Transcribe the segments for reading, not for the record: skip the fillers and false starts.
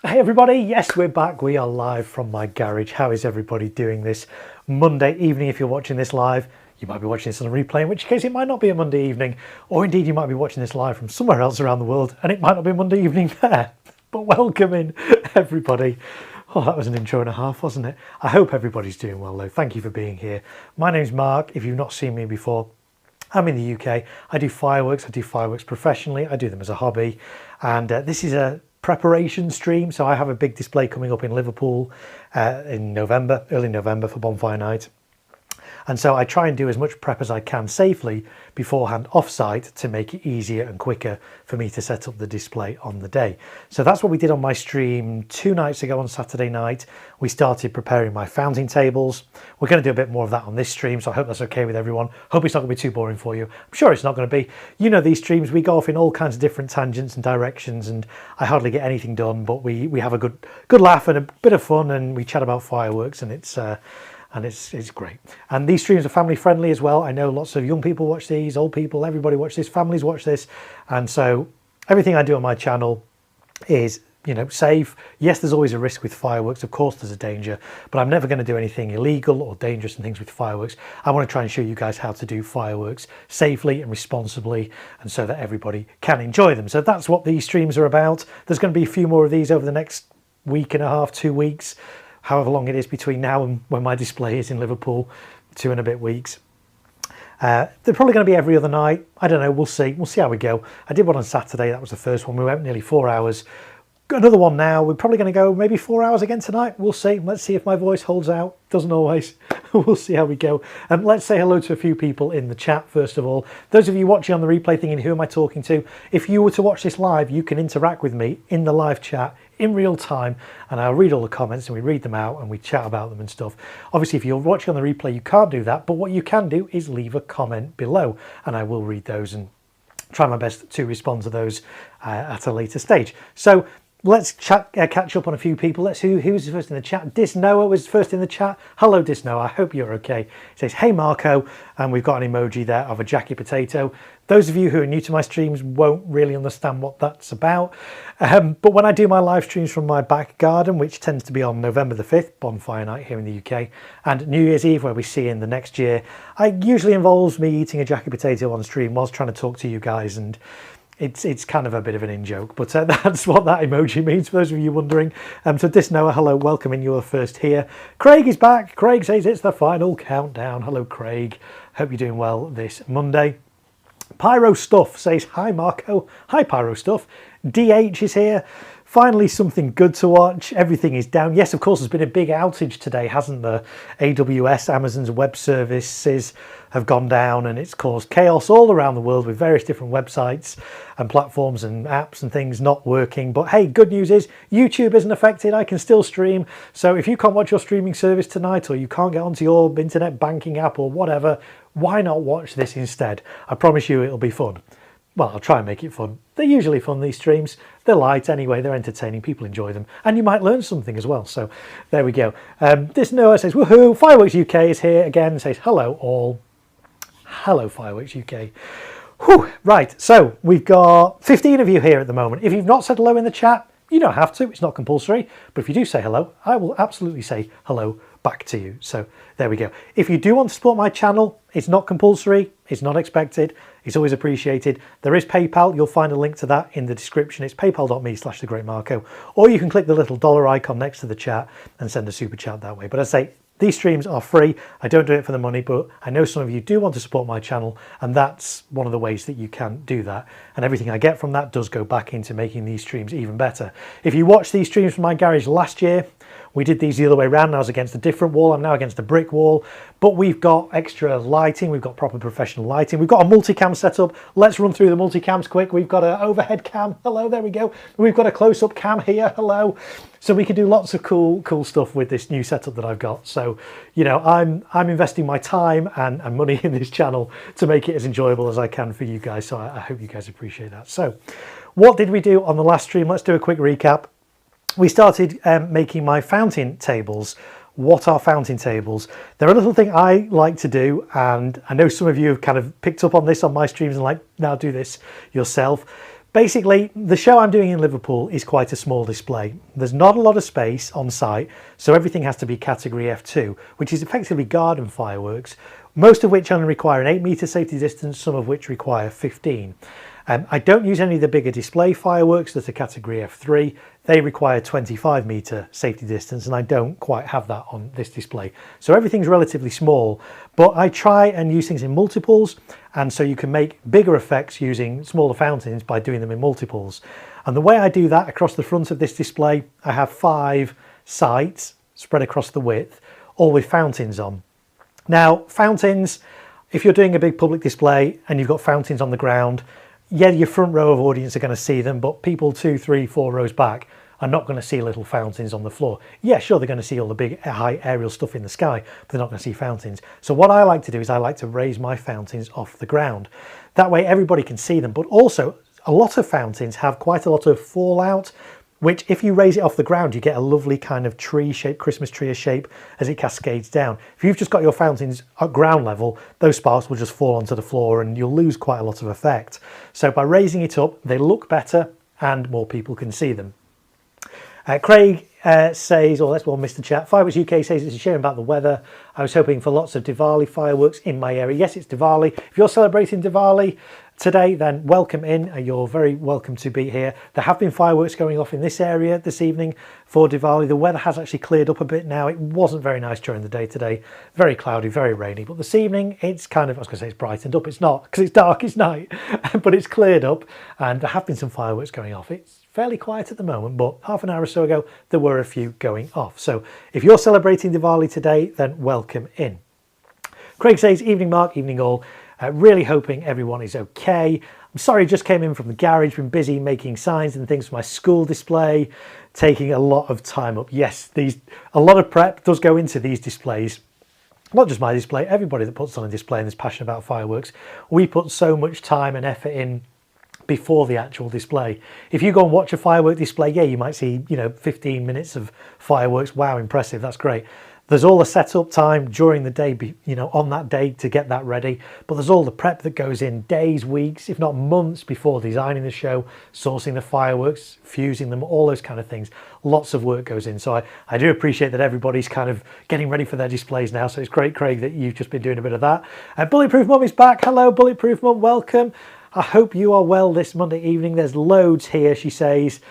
Hey everybody, yes, we're back. We are live from my garage. How is everybody doing this Monday evening? If you're watching this live, you might be watching this on a replay, in which case it might not be a Monday evening, or indeed you might be watching this live from somewhere else around the world and it might not be a Monday evening there. But welcome in everybody. Oh, that was an intro and a half, wasn't it? I hope everybody's doing well though. Thank you for being here. My name's Mark. If you've not seen me before, I'm in the UK. I do fireworks professionally. I do them as a hobby. And this is a preparation stream. So I have a big display coming up in Liverpool in November, early November for Bonfire Night. And so I try and do as much prep as I can safely beforehand off-site to make it easier and quicker for me to set up the display on the day. So that's what we did on my stream 2 nights ago on Saturday night. We started preparing my fountain tables. We're going to do a bit more of that on this stream, so I hope that's okay with everyone. Hope it's not going to be too boring for you. I'm sure it's not going to be. You know, these streams, we go off in all kinds of different tangents and directions, and I hardly get anything done, but we have a good laugh and a bit of fun, and we chat about fireworks, and it's great. And these streams are family friendly as well. I know lots of young people watch these, old people, everybody watch this, families watch this. And so everything I do on my channel is, you know, safe. Yes, there's always a risk with fireworks. Of course, there's a danger, but I'm never going to do anything illegal or dangerous and things with fireworks. I want to try and show you guys how to do fireworks safely and responsibly, and so that everybody can enjoy them. So that's what these streams are about. There's going to be a few more of these over the next week and a half, 2 weeks. However long it is between now and when my display is in Liverpool, 2 and a bit weeks. They're probably going to be every other night. I don't know, we'll see how we go. I did one on Saturday, that was the first one. We went nearly 4 hours. Got another one now. We're probably going to go maybe 4 hours again tonight. We'll see. Let's see if my voice holds out. Doesn't always. We'll see how we go. And let's say hello to a few people in the chat first of all. Those of you watching on the replay thinking, who am I talking to? If you were to watch this live, you can interact with me in the live chat in real time, and I'll read all the comments and we read them out and we chat about them and stuff. Obviously, if you're watching on the replay, you can't do that, but what you can do is leave a comment below and I will read those and try my best to respond to those at a later stage. So let's catch up on a few people. Let's who's first in the chat. Dis Noah was first in the chat. Hello Dis Noah, I hope you're okay. It says, hey Marco, and we've got an emoji there of a jacket potato. Those of you who are new to my streams won't really understand what that's about. But when I do my live streams from my back garden, which tends to be on November the 5th, Bonfire Night here in the UK, and New Year's Eve, where we see in the next year, it usually involves me eating a jacket potato on stream whilst trying to talk to you guys, and it's kind of a bit of an in-joke, but that's what that emoji means, for those of you wondering. So Dis Noah, hello, welcome in, you're first here. Craig is back. Craig says it's the final countdown. Hello, Craig. Hope you're doing well this Monday. Pyro Stuff says, hi Marco. Hi Pyro Stuff. DH is here. Finally something good to watch. Everything is down. Yes, of course, there's been a big outage today, hasn't there? AWS, Amazon's web services have gone down and it's caused chaos all around the world with various different websites and platforms and apps and things not working. But hey, good news is YouTube isn't affected. I can still stream. So if you can't watch your streaming service tonight, or you can't get onto your internet banking app or whatever, why not watch this instead? I promise you it'll be fun. Well, I'll try and make it fun. They're usually fun, these streams. They're light anyway, they're entertaining, people enjoy them. And you might learn something as well, so there we go. This Noah says, woohoo, Fireworks UK is here again, says hello all. Hello Fireworks UK. Whew, right, so we've got 15 of you here at the moment. If you've not said hello in the chat, you don't have to, it's not compulsory. But if you do say hello, I will absolutely say hello back to you. So there we go. If you do want to support my channel, it's not compulsory, it's not expected, it's always appreciated. There is PayPal, you'll find a link to that in the description. It's paypal.me/thegreatmarko, or you can click the little dollar icon next to the chat and send a super chat that way. But as I say, these streams are free. I don't do it for the money, but I know some of you do want to support my channel, and that's one of the ways that you can do that. And everything I get from that does go back into making these streams even better. If you watched these streams from my garage last year, we did these the other way around. I was against a different wall. I'm now against a brick wall. But we've got extra lighting. We've got proper professional lighting. We've got a multicam setup. Let's run through the multicams quick. We've got an overhead cam. Hello, there we go. We've got a close-up cam here. Hello. So we can do lots of cool stuff with this new setup that I've got. So, you know, I'm investing my time and money in this channel to make it as enjoyable as I can for you guys. So I hope you guys appreciate that. So what did we do on the last stream? Let's do a quick recap. We started making my fountain tables. What are fountain tables? They're a little thing I like to do, and I know some of you have kind of picked up on this on my streams and like, now do this yourself. Basically, the show I'm doing in Liverpool is quite a small display. There's not a lot of space on site, so everything has to be category F2, which is effectively garden fireworks, most of which only require an 8-metre safety distance, some of which require 15. I don't use any of the bigger display fireworks that are category F3. They require 25-metre safety distance, and I don't quite have that on this display. So everything's relatively small, but I try and use things in multiples, and so you can make bigger effects using smaller fountains by doing them in multiples. And the way I do that across the front of this display, I have 5 sites spread across the width, all with fountains on. Now, fountains, if you're doing a big public display and you've got fountains on the ground, yeah, your front row of audience are going to see them, but people 2, 3, 4 rows back are not going to see little fountains on the floor. Yeah, sure, they're going to see all the big high aerial stuff in the sky, but they're not going to see fountains. So what I like to do is I like to raise my fountains off the ground. That way everybody can see them, but also a lot of fountains have quite a lot of fallout, which if you raise it off the ground, you get a lovely kind of tree shape, Christmas tree shape as it cascades down. If you've just got your fountains at ground level, those sparks will just fall onto the floor and you'll lose quite a lot of effect. So by raising it up, they look better and more people can see them. Craig says, or let's go on Mr. Chat, Fireworks UK says it's a shame about the weather. I was hoping for lots of Diwali fireworks in my area. Yes, it's Diwali. If you're celebrating Diwali today, then welcome in. You're very welcome to be here. There have been fireworks going off in this area this evening for Diwali. The weather has actually cleared up a bit now. It wasn't very nice during the day today. Very cloudy, very rainy. But this evening, it's kind of, I was going to say it's brightened up. It's not, because it's dark, it's night. But it's cleared up and there have been some fireworks going off. It's fairly quiet at the moment, but half an hour or so ago, there were a few going off. So if you're celebrating Diwali today, then welcome in. Craig says, evening Mark, evening all. Really hoping everyone is okay. I'm sorry, just came in from the garage, been busy making signs and things for my school display, taking a lot of time up. Yes, a lot of prep does go into these displays. Not just my display, everybody that puts on a display and is passionate about fireworks. We put so much time and effort in before the actual display. If you go and watch a firework display, yeah, you might see, 15 minutes of fireworks. Wow, impressive, that's great. There's all the setup time during the day, on that day to get that ready. But there's all the prep that goes in days, weeks, if not months before designing the show, sourcing the fireworks, fusing them, all those kind of things. Lots of work goes in. So I do appreciate that everybody's kind of getting ready for their displays now. So it's great, Craig, that you've just been doing a bit of that. Bulletproof Mum is back. Hello, Bulletproof Mum, welcome. I hope you are well this Monday evening. There's loads here, she says.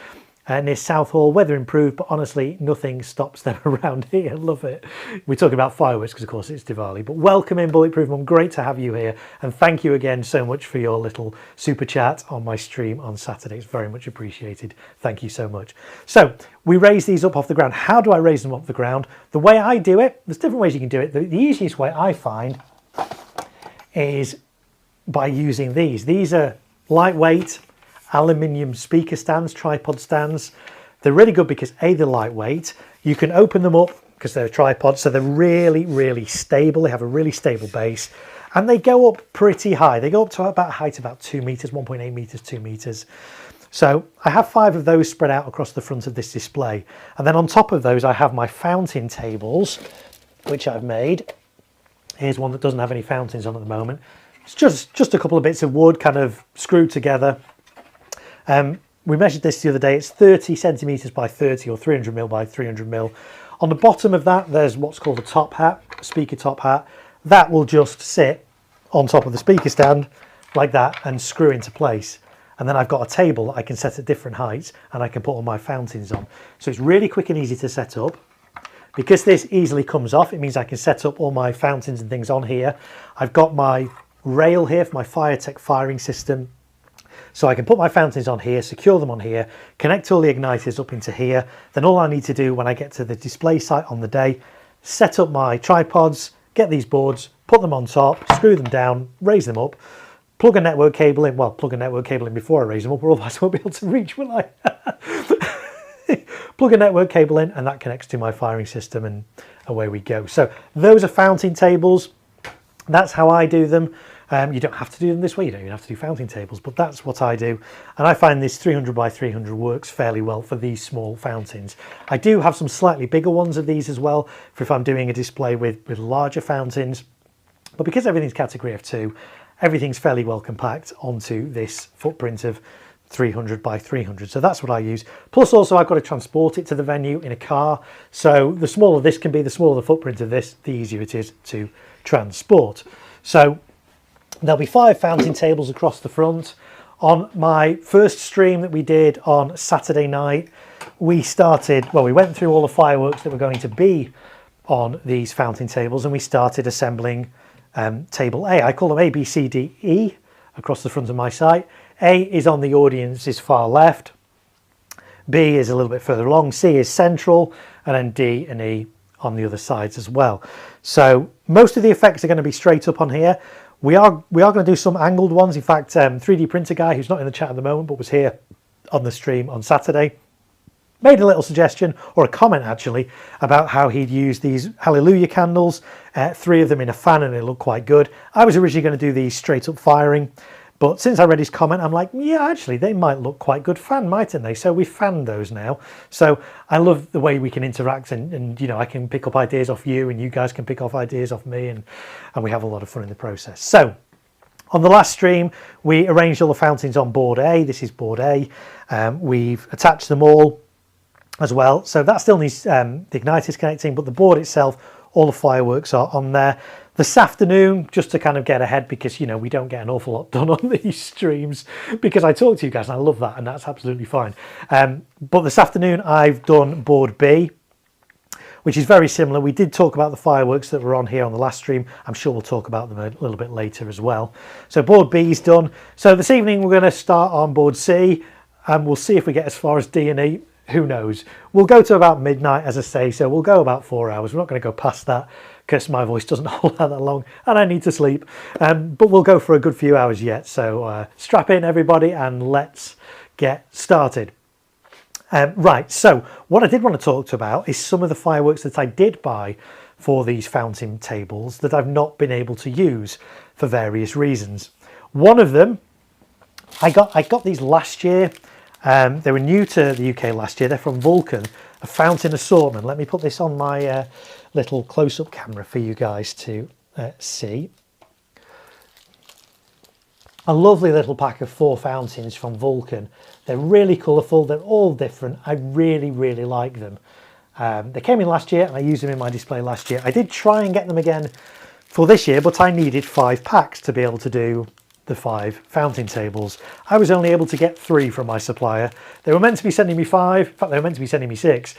Near Southall, weather improved, but honestly, nothing stops them around here. Love it. We're talking about fireworks because, of course, it's Diwali. But welcome in, Bulletproof Mum. Great to have you here. And thank you again so much for your little super chat on my stream on Saturday. It's very much appreciated. Thank you so much. So we raise these up off the ground. How do I raise them off the ground? The way I do it, there's different ways you can do it. The easiest way I find is by using these. These are lightweight aluminium speaker stands, tripod stands. They're really good because A, they're lightweight. You can open them up because they're tripods, so they're really, really stable. They have a really stable base and they go up pretty high. They go up to about a height about 2 meters, 1.8 meters, 2 meters. So I have 5 of those spread out across the front of this display. And then on top of those, I have my fountain tables, which I've made. Here's one that doesn't have any fountains on at the moment. It's just a couple of bits of wood kind of screwed together. We measured this the other day. It's 30 centimeters by 30 or 300 mil by 300 mil. On the bottom of that, there's what's called a top hat, a speaker top hat. That will just sit on top of the speaker stand like that and screw into place. And then I've got a table that I can set at different heights and I can put all my fountains on. So it's really quick and easy to set up. Because this easily comes off, it means I can set up all my fountains and things on here. I've got my rail here for my FireTech firing system. So I can put my fountains on here, secure them on here, connect all the igniters up into here. Then all I need to do when I get to the display site on the day, set up my tripods, get these boards, put them on top, screw them down, raise them up, plug a network cable in. Well, plug a network cable in before I raise them up, or otherwise I won't be able to reach, will I? Plug a network cable in and that connects to my firing system and away we go. So those are fountain tables. That's how I do them. You don't have to do them this way, you don't even have to do fountain tables, but that's what I do. And I find this 300 by 300 works fairly well for these small fountains. I do have some slightly bigger ones of these as well, for if I'm doing a display with larger fountains. But because everything's category F2, everything's fairly well compact onto this footprint of 300 by 300. So that's what I use. Plus also I've got to transport it to the venue in a car. So the smaller this can be, the smaller the footprint of this, the easier it is to transport. So there'll be 5 fountain tables across the front. On my first stream that we did on Saturday night, we went through all the fireworks that were going to be on these fountain tables, and we started assembling table A. I call them A, B, C, D, E across the front of my site. A is on the audience's far left, B is a little bit further along, C is central, and then D and E on the other sides as well. So most of the effects are going to be straight up on here. We are going to do some angled ones. In fact, 3D printer guy, who's not in the chat at the moment but was here on the stream on Saturday, made a little suggestion, or a comment actually, about how he'd use these Hallelujah candles, 3 of them in a fan, and it looked quite good. I was originally going to do these straight up firing, but since I read his comment, I'm like, yeah, actually they might look quite good fan, mightn't they? So we fanned those now. So I love the way we can interact, and you know, I can pick up ideas off you, and you guys can pick up ideas off me, and we have a lot of fun in the process. So on the last stream, we arranged all the fountains on board A. This is board A. We've attached them all as well. So that still needs the igniters connecting, but the board itself, all the fireworks are on there. This afternoon, just to kind of get ahead, because, you know, we don't get an awful lot done on these streams because I talk to you guys and I love that, and that's absolutely fine. But this afternoon I've done board B, which is very similar. We did talk about the fireworks that were on here on the last stream. I'm sure we'll talk about them a little bit later as well. So board B is done. So this evening we're going to start on board C, and we'll see if we get as far as D and E. Who knows? We'll go to about midnight, as I say, so we'll go about 4 hours. We're not going to go past that because my voice doesn't hold out that long and I need to sleep. But we'll go for a good few hours yet. So strap in, everybody, and let's get started. Right, so what I did want to talk about is some of the fireworks that I did buy for these fountain tables that I've not been able to use for various reasons. One of them, I got these last year. They were new to the UK last year. They're from Vulcan, a fountain assortment. Let me put this on my little close-up camera for you guys to see. A lovely little pack of 4 fountains from Vulcan. They're really colourful. They're all different. I really, really like them. They came in last year and I used them in my display last year. I did try and get them again for this year, but I needed 5 packs to be able to do the 5 fountain tables. I was only able to get 3 from my supplier. They were meant to be sending me 5. In fact, they were meant to be sending me 6.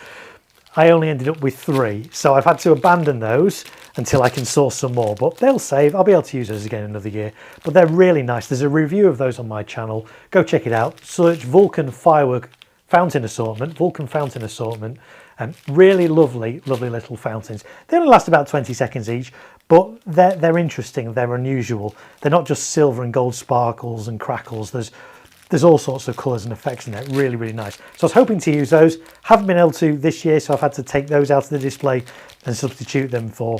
I only ended up with 3. So I've had to abandon those until I can source some more, but they'll save. I'll be able to use those again another year, but they're really nice. There's a review of those on my channel. Go check it out. Search Vulcan Firework Fountain Assortment, Vulcan Fountain Assortment, and really lovely, lovely little fountains. They only last about 20 seconds each, but they're interesting, they're unusual. They're not just silver and gold sparkles and crackles. There's all sorts of colours and effects in there. Really, really nice. So I was hoping to use those. Haven't been able to this year, so I've had to take those out of the display and substitute them for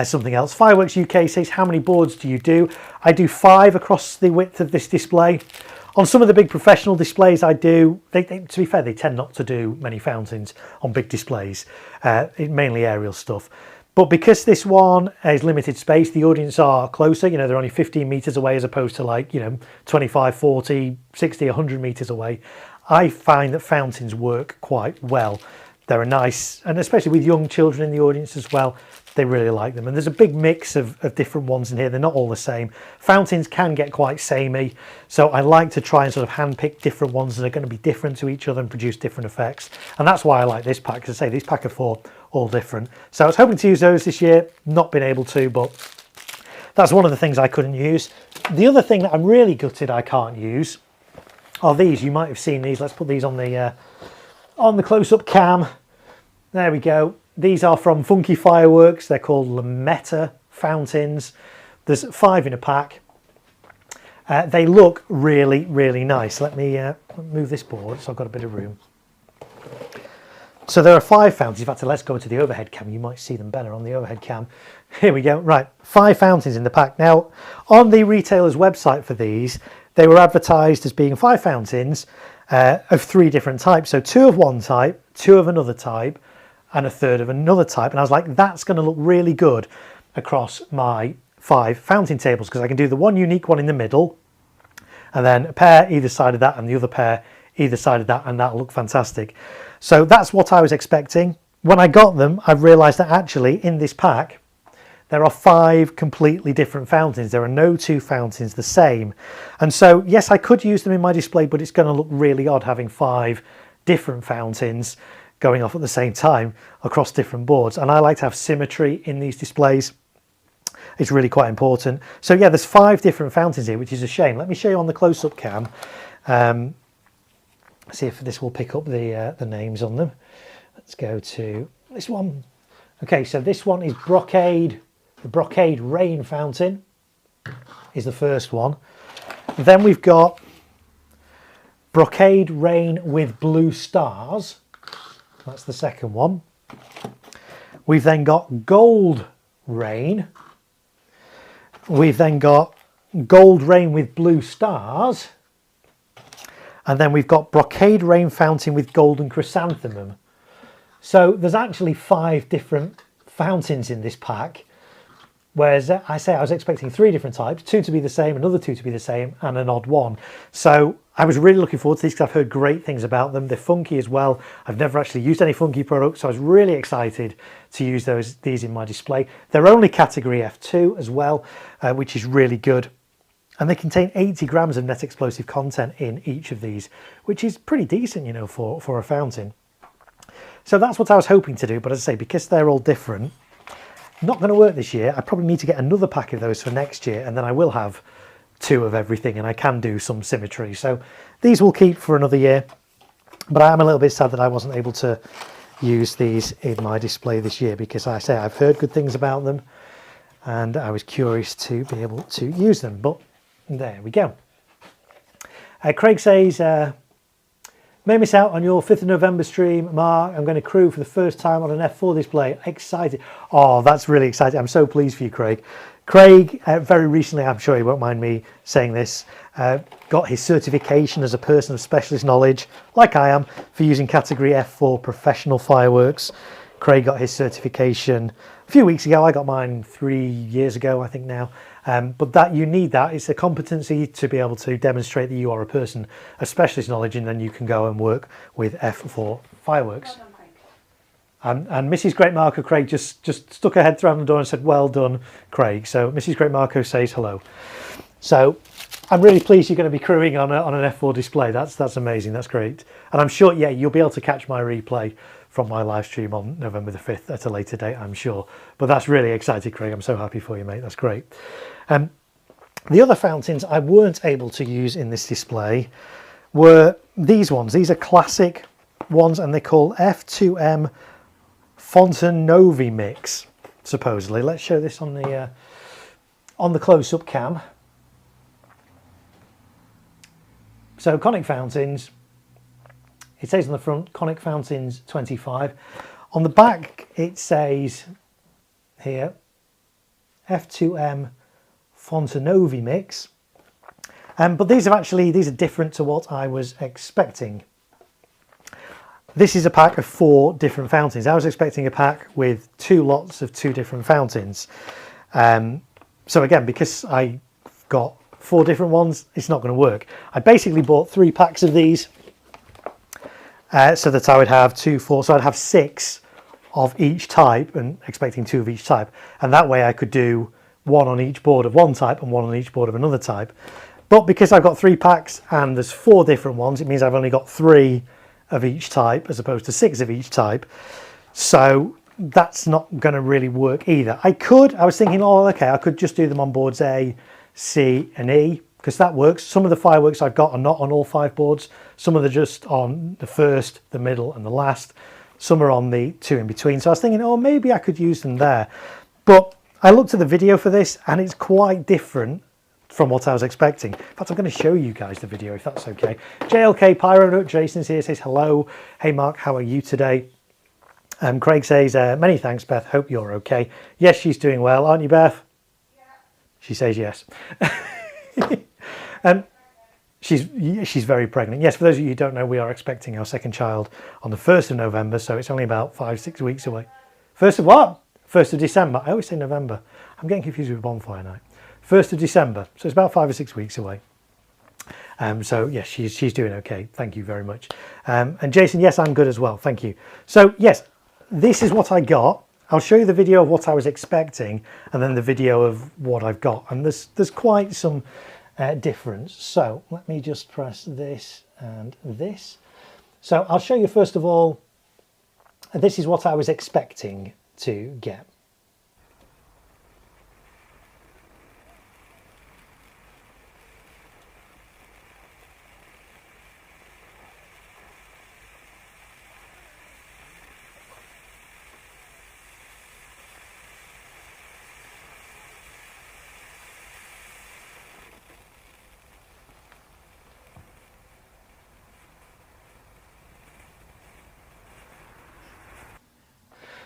something else. Fireworks UK says, how many boards do you do? I do 5 across the width of this display. On some of the big professional displays I do, to be fair, they tend not to do many fountains on big displays, mainly aerial stuff. But because this one is limited space, the audience are closer, you know, they're only 15 metres away as opposed to, like, you know, 25, 40, 60, 100 metres away. I find that fountains work quite well. They're a nice, and especially with young children in the audience as well, they really like them. And there's a big mix of different ones in here. They're not all the same. Fountains can get quite samey, so I like to try and sort of handpick different ones that are going to be different to each other and produce different effects. And that's why I like this pack, because I say this pack of 4, all different. So I was hoping to use those this year, not been able to, but that's one of the things I couldn't use. The other thing that I'm really gutted I can't use are these. You might have seen these. Let's put these on the close-up cam. There we go. These are from Funky Fireworks. They're called Lametta fountains. There's 5 in a pack. They look really, really nice. Let me move this board so I've got a bit of room. So there are 5 fountains. In fact, let's go to the overhead cam. You might see them better on the overhead cam. Here we go. Right, 5 fountains in the pack. Now, on the retailer's website for these, they were advertised as being 5 fountains of 3 different types. So 2 of one type, 2 of another type, and a 3rd of another type. And I was like, that's going to look really good across my 5 fountain tables, because I can do the one unique one in the middle, and then a pair either side of that and the other pair either side of that, and that'll look fantastic. So that's what I was expecting. When I got them, I've realized that actually in this pack there are 5 completely different fountains. There are no 2 fountains the same. And so, yes, I could use them in my display, but it's going to look really odd having 5 different fountains going off at the same time across different boards. And I like to have symmetry in these displays. It's really quite important. So yeah, there's 5 different fountains here, which is a shame. Let me show you on the close-up cam. See if this will pick up the names on them. Let's go to this one. Okay, so this one is Brocade. The Brocade Rain Fountain is the first one. Then we've got Brocade Rain with Blue Stars. That's the second one. We've then got Gold Rain. We've then got Gold Rain with Blue Stars. And then we've got Brocade Rain Fountain with Golden Chrysanthemum. So there's actually 5 different fountains in this pack. Whereas I was expecting 3 different types, 2 to be the same, another 2 to be the same, and an odd one. So I was really looking forward to these because I've heard great things about them. They're funky as well. I've never actually used any funky products, so I was really excited to use these in my display. They're only category F2 as well, which is really good. And they contain 80 grams of net explosive content in each of these, which is pretty decent, you know, for a fountain. So that's what I was hoping to do, but as I say, because they're all different, not going to work this year. I probably need to get another pack of those for next year, and then I will have 2 of everything, and I can do some symmetry. So these will keep for another year, but I am a little bit sad that I wasn't able to use these in my display this year, because I say I've heard good things about them, and I was curious to be able to use them. But there we go. Craig says, may miss out on your 5th of November stream, Mark. I'm going to crew for the first time on an F4 display. Excited. Oh, that's really exciting. I'm so pleased for you, Craig. Craig, very recently, I'm sure he won't mind me saying this, got his certification as a person of specialist knowledge, like I am, for using category F4 professional fireworks. Craig got his certification a few weeks ago. I got mine 3 years ago, I think now. But you need that. It's a competency to be able to demonstrate that you are a person of specialist knowledge, and then you can go and work with F4 fireworks. Well done, Craig. And Mrs. Great Marko, Craig, just stuck her head through the door and said, well done, Craig. So Mrs. Great Marko says hello. So I'm really pleased you're going to be crewing on an F4 display. That's amazing. That's great. And I'm sure, yeah, you'll be able to catch my replay from my live stream on November the 5th at a later date, I'm sure. But that's really exciting, Craig. I'm so happy for you, mate. That's great. The other fountains I weren't able to use in this display were these ones. These are classic ones, and they're called F2M Fontanovi Mix, supposedly. Let's show this on the close-up cam. So conic fountains. It says on the front, conic fountains 25. On the back, it says here, F2M Fontanovi Mix. But these are different to what I was expecting. This is a pack of 4 different fountains. I was expecting a pack with 2 lots of 2 different fountains. So again, because I got 4 different ones, it's not going to work. I basically bought 3 packs of these. So that I would have 2, 4, so I'd have 6 of each type, and expecting 2 of each type. And that way I could do 1 on each board of one type and 1 on each board of another type. But because I've got 3 packs and there's 4 different ones, it means I've only got 3 of each type as opposed to 6 of each type. So that's not going to really work either. I was thinking, oh, okay, I could just do them on boards A, C and E, because that works. Some of the fireworks I've got are not on all 5 boards. Some of them are just on the first, the middle and the last. Some are on the 2 in between. So I was thinking, oh, maybe I could use them there. But I looked at the video for this and it's quite different from what I was expecting. In fact, I'm going to show you guys the video if that's okay. JLK Pyro, Jason's here, says hello. Hey Mark, how are you today? Craig says, many thanks, Beth. Hope you're okay. Yes, she's doing well, aren't you, Beth? Yeah. She says yes. She's very pregnant. Yes, for those of you who don't know, we are expecting our second child on the 1st of November, so it's only about 5-6 weeks away. 1st of what? 1st of December. I always say November. I'm getting confused with bonfire night. 1st of December, so it's about 5 or 6 weeks away. So yes, she's doing okay. Thank you very much. And Jason, yes, I'm good as well. Thank you. So yes, this is what I got. I'll show you the video of what I was expecting and then the video of what I've got. And there's quite some difference. So let me just press this and this. So I'll show you first of all, this is what I was expecting to get.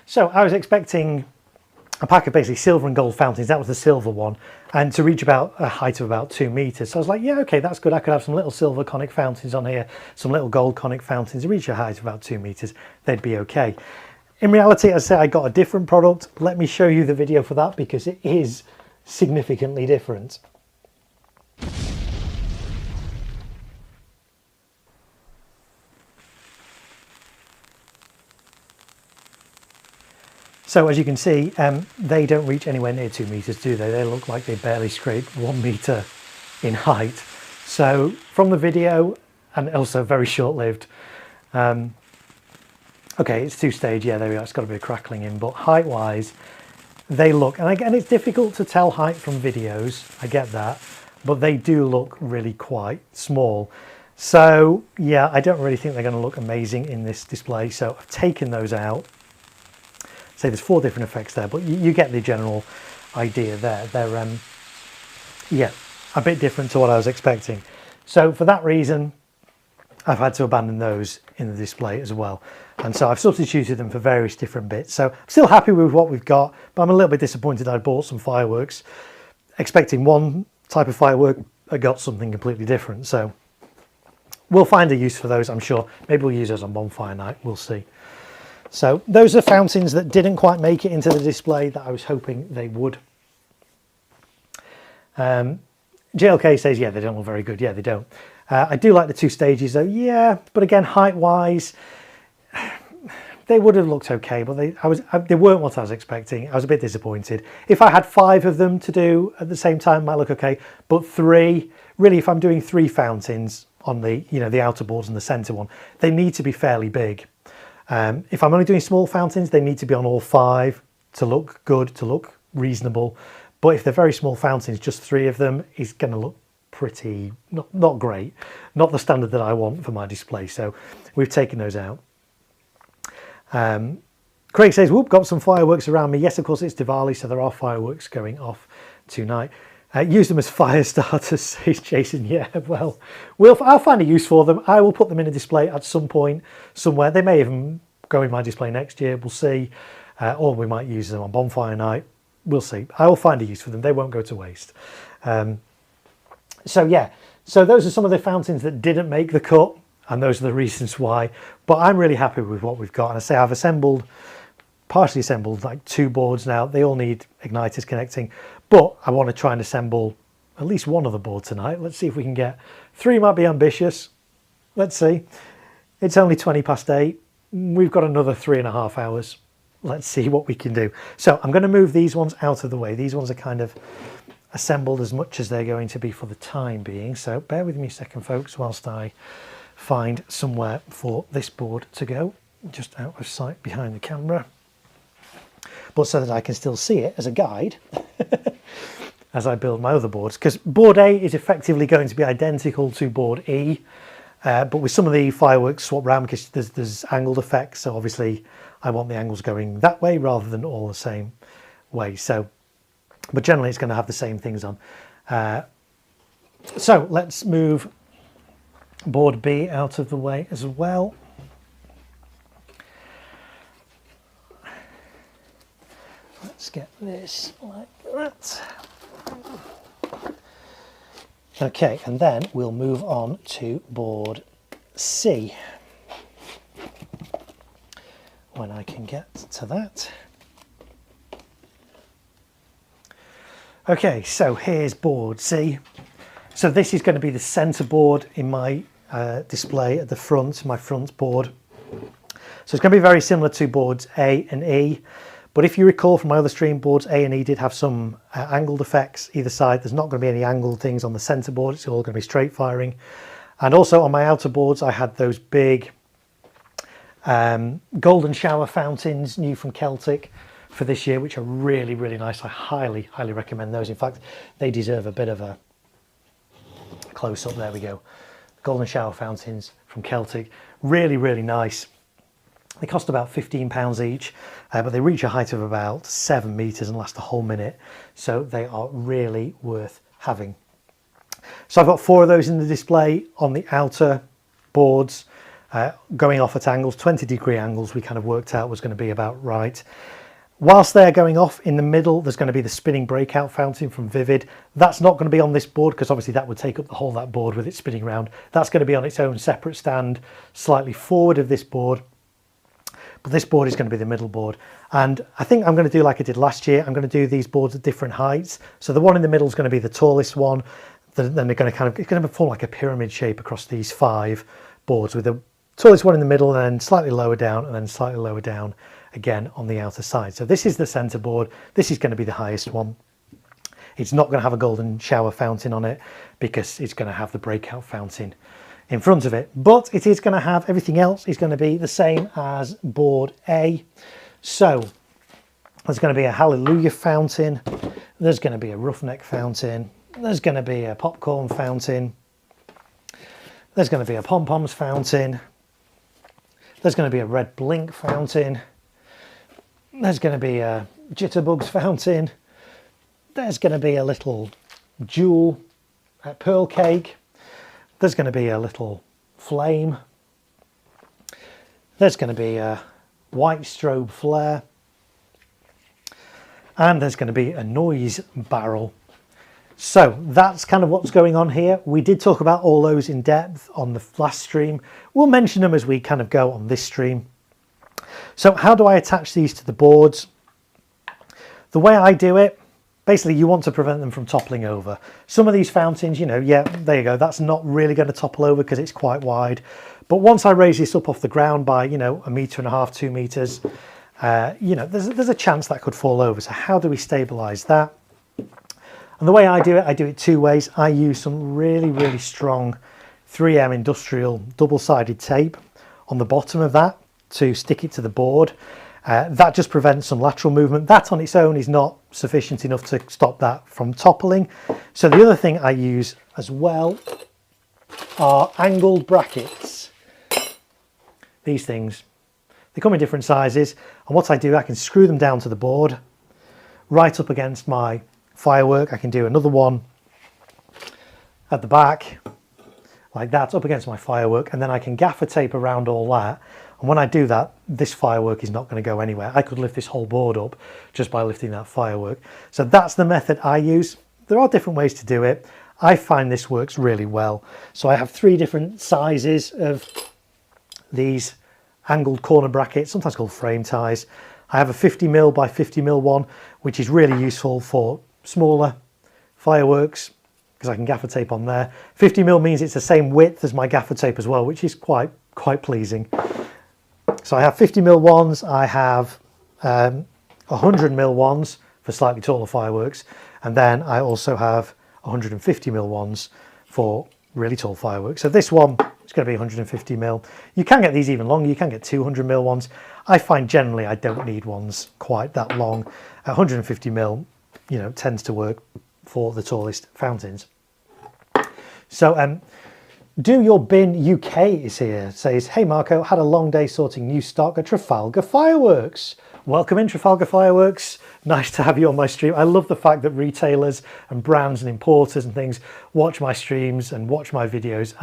So I was expecting a pack of basically silver and gold fountains. That was the silver one, and to reach about a height of about 2 meters. So I was like, yeah, okay, that's good. I could have some little silver conic fountains on here, some little gold conic fountains to reach a height of about 2 meters. They'd be okay. In reality, as I say, I got a different product. Let me show you the video for that because it is significantly different. So as you can see, they don't reach anywhere near 2 meters, do they? They look like they barely scrape 1 meter in height. So from the video, and also very short-lived, okay, it's 2-stage, yeah, there we are, it's got a bit of crackling in, but height-wise, they look, and again, it's difficult to tell height from videos, I get that, but they do look really quite small. So yeah, I don't really think they're going to look amazing in this display, so I've taken those out. So there's 4 different effects there, but you get the general idea there. They're, yeah, a bit different to what I was expecting. So for that reason, I've had to abandon those in the display as well. And so I've substituted them for various different bits. So I'm still happy with what we've got, but I'm a little bit disappointed I bought some fireworks, expecting one type of firework. I got something completely different. So we'll find a use for those, I'm sure. Maybe we'll use those on bonfire night, we'll see. So those are fountains that didn't quite make it into the display that I was hoping they would. JLK says, yeah, they don't look very good. Yeah, they don't. I do like the 2 stages though. Yeah, but again, height-wise, they would have looked okay, but they weren't what I was expecting. I was a bit disappointed. If I had 5 of them to do at the same time, it might look okay. But 3, really, if I'm doing 3 fountains on the, the outer boards and the center one, they need to be fairly big. If I'm only doing small fountains, they need to be on all 5 to look good, to look reasonable. But if they're very small fountains, just 3 of them is going to look pretty, not great, not the standard that I want for my display. So we've taken those out. Craig says, whoop, got some fireworks around me. Yes, of course, it's Diwali, so there are fireworks going off tonight. Use them as fire starters, says Jason. Yeah, well, I'll find a use for them. I will put them in a display at some point, somewhere. They may even go in my display next year. We'll see. Or we might use them on bonfire night. We'll see. I will find a use for them. They won't go to waste. So yeah, so those are some of the fountains that didn't make the cut, and those are the reasons why. But I'm really happy with what we've got. And I say I've partially assembled like 2 boards now. They all need igniters connecting. But I want to try and assemble at least one other board tonight. Let's see if we can get 3. Might be ambitious. Let's see. It's only 8:20. We've got another 3.5 hours. Let's see what we can do. So I'm going to move these ones out of the way. These ones are kind of assembled as much as they're going to be for the time being. So bear with me a second, folks, whilst I find somewhere for this board to go. Just out of sight behind the camera. But so that I can still see it as a guide as I build my other boards, because board A is effectively going to be identical to board E, but with some of the fireworks swapped around because there's angled effects, so obviously I want the angles going that way rather than all the same way. So, but generally it's going to have the same things on. So let's move board B out of the way as well. Let's get this like that. Okay, and then we'll move on to board C when I can get to that. Okay, so here's board C. So this is going to be the center board in my display at the front, my front board. So it's going to be very similar to boards A and E. But if you recall from my other stream, boards A and E did have some angled effects either side. There's not going to be any angled things on the center board. It's all going to be straight firing. And also on my outer boards, I had those big golden shower fountains, new from Celtic for this year, which are really, really nice. I highly, highly recommend those. In fact, they deserve a bit of a close up. There we go. Golden shower fountains from Celtic. Really, really nice. They cost about £15 each, but they reach a height of about 7 meters and last a whole minute. So they are really worth having. So I've got 4 of those in the display on the outer boards, going off at angles, 20-degree angles we kind of worked out was going to be about right. Whilst they're going off in the middle, there's going to be the spinning breakout fountain from Vivid. That's not going to be on this board because obviously that would take up the whole of that board with it spinning around. That's going to be on its own separate stand, slightly forward of this board. But this board is going to be the middle board. And I think I'm going to do like I did last year. I'm going to do these boards at different heights. So the one in the middle is going to be the tallest one. Then they're going to it's going to form like a pyramid shape across these 5 boards with the tallest one in the middle and then slightly lower down and then slightly lower down again on the outer side. So this is the center board. This is going to be the highest one. It's not going to have a golden shower fountain on it because it's going to have the breakout fountain in front of it, but it is going to have everything else is going to be the same as board A. So there's going to be a hallelujah fountain, there's going to be a roughneck fountain, there's going to be a popcorn fountain, there's going to be a pom-poms fountain, there's going to be a red blink fountain, there's going to be a jitterbugs fountain, there's going to be a little jewel pearl cake, there's going to be a little flame, there's going to be a white strobe flare, and there's going to be a noise barrel. So that's kind of what's going on here. We did talk about all those in depth on the last stream. We'll mention them as we kind of go on this stream. So how do I attach these to the boards? The way I do it, basically you want to prevent them from toppling over. Some of these fountains, you know, yeah, there you go. That's not really going to topple over because it's quite wide. But once I raise this up off the ground by, you know, 1.5 meters, 2 meters, you know, there's a chance that could fall over. So how do we stabilize that? And the way I do it 2 ways. I use some really, really strong 3M industrial double-sided tape on the bottom of that to stick it to the board. That just prevents some lateral movement. That on its own is not sufficient enough to stop that from toppling. So the other thing I use as well are angled brackets. These things, they come in different sizes. And what I do, I can screw them down to the board, right up against my firework. I can do another one at the back, like that, up against my firework. And then I can gaffer tape around all that. And when I do that, this firework is not going to go anywhere. I could lift this whole board up just by lifting that firework. So that's the method I use. There are different ways to do it. I find this works really well. So I have 3 different sizes of these angled corner brackets, sometimes called frame ties. I have a 50mm by 50mm one, which is really useful for smaller fireworks because I can gaffer tape on there. 50mm means it's the same width as my gaffer tape as well, which is quite pleasing. So I have 50mm ones, I have 100mm ones for slightly taller fireworks, and then I also have 150mm ones for really tall fireworks. So this one is going to be 150mm. You can get these even longer, you can get 200mm ones. I find generally I don't need ones quite that long. 150mm, you know, tends to work for the tallest fountains. So Do Your Bin UK is here, says, hey Marco, had a long day sorting new stock at Trafalgar Fireworks. Welcome in Trafalgar Fireworks. Nice to have you on my stream. I love the fact that retailers and brands and importers and things watch my streams and watch my videos.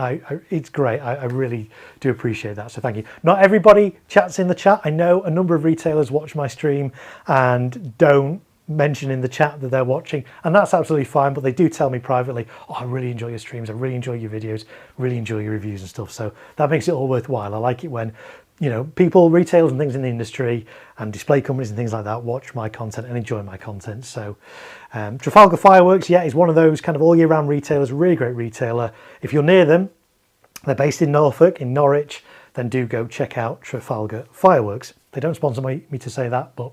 It's great. I really do appreciate that. So thank you. Not everybody chats in the chat. I know a number of retailers watch my stream and don't mention in the chat that they're watching, and that's absolutely fine, but they do tell me privately, oh, I really enjoy your streams, I really enjoy your videos, really enjoy your reviews and stuff. So that makes it all worthwhile. I like it when, you know, people, retailers and things in the industry and display companies and things like that watch my content and enjoy my content. So Trafalgar Fireworks, yeah, is one of those kind of all year round retailers, really great retailer. If you're near them, they're based in Norfolk, in Norwich, then do go check out Trafalgar Fireworks. They don't sponsor me to say that, but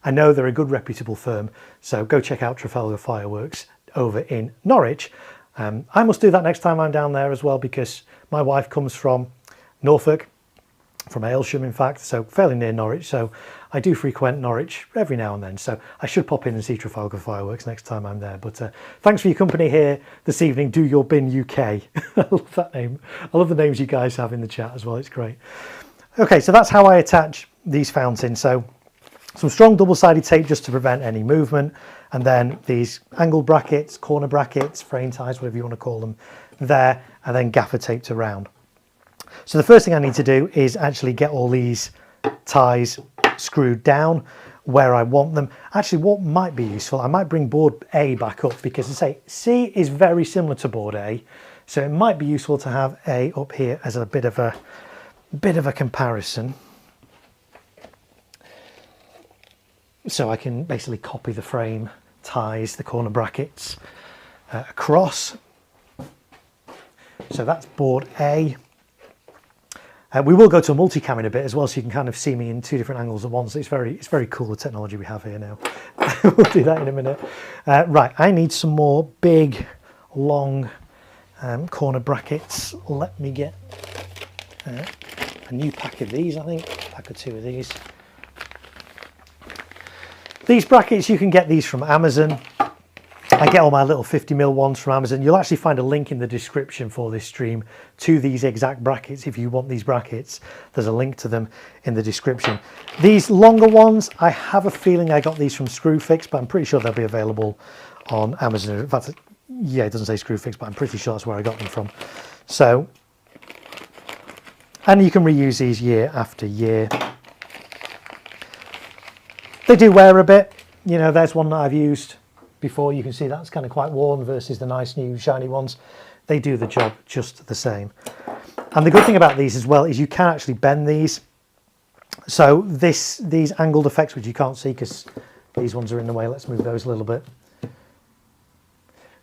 I know they're a good reputable firm. So go check out Trafalgar Fireworks over in Norwich. I must do that next time I'm down there as well, because my wife comes from Norfolk, from Aylsham in fact, so fairly near Norwich. So I do frequent Norwich every now and then. So I should pop in and see Trafalgar Fireworks next time I'm there. But thanks for your company here this evening. Do Your Bin UK. I love that name. I love the names you guys have in the chat as well. It's great. Okay, so that's how I attach these fountains. So some strong double-sided tape just to prevent any movement. And then these angled brackets, corner brackets, frame ties, whatever you want to call them there. And then gaffer taped around. So the first thing I need to do is actually get all these ties screwed down where I want them. Actually, what might be useful, I might bring board A back up, because I say C is very similar to board A, so it might be useful to have A up here as a bit of a comparison. So I can basically copy the frame ties, the corner brackets across. So that's board A. We will go to a multicam in a bit as well, so you can kind of see me in two different angles at once. It's very cool, the technology we have here now. We'll do that in a minute. Right, I need some more big, long corner brackets. Let me get a new pack of these, I think. A pack or two of these. These brackets, you can get these from Amazon. I get all my little 50mm ones from Amazon. You'll actually find a link in the description for this stream to these exact brackets. If you want these brackets, there's a link to them in the description. These longer ones, I have a feeling I got these from Screwfix, but I'm pretty sure they'll be available on Amazon. In fact, yeah, it doesn't say Screwfix, but I'm pretty sure that's where I got them from. So, and you can reuse these year after year. They do wear a bit. You know, there's one that I've used before. You can see that's kind of quite worn versus the nice new shiny ones. They do the job just the same. And the good thing about these as well is you can actually bend these. So these angled effects, which you can't see because these ones are in the way, let's move those a little bit.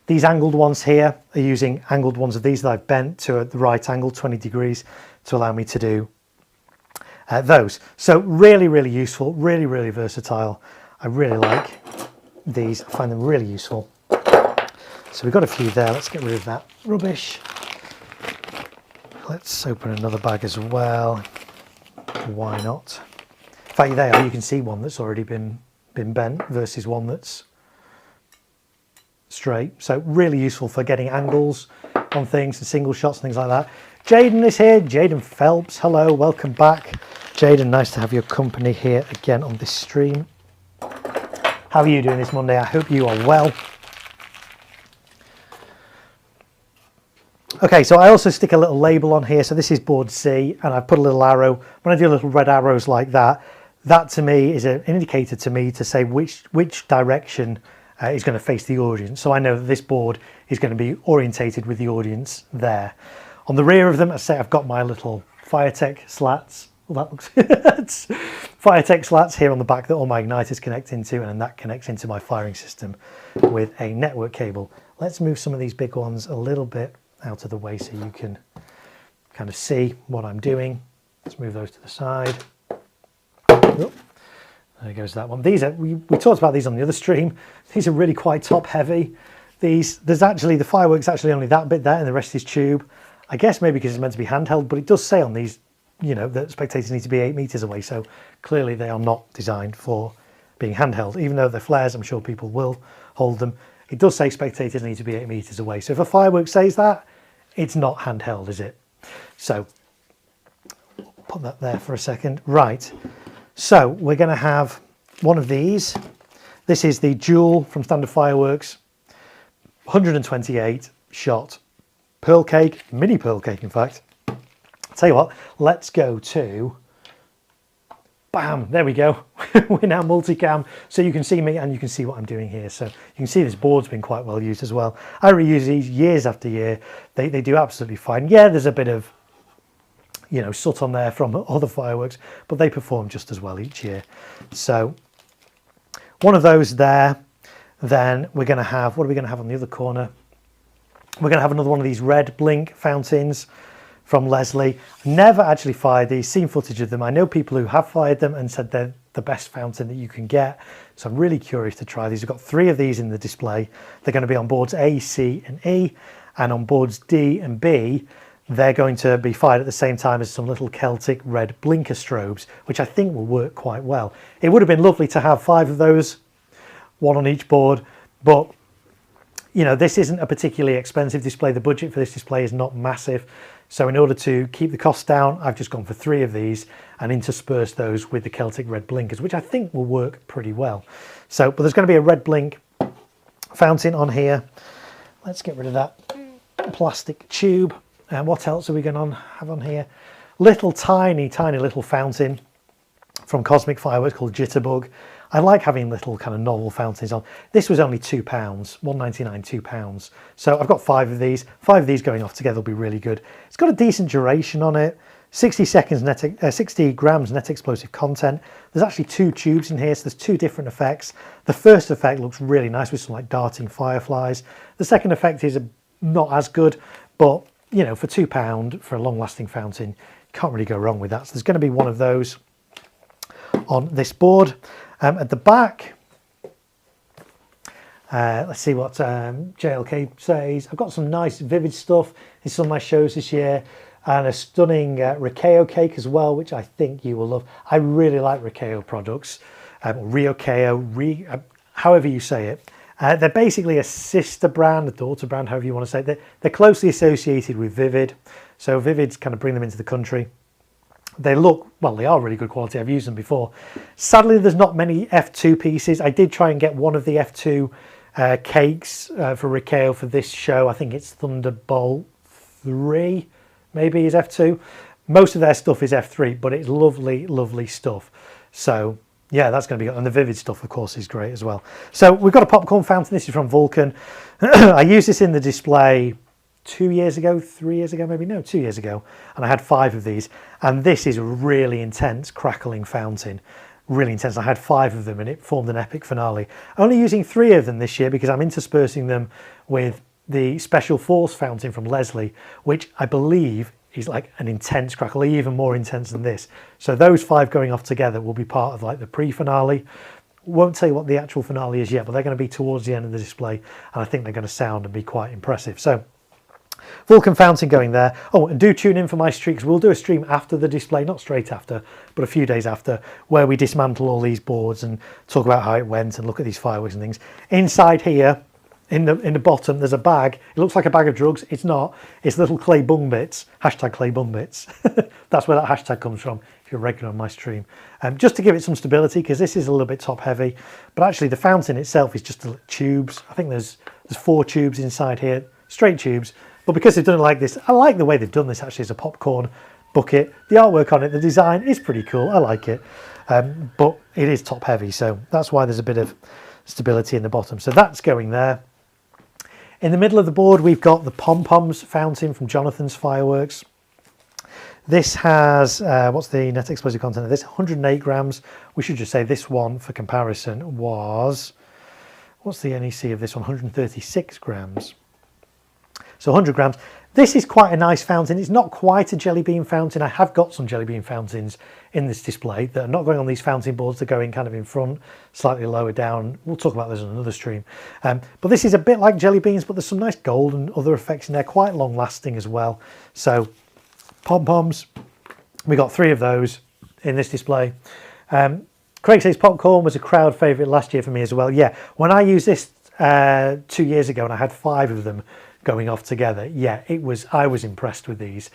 These angled ones here are using angled ones of these that I've bent to the right angle, 20 degrees, to allow me to do those. So really useful, really versatile. I really like these. I find them really useful. So we've got a few there. Let's get rid of that rubbish. Let's open another bag as well. Why not? In fact, there you can see one that's already been bent versus one that's straight. So really useful for getting angles on things and single shots and things like that. Jaden is here. Jaden Phelps. Hello, welcome back. Jaden, nice to have your company here again on this stream. How are you doing this Monday? I hope you are well. Okay, so I also stick a little label on here. So this is board C, and I've put a little arrow. When I do little red arrows like that, that to me is an indicator to me to say which direction is going to face the audience. So I know that this board is going to be orientated with the audience there. On the rear of them, I say I've got my little Firetech slats. Well, that looks Firetech slats here on the back that all my igniters connect into, and then that connects into my firing system with a network cable. Let's move some of these big ones a little bit out of the way so you can kind of see what I'm doing. Let's move those to the side. Oh, there goes that one. These are we talked about these on the other stream. These are really quite top heavy. There's actually the fireworks actually only that bit there, and the rest is tube. I guess maybe because it's meant to be handheld, but it does say on these, you know, that spectators need to be 8 meters away. So clearly they are not designed for being handheld. Even though they're flares, I'm sure people will hold them. It does say spectators need to be 8 meters away. So if a firework says that, it's not handheld, is it? So put that there for a second. Right. So we're going to have one of these. This is the Jewel from Standard Fireworks, 128 shot pearl cake, mini pearl cake in fact. I'll tell you what, let's go to, bam, there we go. We're now multicam, so you can see me and you can see what I'm doing here. So you can see this board's been quite well used as well. I reuse these years after year. They do absolutely fine. Yeah, there's a bit of, you know, soot on there from other fireworks, but they perform just as well each year. So one of those there. Then we're going to have, what are we going to have on the other corner? We're going to have another one of these red blink fountains from Leslie. Never actually fired these, seen footage of them. I know people who have fired them and said they're the best fountain that you can get. So I'm really curious to try these. We've got 3 of these in the display. They're going to be on boards A, C and E, and on boards D and B, they're going to be fired at the same time as some little Celtic red blinker strobes, which I think will work quite well. It would have been lovely to have 5 of those, 1 on each board, but you know, this isn't a particularly expensive display. The budget for this display is not massive, so in order to keep the cost down, I've just gone for 3 of these and interspersed those with the Celtic red blinkers, which I think will work pretty well. So, but there's going to be a red blink fountain on here. Let's get rid of that plastic tube. And what else are we going to have on here? Little tiny little fountain from Cosmic Fireworks called Jitterbug. I like having little kind of novel fountains on. This was only £2, £1.99, £2. So I've got 5 of these. 5 of these going off together will be really good. It's got a decent duration on it. 60 grams net explosive content. There's actually 2 tubes in here, so there's 2 different effects. The first effect looks really nice with some like darting fireflies. The second effect is not as good, but you know, for £2 for a long-lasting fountain, you can't really go wrong with that. So there's going to be one of those on this board. At the back, let's see what JLK says. I've got some nice vivid stuff in some of my shows this year, and a stunning Rikeo cake as well, which I think you will love. I really like Rikeo products, Ryokeo, however you say it. They're basically a sister brand, a daughter brand, however you want to say it. They're closely associated with Vivid, so Vivid's kind of bring them into the country. They look, well, they are really good quality. I've used them before. Sadly, there's not many F2 pieces. I did try and get one of the F2 cakes for Rikeo for this show. I think it's Thunderbolt 3, maybe is F2. Most of their stuff is F3, but it's lovely, lovely stuff. So yeah, that's going to be good. And the Vivid stuff, of course, is great as well. So we've got a popcorn fountain. This is from Vulcan. I used this in the display 2 years ago, 3 years ago, maybe, no, 2 years ago, and I had 5 of these, and this is a really intense crackling fountain, really intense. I had 5 of them and it formed an epic finale. Only using 3 of them this year because I'm interspersing them with the Special Force fountain from Leslie, which I believe is like an intense crackle, even more intense than this. So those 5 going off together will be part of like the pre-finale. Won't tell you what the actual finale is yet, but they're going to be towards the end of the display, and I think they're going to sound and be quite impressive. So Vulcan fountain going there. Oh, and do tune in for my streaks. We'll do a stream after the display, not straight after, but a few days after, where we dismantle all these boards and talk about how it went and look at these fireworks and things. Inside here, in the bottom, there's a bag. It looks like a bag of drugs. It's not. It's little clay bung bits. Hashtag clay bung bits. That's where that hashtag comes from, if you're regular on my stream. Just to give it some stability, because this is a little bit top heavy. But actually, the fountain itself is just tubes. I think there's 4 tubes inside here, straight tubes. But because they've done it like this, I like the way they've done this actually as a popcorn bucket. The artwork on it, the design is pretty cool. I like it. But it is top heavy, so that's why there's a bit of stability in the bottom. So that's going there. In the middle of the board, we've got the pom-poms fountain from Jonathan's Fireworks. This has, what's the net explosive content of this? 108 grams. We should just say this one, for comparison, was, what's the NEC of this one? 136 grams. So 100 grams. This is quite a nice fountain. It's not quite a jelly bean fountain. I have got some jelly bean fountains in this display that are not going on these fountain boards. They're going kind of in front, slightly lower down. We'll talk about those on another stream. But this is a bit like jelly beans, but there's some nice gold and other effects in there, quite long lasting as well. So pom-poms, we got 3 of those in this display. Craig says popcorn was a crowd favourite last year for me as well. Yeah, when I used this 2 years ago and I had 5 of them going off together, yeah, I was impressed with these.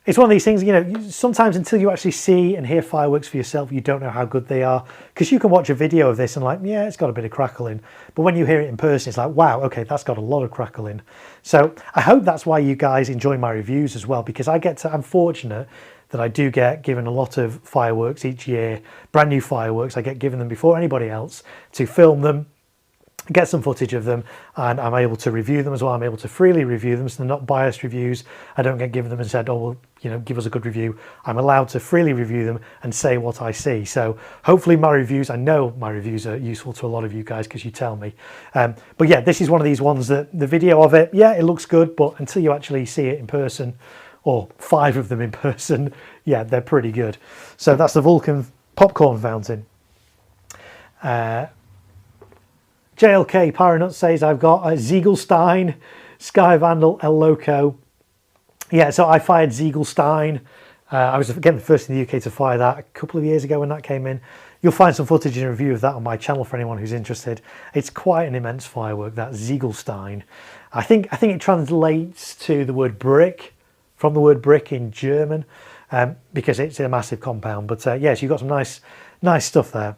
It's one of these things, you know, sometimes until you actually see and hear fireworks for yourself, you don't know how good they are, because you can watch a video of this and like, yeah, it's got a bit of crackling, but when you hear it in person, it's like, wow, okay, that's got a lot of crackling. So I hope that's why you guys enjoy my reviews as well, because I'm fortunate that I do get given a lot of fireworks each year, brand new fireworks. I get given them before anybody else to film them get some footage of them, and I'm able to review them as well. I'm able to freely review them, so they're not biased reviews. I don't get given them and said, oh, well, you know, give us a good review. I'm allowed to freely review them and say what I see. So hopefully my reviews, I know my reviews are useful to a lot of you guys because you tell me. But yeah, this is one of these ones that the video of it, yeah, it looks good, but until you actually see it in person, or 5 of them in person, yeah, they're pretty good. So that's the Vulcan popcorn fountain. JLK Pyronut says I've got a Ziegelstein, Sky Vandal, El Loco. Yeah, so I fired Ziegelstein. I was, again, the first in the UK to fire that a couple of years ago when that came in. You'll find some footage and a review of that on my channel for anyone who's interested. It's quite an immense firework, that Ziegelstein. I think it translates to the word brick, from the word brick in German, because it's a massive compound. But yes, you've got some nice stuff there.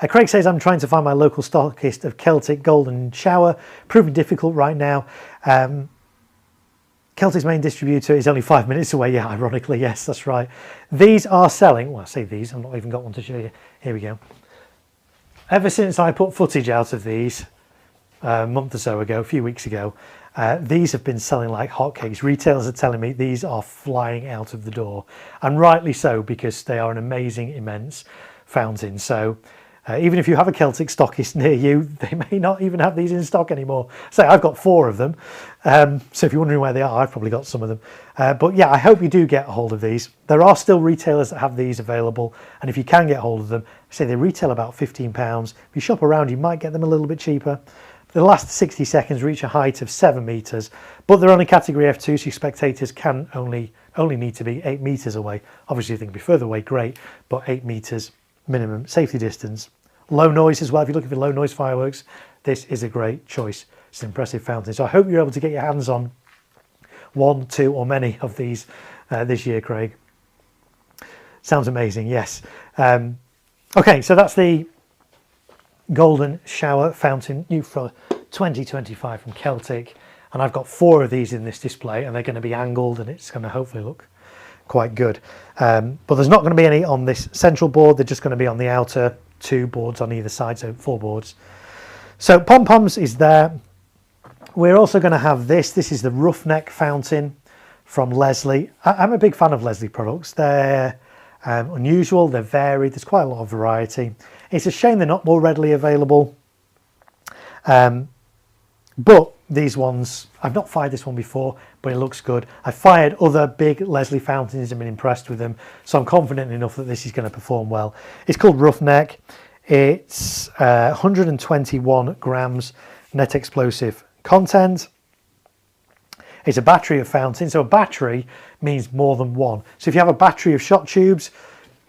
Craig says, I'm trying to find my local stockist of Celtic Golden Shower, proving difficult right now. Celtic's main distributor is only 5 minutes away. Yeah, ironically, yes, that's right. These are selling, well, I say these, I've not even got one to show you. Here we go. Ever since I put footage out of these a month or so ago, a few weeks ago, these have been selling like hotcakes. Retailers are telling me these are flying out of the door, and rightly so, because they are an amazing, immense fountain. So even if you have a Celtic stockist near you, they may not even have these in stock anymore. So I've got 4 of them. So if you're wondering where they are, I've probably got some of them. But yeah, I hope you do get a hold of these. There are still retailers that have these available. And if you can get hold of them, say they retail about £15. If you shop around, you might get them a little bit cheaper. The last 60 seconds reach a height of 7 meters, but they're only category F2, so spectators can only need to be 8 meters away. Obviously, if they can be further away, great, but 8 meters minimum safety distance. Low noise as well. If you're looking for low noise fireworks, this is a great choice. It's an impressive fountain. So I hope you're able to get your hands on 1, 2, or many of these this year, Craig. Sounds amazing, yes. Okay, so that's the Golden Shower Fountain, new for 2025 from Celtic. And I've got 4 of these in this display, and they're going to be angled, and it's going to hopefully look quite good. But there's not going to be any on this central board. They're just going to be on the outer 2 boards on either side, so 4 boards. So pom-poms is there. We're also going to have this. This is the Roughneck Fountain from Leslie. I'm a big fan of Leslie products. They're unusual, they're varied, there's quite a lot of variety. It's a shame they're not more readily available. But these ones, I've not fired this one before, but it looks good. I fired other big Leslie fountains and been impressed with them, so I'm confident enough that this is going to perform well. It's called Roughneck. It's 121 grams net explosive content. It's a battery of fountains, so a battery means more than one. So if you have a battery of shot tubes,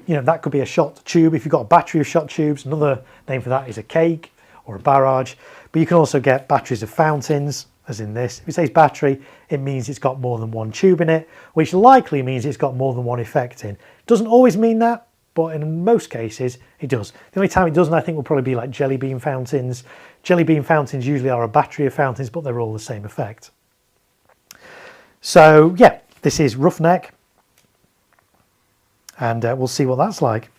you know, that could be a shot tube. If you've got a battery of shot tubes, another name for that is a cake or a barrage. But you can also get batteries of fountains, as in this. If it says battery, it means it's got more than one tube in it, which likely means it's got more than one effect in. Doesn't always mean that, but in most cases it does. The only time it doesn't, I think, will probably be like jelly bean fountains. Jelly bean fountains usually are a battery of fountains, but they're all the same effect. So yeah, this is Roughneck, and we'll see what that's like.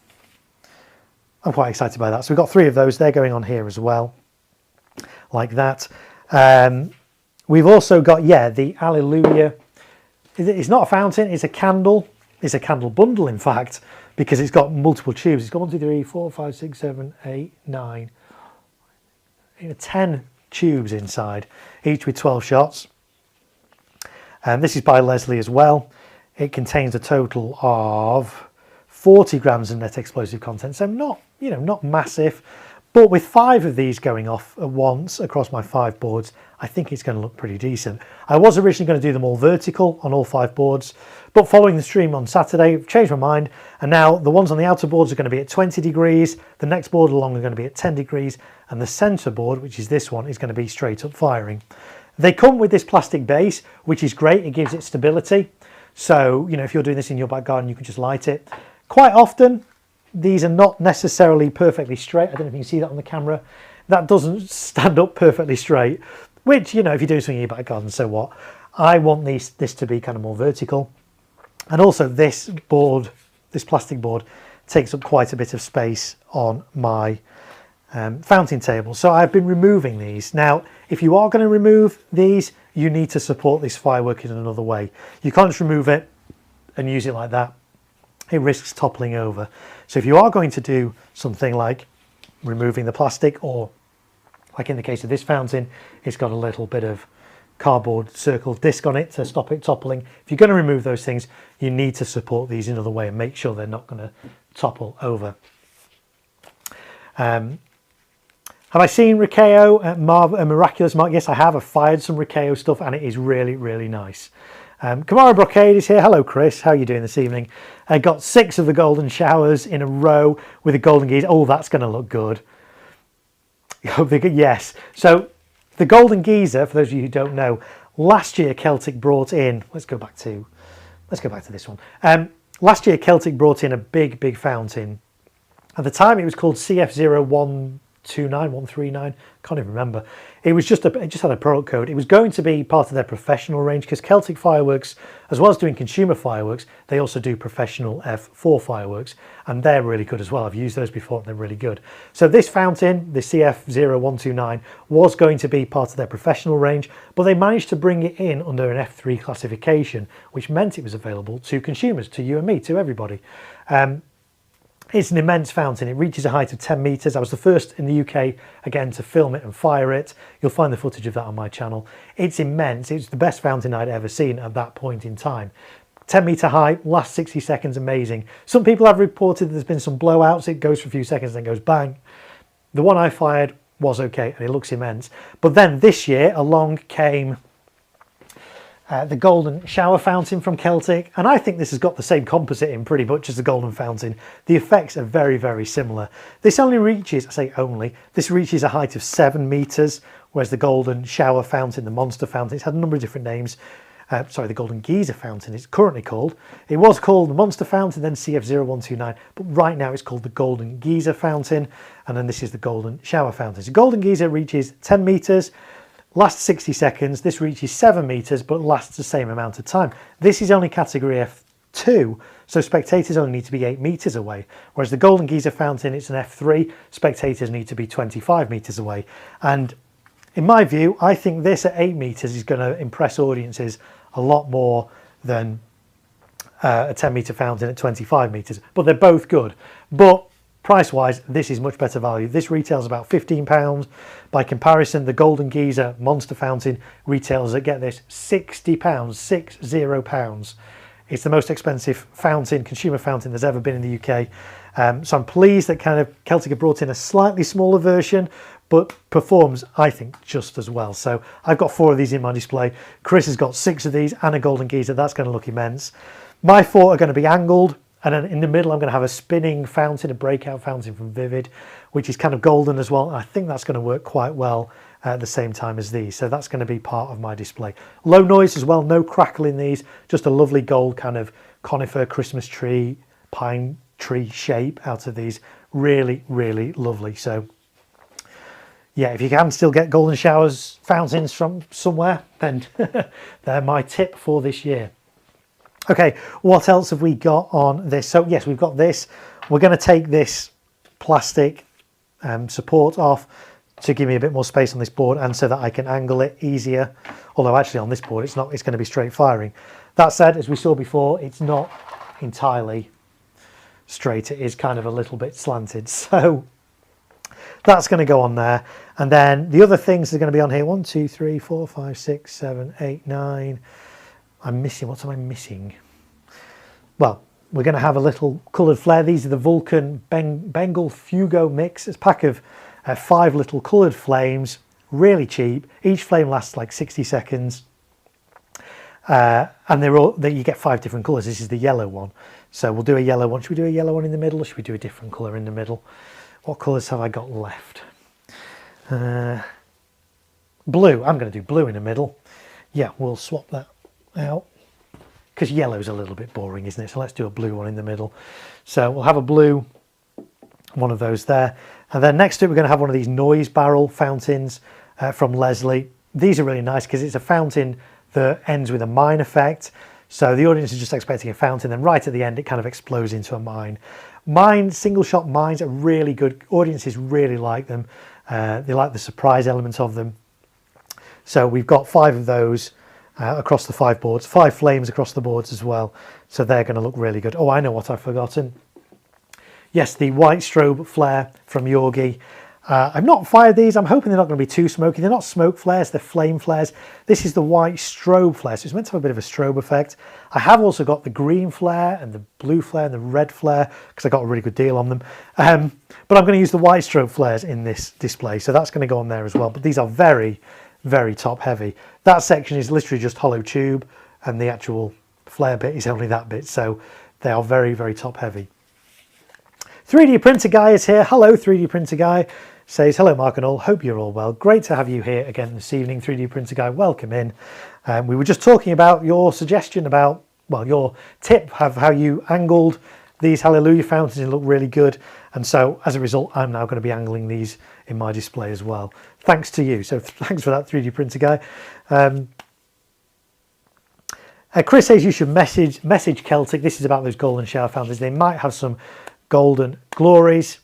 I'm quite excited by that. So we've got 3 of those. They're going on here as well, like that. We've also got, yeah, the Alleluia. It's not a fountain, it's a candle. It's a candle bundle, in fact, because it's got multiple tubes. It's got 1, 2, 3, 4, 5, 6, 7, 8, 9, 10 tubes inside, each with 12 shots. And this is by Leslie as well. It contains a total of 40 grams of net explosive content, so not, you know, not massive, but with 5 of these going off at once across my 5 boards, I think it's going to look pretty decent. I was originally going to do them all vertical on all 5 boards, but following the stream on Saturday, I've changed my mind, and now the ones on the outer boards are going to be at 20 degrees, the next board along are going to be at 10 degrees, and the center board, which is this one, is going to be straight up firing. They come with this plastic base, which is great. It gives it stability. So, you know, if you're doing this in your back garden, you can just light it. Quite often, these are not necessarily perfectly straight. I don't know if you can see that on the camera. That doesn't stand up perfectly straight, which, you know, if you're doing something in your back garden, so what? I want this to be kind of more vertical. And also this board, this plastic board, takes up quite a bit of space on my fountain table. So I've been removing these. Now, if you are going to remove these, you need to support this firework in another way. You can't just remove it and use it like that. It risks toppling over. So if you are going to do something like removing the plastic, or like in the case of this fountain, it's got a little bit of cardboard circle disc on it to stop it toppling. If you're going to remove those things, you need to support these in another way and make sure they're not going to topple over. Have I seen Riceo Miraculous Mark? Yes, I have. I've fired some Riceo stuff and it is really, really nice. Kamara Brocade is here. Hello, Chris. How are you doing this evening? I got 6 of the golden showers in a row with a golden geese. Oh, that's going to look good. Yes. So the golden geyser, for those of you who don't know, last year Celtic brought in. Let's go back to this one. Last year Celtic brought in a big fountain. At the time, it was called CF0129139. Can't even remember. It was just it just had a product code. It was going to be part of their professional range, because Celtic Fireworks, as well as doing consumer fireworks, they also do professional F4 fireworks, and they're really good as well. I've used those before and they're really good. So this fountain, the CF0129, was going to be part of their professional range, but they managed to bring it in under an F3 classification, which meant it was available to consumers, to you and me, to everybody. It's an immense fountain. It reaches a height of 10 meters. I was the first in the UK, again, to film it and fire it. You'll find the footage of that on my channel. It's immense. It's the best fountain I'd ever seen at that point in time. 10-meter height, lasts 60 seconds, amazing. Some people have reported there's been some blowouts. It goes for a few seconds, then goes bang. The one I fired was okay, and it looks immense. But then this year, along came the golden shower fountain from Celtic, and I think this has got the same composite in pretty much as the golden fountain. The effects are very similar. This only reaches, I say only, this reaches a height of 7 meters, whereas the golden shower fountain, the monster fountain, it's had a number of different names. The golden geyser fountain it's currently called. It was called the monster fountain, then CF0129, but right now it's called the golden geyser fountain, and then this is the golden shower fountain. So golden geyser reaches 10 meters, lasts 60 seconds. This reaches 7 meters, but lasts the same amount of time. This is only category F2, so spectators only need to be 8 meters away. Whereas the golden geyser fountain, it's an F3, spectators need to be 25 meters away. And in my view, I think this at 8 meters is going to impress audiences a lot more than a 10-meter fountain at 25 meters. But they're both good. But price-wise, this is much better value. This retails about £15. By comparison, the golden geyser monster fountain retails at, get this, £60, £60. It's the most expensive fountain, consumer fountain there's ever been in the UK. So I'm pleased that kind of Celtic have brought in a slightly smaller version, but performs, I think, just as well. So I've got 4 of these in my display. Chris has got 6 of these and a golden geyser. That's going to look immense. My 4 are going to be angled. And then in the middle, I'm going to have a spinning fountain, a breakout fountain from Vivid, which is kind of golden as well. And I think that's going to work quite well at the same time as these. So that's going to be part of my display. Low noise as well, no crackle in these, just a lovely gold kind of conifer, Christmas tree, pine tree shape out of these. Really lovely. So yeah, if you can still get golden showers fountains from somewhere, then they're my tip for this year. Okay, what else have we got on this? So yes, we've got this. We're going to take this plastic support off to give me a bit more space on this board, and so that I can angle it easier. Although actually on this board, it's not. It's going to be straight firing. That said, as we saw before, it's not entirely straight. It is kind of a little bit slanted. So that's going to go on there. And then the other things that are going to be on here, 1, 2, 3, 4, 5, 6, 7, 8, 9. I'm missing, what am I missing? Well, we're going to have a little coloured flare. These are the Vulcan Bengal Fugo mix. It's a pack of 5 little coloured flames, really cheap. Each flame lasts like 60 seconds. And you get 5 different colours. This is the yellow one. So we'll do a yellow one. Should we do a yellow one in the middle, or should we do a different colour in the middle? What colours have I got left? Blue. I'm going to do blue in the middle. Yeah, we'll swap that out, because yellow's a little bit boring, isn't it? So let's do a blue one in the middle. So we'll have a blue, one of those there, and then next to it we're going to have one of these noise barrel fountains from Leslie. These are really nice because it's a fountain that ends with a mine effect, so the audience is just expecting a fountain, then right at the end it kind of explodes into a mine. Mine, single shot mines are really good. Audiences really like them. They like the surprise element of them. So we've got 5 of those across the 5 boards, 5 flames across the boards as well. So they're going to look really good. Oh, I know what I've forgotten. Yes, the white strobe flare from Yorgi. I've not fired these. I'm hoping they're not going to be too smoky. They're not smoke flares, they're flame flares. This is the white strobe flare, so it's meant to have a bit of a strobe effect. I have also got the green flare and the blue flare and the red flare because I got a really good deal on them. But I'm going to use the white strobe flares in this display, so that's going to go on there as well. But these are very, very top heavy. That section is literally just hollow tube, and the actual flare bit is only that bit, so they are very, very top heavy. 3D Printer Guy is here. Hello, 3D Printer Guy. Says, hello, Mark and all. Hope you're all well. Great to have you here again this evening, 3D Printer Guy. Welcome in. We were just talking about your suggestion about, well, your tip of how you angled these Hallelujah fountains and look really good. And so as a result, I'm now going to be angling these in my display as well. Thanks to you. So thanks for that, 3D Printer Guy. Chris says you should message Celtic. This is about those golden shower fountains. They might have some golden glories.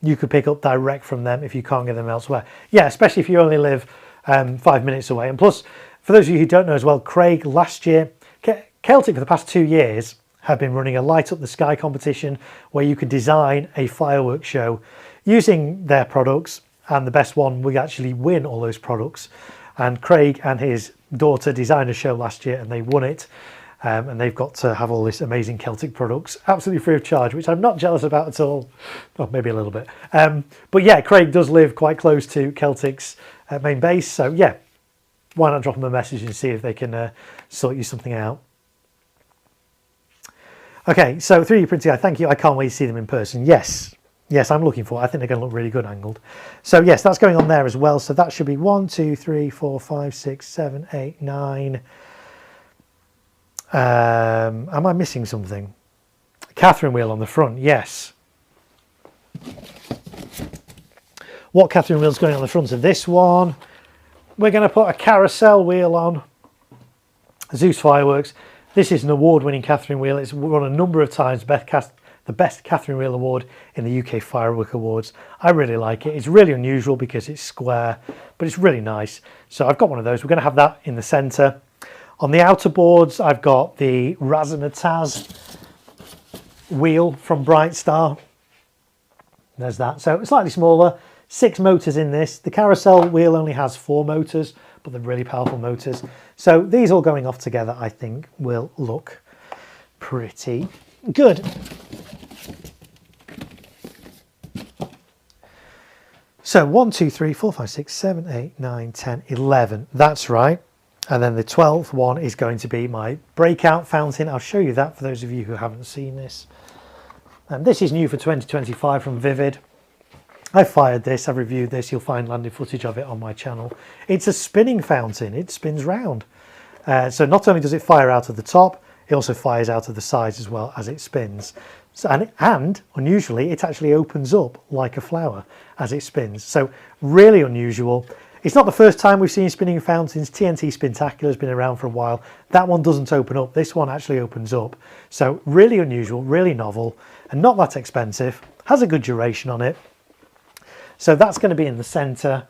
You could pick up direct from them if you can't get them elsewhere. Yeah, especially if you only live 5 minutes away. And plus, for those of you who don't know as well, Craig, last year, Celtic for the past 2 years have been running a Light Up the Sky competition where you could design a fireworks show using their products, and the best one would actually win all those products. And Craig and his daughter designed a show last year and they won it. And they've got to have all this amazing Celtic products absolutely free of charge, which I'm not jealous about at all. Well, maybe a little bit. But yeah, Craig does live quite close to Celtic's main base. So yeah, why not drop them a message and see if they can sort you something out. Okay, so 3D Printing Guy, thank you. I can't wait to see them in person. Yes, I'm looking for it. I think they're going to look really good angled. So yes, that's going on there as well. So that should be 1, 2, 3, 4, 5, 6, 7, 8, 9... am I missing something? Catherine wheel on the front, yes. What Catherine wheel's going on the front of this one? We're going to put a carousel wheel on. Zeus Fireworks. This is an award-winning Catherine wheel. It's won a number of times the best Catherine wheel award in the UK Firework Awards. I really like it. It's really unusual because it's square, but it's really nice. So I've got one of those. We're going to have that in the centre. On the outer boards, I've got the Razanataz wheel from Bright Star. There's that. So it's slightly smaller, 6 motors in this. The carousel wheel only has 4 motors, but they're really powerful motors. So these all going off together, I think, will look pretty good. So 1, 2, 3, 4, 5, 6, 7, 8, 9, 10, 11. That's right. And then the 12th one is going to be my breakout fountain. I'll show you that for those of you who haven't seen this. And this is new for 2025 from Vivid. I've fired this, I've reviewed this. You'll find landing footage of it on my channel. It's a spinning fountain. It spins round. So not only does it fire out of the top, it also fires out of the sides as well as it spins. So, and unusually, it actually opens up like a flower as it spins. So really unusual. It's not the first time we've seen spinning fountains. TNT Spintacular has been around for a while. That one doesn't open up. This one actually opens up. So really unusual, really novel, and not that expensive. Has a good duration on it. So that's going to be in the centre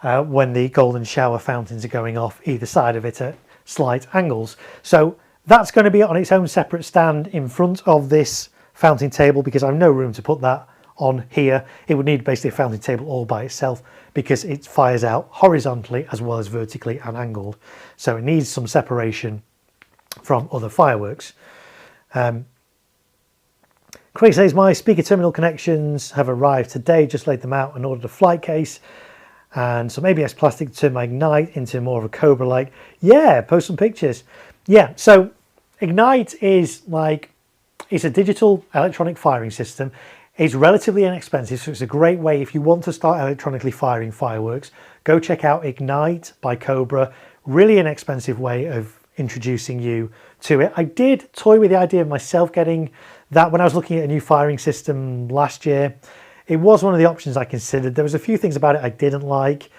when the golden shower fountains are going off either side of it at slight angles. So that's going to be on its own separate stand in front of this fountain table because I've no room to put that on here. It would need basically a fountain table all by itself because it fires out horizontally as well as vertically and angled. So it needs some separation from other fireworks. Craig says, my speaker terminal connections have arrived today. Just laid them out and ordered a flight case and some ABS plastic to turn my Ignite into more of a Cobra-like. Yeah, post some pictures. Yeah, so Ignite is like, it's a digital electronic firing system. It's relatively inexpensive, so it's a great way if you want to start electronically firing fireworks. Go check out Ignite by Cobra. Really inexpensive way of introducing you to it. I did toy with the idea of myself getting that when I was looking at a new firing system last year. It was one of the options I considered. There was a few things about it I didn't like,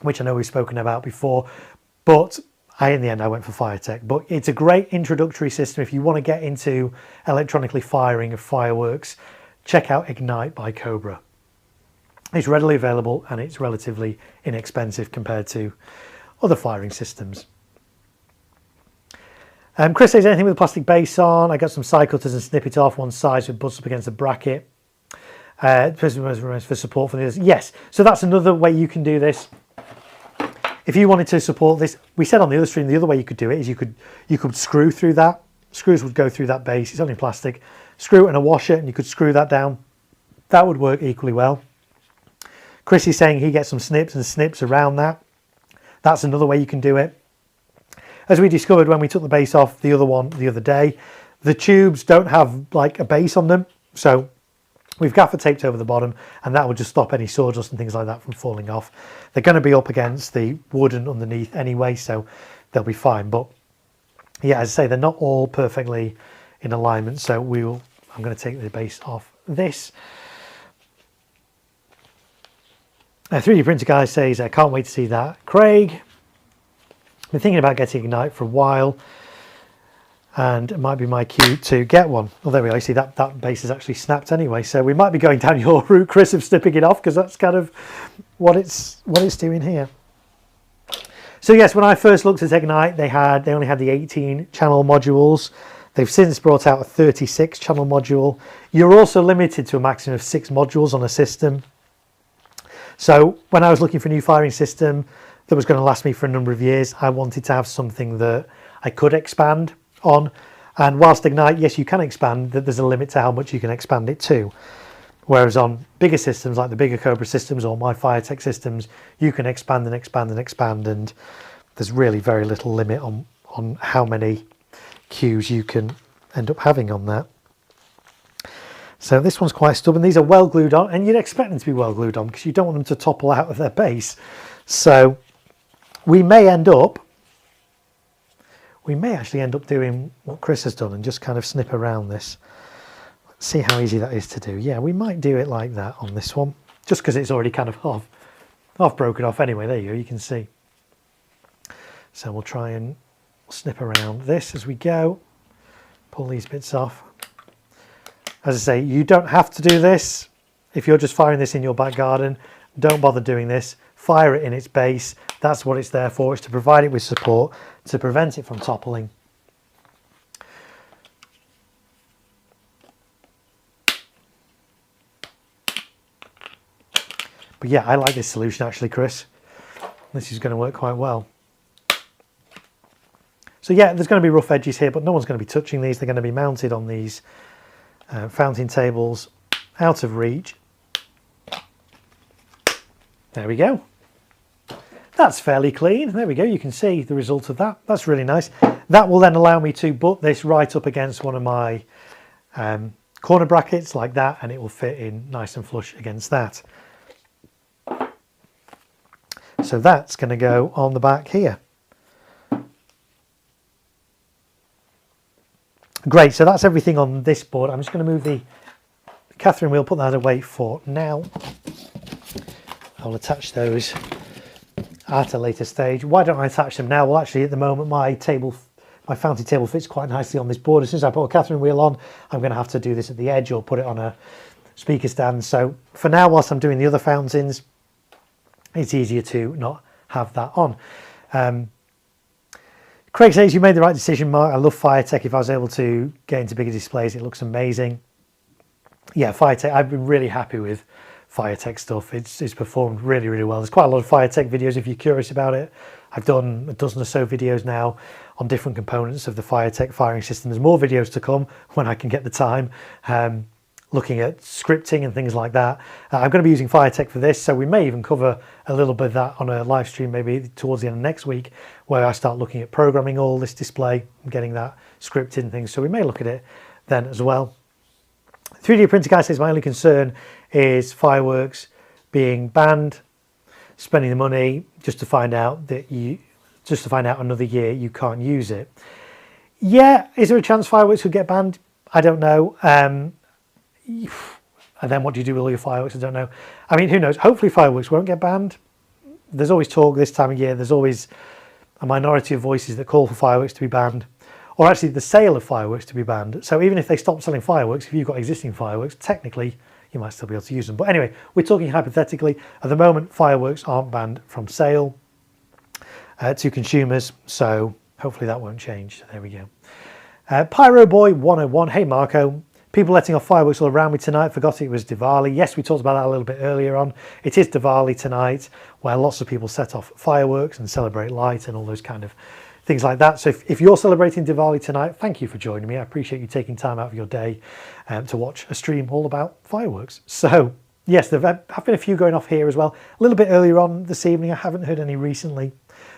which I know we've spoken about before, but In the end, I went for Firetech, but it's a great introductory system if you want to get into electronically firing of fireworks. Check out Ignite by Cobra. It's readily available and it's relatively inexpensive compared to other firing systems. Chris says, anything with a plastic base on? I got some side cutters and snip it off one side so it butts up against the bracket. For support for the others. Yes, so that's another way you can do this. If you wanted to support this, we said on the other stream, the other way you could do it is you could screw through that. Screws would go through that base. It's only plastic. Screw it and a washer, and you could screw that down. That would work equally well. Chris is saying he gets some snips and snips around that. That's another way you can do it. As we discovered when we took the base off the other day, the tubes don't have like a base on them, so we've gaffer taped over the bottom, and that will just stop any sawdust and things like that from falling off. They're going to be up against the wood and underneath anyway, so they'll be fine. But yeah, as I say, they're not all perfectly in alignment, so I'm going to take the base off this. 3D printer guy says, I can't wait to see that. Craig, been thinking about getting Ignite for a while, and it might be my cue to get one. Well, there we go. You see that base is actually snapped anyway, so we might be going down your route, Chris, of snipping it off, because that's kind of what it's doing here. So yes, when I first looked at Ignite, they only had the 18 channel modules. They've since brought out a 36 channel module. You're also limited to a maximum of 6 modules on a system. So when I was looking for a new firing system that was going to last me for a number of years, I wanted to have something that I could expand on. And whilst Ignite, yes, you can expand, that there's a limit to how much you can expand it to. Whereas on bigger systems like the bigger Cobra systems or my Firetech systems, you can expand and expand and expand, and there's really very little limit on how many cues you can end up having on that. So this one's quite stubborn. These are well glued on, and you'd expect them to be well glued on because you don't want them to topple out of their base. So we may actually end up doing what Chris has done and just kind of snip around this. Let's see how easy that is to do. Yeah, we might do it like that on this one, just because it's already kind of half broken off anyway. There you go, you can see. So we'll try and snip around this as we go. Pull these bits off. As I say, you don't have to do this. If you're just firing this in your back garden, don't bother doing this. Fire it in its base. That's what it's there for. It's to provide it with support, to prevent it from toppling. But yeah, I like this solution actually, Chris. This is going to work quite well. So yeah, there's going to be rough edges here, but no one's going to be touching these. They're going to be mounted on these fountain tables, out of reach. There we go. That's fairly clean. There we go. You can see the result of that. That's really nice. That will then allow me to butt this right up against one of my corner brackets like that, and it will fit in nice and flush against that. So that's going to go on the back here. Great, so that's everything on this board. I'm just going to move the Catherine wheel, put that away for now. I'll attach those at a later stage. Why don't I attach them now? Well, actually, at the moment, my fountain table fits quite nicely on this board. As soon as I put a Catherine wheel on, I'm going to have to do this at the edge or put it on a speaker stand. So for now, whilst I'm doing the other fountains, it's easier to not have that on. Craig says, you made the right decision, Mark. I love Firetech. If I was able to get into bigger displays, it looks amazing. Yeah, Firetech, I've been really happy with Firetech stuff. It's performed really, really well. There's quite a lot of Firetech videos if you're curious about it. I've done a dozen or so videos now on different components of the Firetech firing system. There's more videos to come when I can get the time, looking at scripting and things like that. I'm going to be using Firetech for this, so we may even cover a little bit of that on a live stream maybe towards the end of next week, where I start looking at programming all this display and getting that scripted and things. So we may look at it then as well. 3D printer guy says, my only concern is fireworks being banned, spending the money just to find out another year you can't use it. Yeah, is there a chance fireworks could get banned? I don't know. And then what do you do with all your fireworks? I don't know. I mean, who knows? Hopefully fireworks won't get banned. There's always talk this time of year. There's always a minority of voices that call for fireworks to be banned, or actually the sale of fireworks to be banned. So even if they stop selling fireworks, if you've got existing fireworks, technically you might still be able to use them. But anyway, we're talking hypothetically. At the moment, fireworks aren't banned from sale to consumers, so hopefully that won't change. So there we go. Pyro Boy 101. Hey Marco, people letting off fireworks all around me tonight. Forgot it was Diwali. Yes, we talked about that a little bit earlier on. It is Diwali tonight, where lots of people set off fireworks and celebrate light and all those kind of things like that. So if you're celebrating Diwali tonight, thank you for joining me. I appreciate you taking time out of your day to watch a stream all about fireworks. So yes, there have been a few going off here as well. A little bit earlier on this evening. I haven't heard any recently.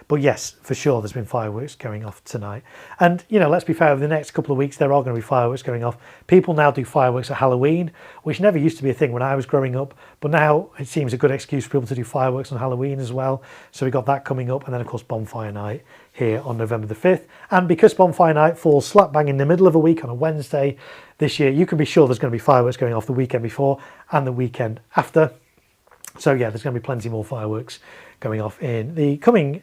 But yes, for sure, there's been fireworks going off tonight. And, you know, let's be fair, over the next couple of weeks, there are going to be fireworks going off. People now do fireworks at Halloween, which never used to be a thing when I was growing up. But now it seems a good excuse for people to do fireworks on Halloween as well. So we got that coming up. And then, of course, Bonfire Night here on November the 5th. And because Bonfire Night falls slap bang in the middle of a week on a Wednesday this year, you can be sure there's going to be fireworks going off the weekend before and the weekend after. So yeah, there's going to be plenty more fireworks going off in the coming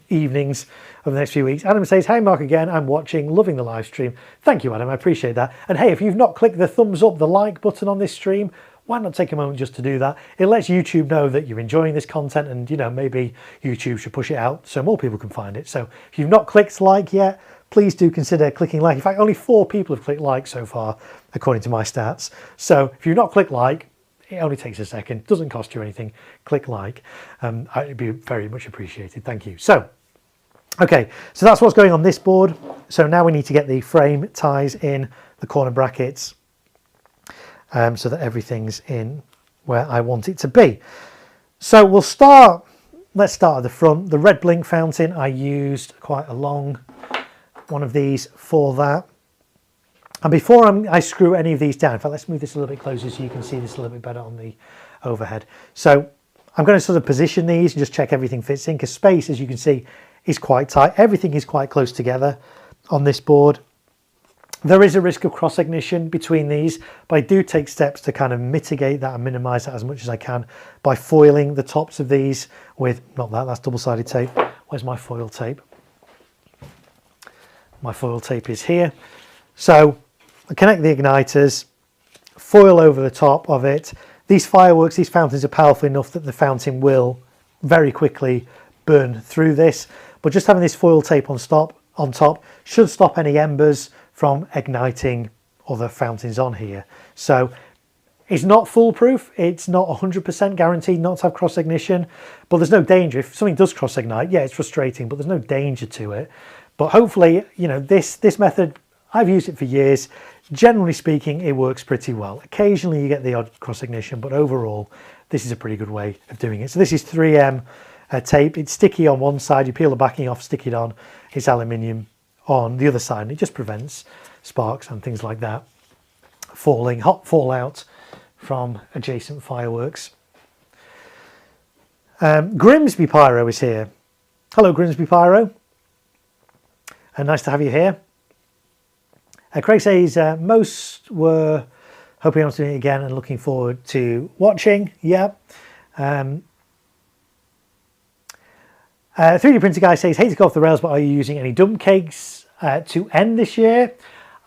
evenings of the next few weeks. Adam says, hey Mark again, I'm watching, loving the live stream. Thank you, Adam, I appreciate that. And hey, if you've not clicked the thumbs up, the like button on this stream, why not take a moment just to do that? It lets YouTube know that you're enjoying this content and, you know, maybe YouTube should push it out so more people can find it. So if you've not clicked like yet, please do consider clicking like. In fact, only 4 people have clicked like so far, according to my stats. So if you've not clicked like, it only takes a second, doesn't cost you anything. Click like, it'd be very much appreciated. Thank you. So, okay, so that's what's going on this board. So now we need to get the frame ties in the corner brackets so that everything's in where I want it to be. So we'll start, let's start at the front. The red blink fountain, I used quite a long one of these for that. And before I screw any of these down, in fact, let's move this a little bit closer so you can see this a little bit better on the overhead. So I'm going to sort of position these and just check everything fits in, because space, as you can see, is quite tight. Everything is quite close together on this board. There is a risk of cross ignition between these, but I do take steps to kind of mitigate that and minimize that as much as I can by foiling the tops of these with, not that, that's double-sided tape. Where's my foil tape? My foil tape is here. So I connect the igniters, foil over the top of it. These fireworks, these fountains are powerful enough that the fountain will very quickly burn through this. But just having this foil tape on top should stop any embers from igniting other fountains on here. So it's not foolproof. It's not 100% guaranteed not to have cross ignition, but there's no danger. If something does cross ignite, yeah, it's frustrating, but there's no danger to it. But hopefully, you know, this method, I've used it for years. Generally speaking, it works pretty well. Occasionally you get the odd cross ignition, but overall, this is a pretty good way of doing it. So this is 3M tape. It's sticky on one side. You peel the backing off, stick it on. It's aluminium on the other side, and it just prevents sparks and things like that falling, hot fallout from adjacent fireworks. Grimsby Pyro is here. Hello, Grimsby Pyro. Nice to have you here. Craig says, most were hoping I was doing it again and looking forward to watching. Yeah. 3D printer guy says, hate to go off the rails, but are you using any dump cakes to end this year?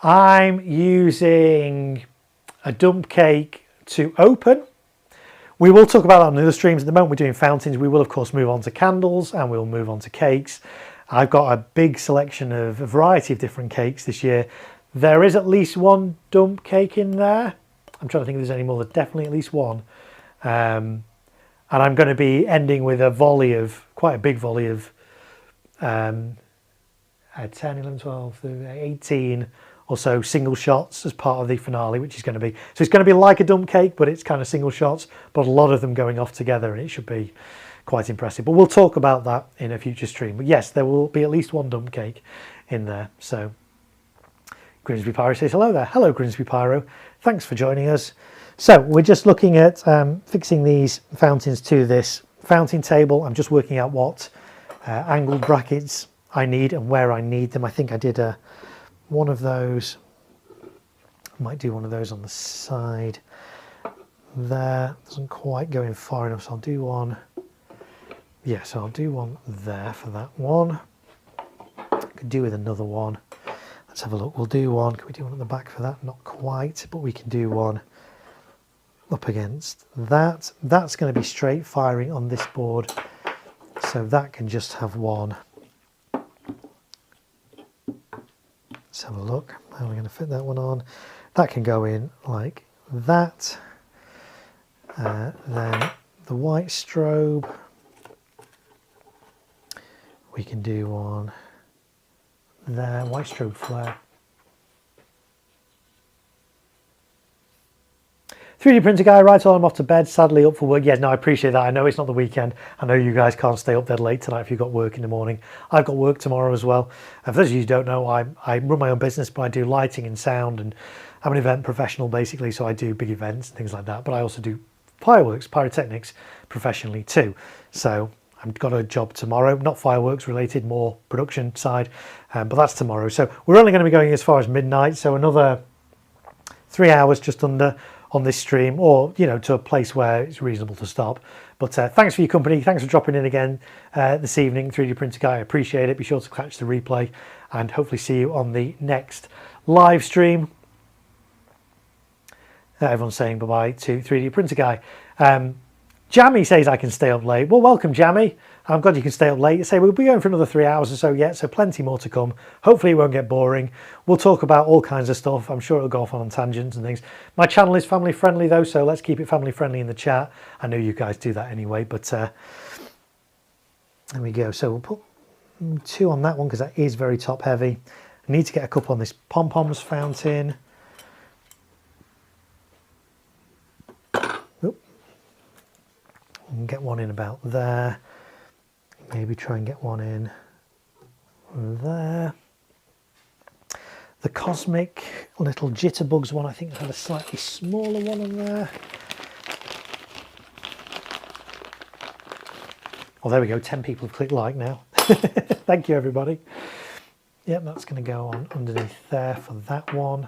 I'm using a dump cake to open. We will talk about that on the other streams. At the moment we're doing fountains. We will of course move on to candles and we'll move on to cakes. I've got a big selection of a variety of different cakes this year. There is at least one dump cake in there. I'm trying to think if there's any more. There's definitely at least one. And I'm going to be ending with a volley of, quite a big volley of 10, 11, 12, 18 or so single shots as part of the finale, which is going to be, so it's going to be like a dump cake, but it's kind of single shots, but a lot of them going off together, and it should be quite impressive. But we'll talk about that in a future stream. But yes, there will be at least one dump cake in there. So Grimsby Pyro says hello there. Hello, Grimsby Pyro. Thanks for joining us. So we're just looking at fixing these fountains to this fountain table. I'm just working out what angled brackets I need and where I need them. I think I did one of those. I might do one of those on the side there. Doesn't quite go in far enough, so I'll do one. Yeah, so I'll do one there for that one. could do with another one. Let's have a look. We'll do one. Can we do one at the back for that? Not quite, but we can do one up against that. That's going to be straight firing on this board, so that can just have one. Let's have a look. How are we going to fit that one on? That can go in like that. Then the white strobe, we can do one there, white strobe flare. 3D printer guy, right on, I'm off to bed, sadly up for work. Yeah, no, I appreciate that. I know it's not the weekend. I know you guys can't stay up dead late tonight if you've got work in the morning. I've got work tomorrow as well. And for those of you who don't know, I run my own business, but I do lighting and sound, and I'm an event professional basically, so I do big events and things like that. But I also do fireworks, pyrotechnics professionally too. So I've got a job tomorrow, not fireworks related, more production side, but that's tomorrow. So we're only going to be going as far as midnight, so another 3 hours just under on this stream, or to a place where it's reasonable to stop. But thanks for your company, thanks for dropping in again this evening, 3D printer guy. I appreciate it. Be sure to catch the replay and hopefully see you on the next live stream. Everyone's saying bye-bye to 3D printer guy. Jammy says I can stay up late. Well, welcome Jammy. I'm glad you can stay up late. I say we'll be going for another 3 hours or so yet, so plenty more to come. Hopefully it won't get boring. We'll talk about all kinds of stuff. I'm sure it'll go off on tangents and things. My channel is family friendly though, so let's keep it family friendly in the chat. I know you guys do that anyway, but there we go. So we'll put 2 on that one because that is very top heavy. I need to get a couple on this pom-poms fountain. Oop. And get one in about there. Maybe try and get one in there. The cosmic little jitterbugs one, I think I have a slightly smaller one on there. Oh, there we go. 10 people have clicked like now. Thank you, everybody. Yep, that's going to go on underneath there for that one.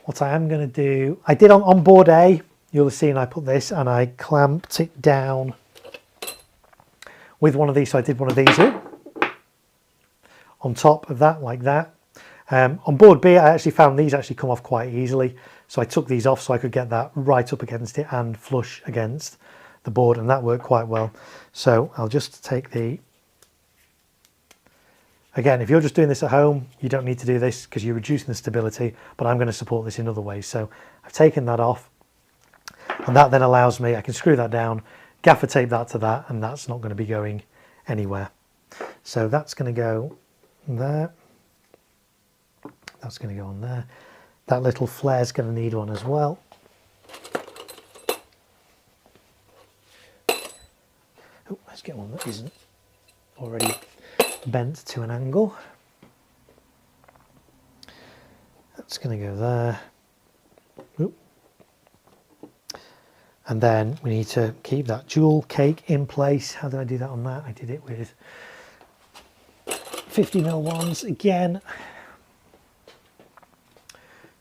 What I am going to do, I did on board A, you'll have seen I put this and I clamped it down with one of these. So I did one of these on top of that, like that. On board B, I actually found these actually come off quite easily. So I took these off so I could get that right up against it and flush against the board, and that worked quite well. So I'll just take the, again, if you're just doing this at home, you don't need to do this because you're reducing the stability, but I'm going to support this in other ways. So I've taken that off, and that then allows me, I can screw that down, gaffer tape that to that, and that's not going to be going anywhere. So that's going to go there. That's going to go on there. That little flare's going to need one as well. Oh, let's get one that isn't already bent to an angle. That's going to go there. Oop. And then we need to keep that jewel cake in place. How did I do that on that? I did it with 50mm ones again.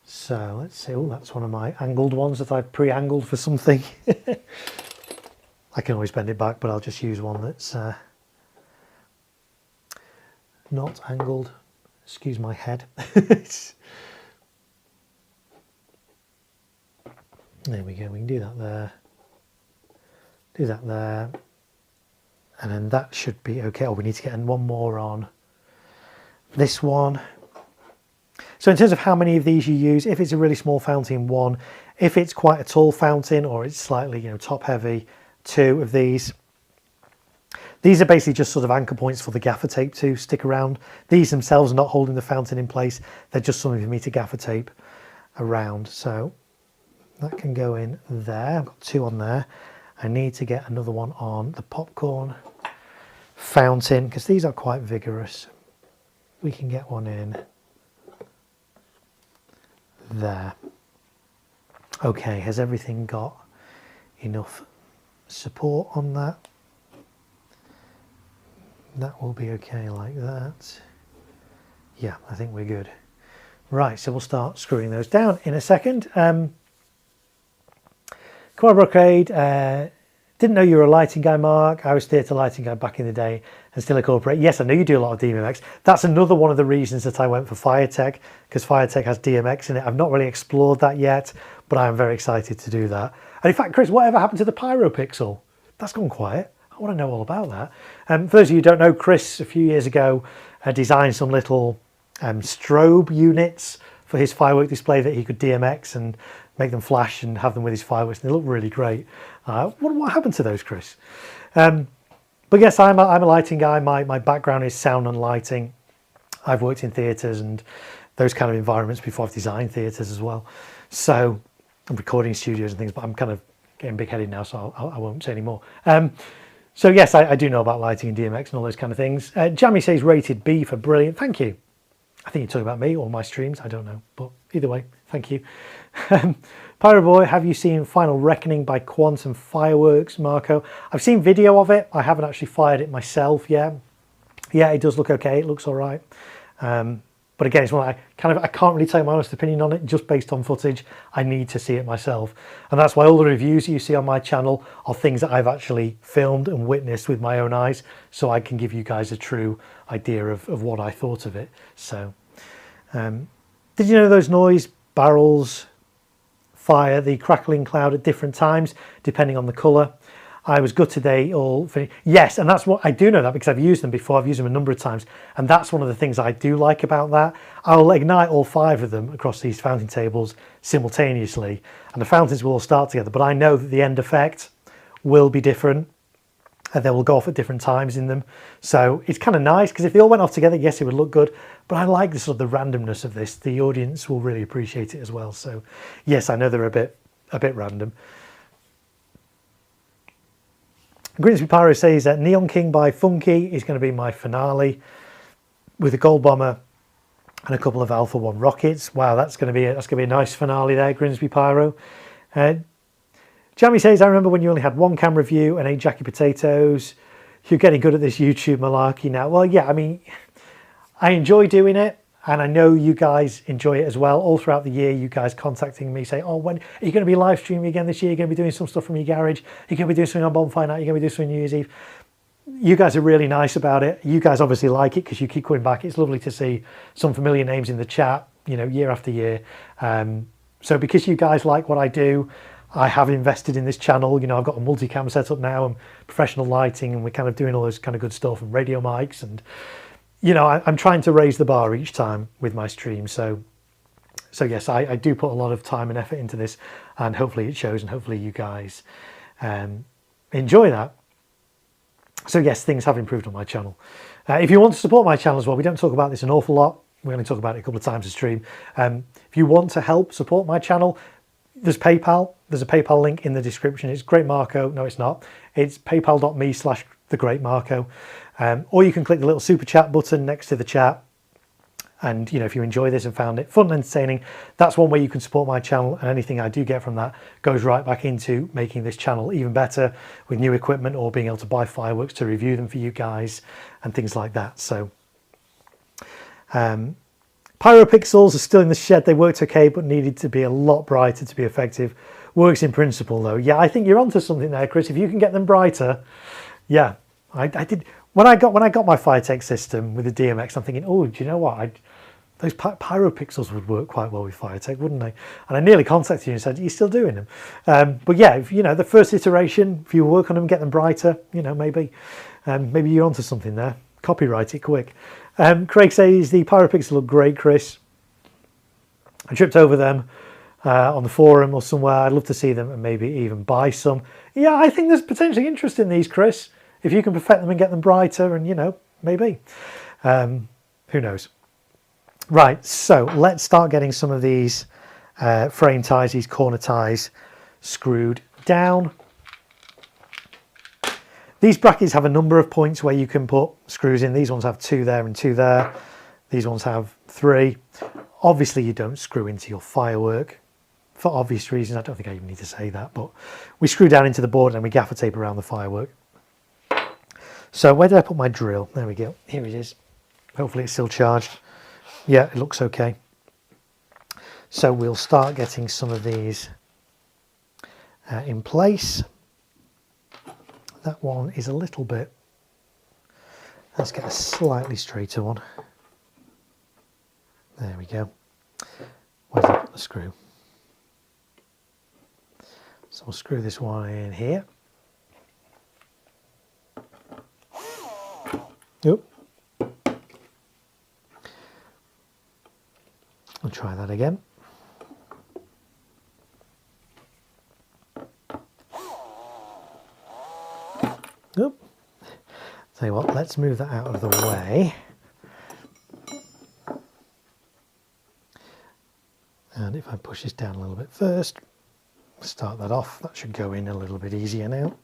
So let's see. Oh, that's one of my angled ones that I've pre-angled for something. I can always bend it back, but I'll just use one that's not angled. Excuse my head. There we go, we can do that there, do that there, and then that should be okay. Oh, we need to get one more on this one. So in terms of how many of these you use, if it's a really small fountain, 1. If it's quite a tall fountain or it's slightly, top heavy, 2 of these. These are basically just sort of anchor points for the gaffer tape to stick around. These themselves are not holding the fountain in place. They're just something for me to gaffer tape around. So that can go in there. I've got 2 on there. I need to get another one on the popcorn fountain because these are quite vigorous. We can get one in there. Okay, has everything got enough support on that? That will be okay like that. Yeah, I think we're good. Right, so we'll start screwing those down in a second. Brocade, didn't know you were a lighting guy, Mark. I was theatre lighting guy back in the day. and still incorporate. Yes, I know you do a lot of DMX. That's another one of the reasons that I went for Firetech, because Firetech has DMX in it. I've not really explored that yet, but I am very excited to do that. And in fact, Chris, whatever happened to the PyroPixel? That's gone quiet. I want to know all about that. For those of you who don't know, Chris, a few years ago, designed some little strobe units for his firework display that he could DMX and make them flash and have them with his fireworks. And they look really great. What happened to those, Chris? But yes, I'm a lighting guy. My background is sound and lighting. I've worked in theatres and those kind of environments before. I've designed theatres as well. So I'm recording studios and things, but I'm kind of getting big-headed now, so I won't say any more. So yes, I do know about lighting and DMX and all those kind of things. Jammy says rated B for brilliant. Thank you. I think you're talking about me or my streams. I don't know, but either way, thank you. Pyro Boy, have you seen Final Reckoning by Quantum Fireworks, Marco? I've seen video of it. I haven't actually fired it myself yet. Yeah, it does look okay. It looks all right. But again, it's one I can't really take my honest opinion on it just based on footage. I need to see it myself. And that's why all the reviews you see on my channel are things that I've actually filmed and witnessed with my own eyes, so I can give you guys a true idea of what I thought of it. So, did you know those noise barrels fire the crackling cloud at different times, depending on the colour? I was gutted they all finished. Yes, and that's what I do know that because I've used them before. I've used them a number of times, and that's one of the things I do like about that. I'll ignite all 5 of them across these fountain tables simultaneously, and the fountains will all start together, but I know that the end effect will be different and they will go off at different times in them. So it's kind of nice because if they all went off together, yes, it would look good, but I like the sort of the randomness of this. The audience will really appreciate it as well. So yes, I know they're a bit random. Grimsby Pyro says that Neon King by Funky is going to be my finale with a Gold Bomber and a couple of Alpha 1 rockets. Wow, that's going to be a nice finale there, Grimsby Pyro. Jamie says, I remember when you only had 1 camera view and 8 Jackie Potatoes. You're getting good at this YouTube malarkey now. Well, yeah, I mean, I enjoy doing it. And I know you guys enjoy it as well. All throughout the year, you guys contacting me saying, oh, when are you going to be live streaming again this year? You're going to be doing some stuff from your garage. You're going to be doing something on Bonfire Night. You're going to be doing something New Year's Eve. You guys are really nice about it. You guys obviously like it because you keep coming back. It's lovely to see some familiar names in the chat, you know, year after year. So because you guys like what I do, I have invested in this channel. You know, I've got a multicam set up now and professional lighting, and we're kind of doing all this kind of good stuff and radio mics, and you know, I'm trying to raise the bar each time with my stream. So yes, I do put a lot of time and effort into this, and hopefully it shows, and hopefully you guys enjoy that. So yes, things have improved on my channel. If you want to support my channel as well, we don't talk about this an awful lot. We only talk about it a couple of times a stream. If you want to help support my channel, there's PayPal. There's a PayPal link in the description. It's Great Marko. No, it's not. It's paypal.me/thegreatmarko. Or you can click the little super chat button next to the chat. And, you know, if you enjoy this and found it fun and entertaining, that's one way you can support my channel. And anything I do get from that goes right back into making this channel even better with new equipment or being able to buy fireworks to review them for you guys and things like that. So, PyroPixels are still in the shed. They worked okay, but needed to be a lot brighter to be effective. Works in principle, though. Yeah, I think you're onto something there, Chris. If you can get them brighter, yeah, I did. When I got my Firetech system with the DMX, I'm thinking, oh, do you know what? Those PyroPixels would work quite well with Firetech, wouldn't they? And I nearly contacted you and said, are you still doing them? But yeah, if, you know, the first iteration, if you work on them, get them brighter, you know, maybe you're onto something there. Copyright it quick. Craig says the PyroPixels look great, Chris. I tripped over them on the forum or somewhere. I'd love to see them and maybe even buy some. Yeah, I think there's potentially interest in these, Chris. If you can perfect them and get them brighter, and, you know, maybe. Who knows? Right, so let's start getting some of these frame ties, these corner ties, screwed down. These brackets have a number of points where you can put screws in. These ones have 2 there and 2 there. These ones have 3. Obviously, you don't screw into your firework for obvious reasons. I don't think I even need to say that, but we screw down into the board and we gaffer tape around the firework. So where did I put my drill? There we go. Here it is. Hopefully it's still charged. Yeah, it looks okay. So we'll start getting some of these in place. That one is a little bit Let's get a slightly straighter one. There we go. Where's I put the screw? So we'll screw this one in here. Oop. I'll try that again. Oop. Tell you what, let's move that out of the way. And if I push this down a little bit first, start that off, that should go in a little bit easier now.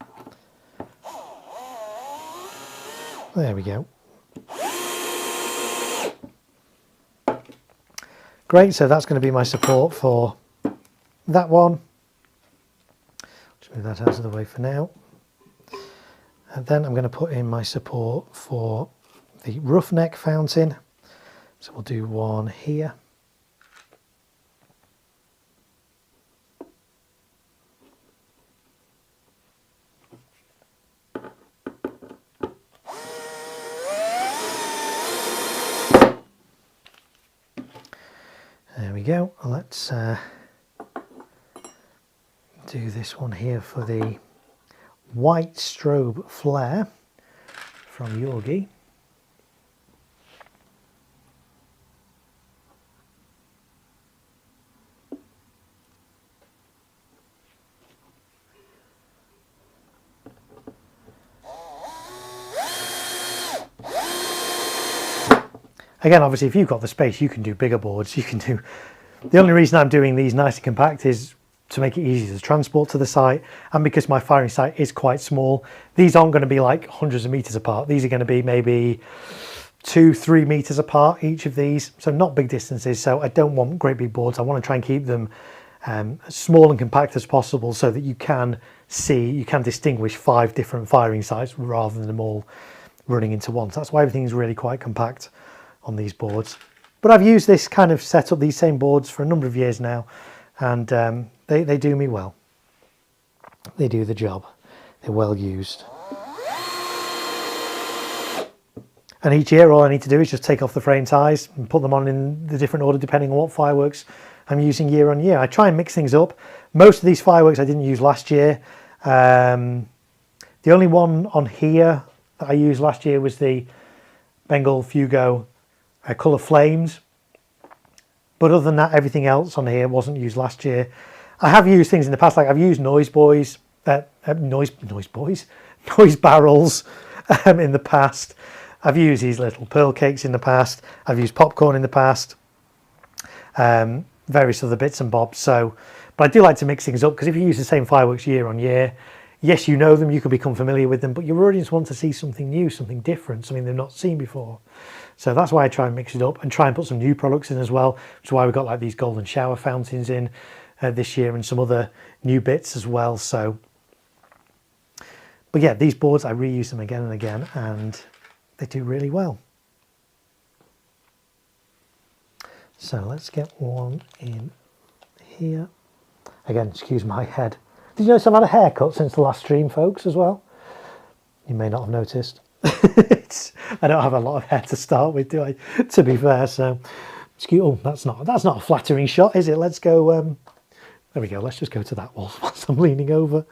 There we go. Great, so that's going to be my support for that one. Just move that out of the way for now. And then I'm going to put in my support for the roughneck fountain. So we'll do one here. There we go. Let's do this one here for the white strobe flare from Yorgi. Again, obviously, if you've got the space, you can do bigger boards. You can do. The only reason I'm doing these nice and compact is to make it easy to transport to the site, and because my firing site is quite small. These aren't going to be like hundreds of meters apart. These are going to be maybe 2-3 meters apart, each of these, so not big distances. So I don't want great big boards. I want to try and keep them as small and compact as possible, so that you can distinguish 5 different firing sites rather than them all running into one. So that's why everything's really quite compact on these boards. But I've used this kind of setup, these same boards, for a number of years now, and they do me well. They do the job. They're well used. And each year all I need to do is just take off the frame ties and put them on in the different order depending on what fireworks I'm using year on year. I try and mix things up. Most of these fireworks I didn't use last year. The only one on here that I used last year was the Bengal Fugo Colour Flames. But other than that, everything else on here wasn't used last year. I have used things in the past, like I've used noise barrels in the past. I've used these little pearl cakes in the past. I've used popcorn in the past. Various other bits and bobs. So, but I do like to mix things up, because if you use the same fireworks year on year, yes, you know them, you can become familiar with them, but your audience wants to see something new, something different, something they've not seen before. So that's why I try and mix it up and try and put some new products in as well, which is why we've got like these golden shower fountains in this year, and some other new bits as well. So, but yeah, these boards, I reuse them again and again, and they do really well. So let's get one in here. Again, excuse my head. Did you notice I've had a haircut since the last stream, folks, as well? You may not have noticed. I don't have a lot of hair to start with, do I? To be fair, so oh, that's not a flattering shot, is it? Let's go. There we go. Let's just go to that wall whilst I'm leaning over.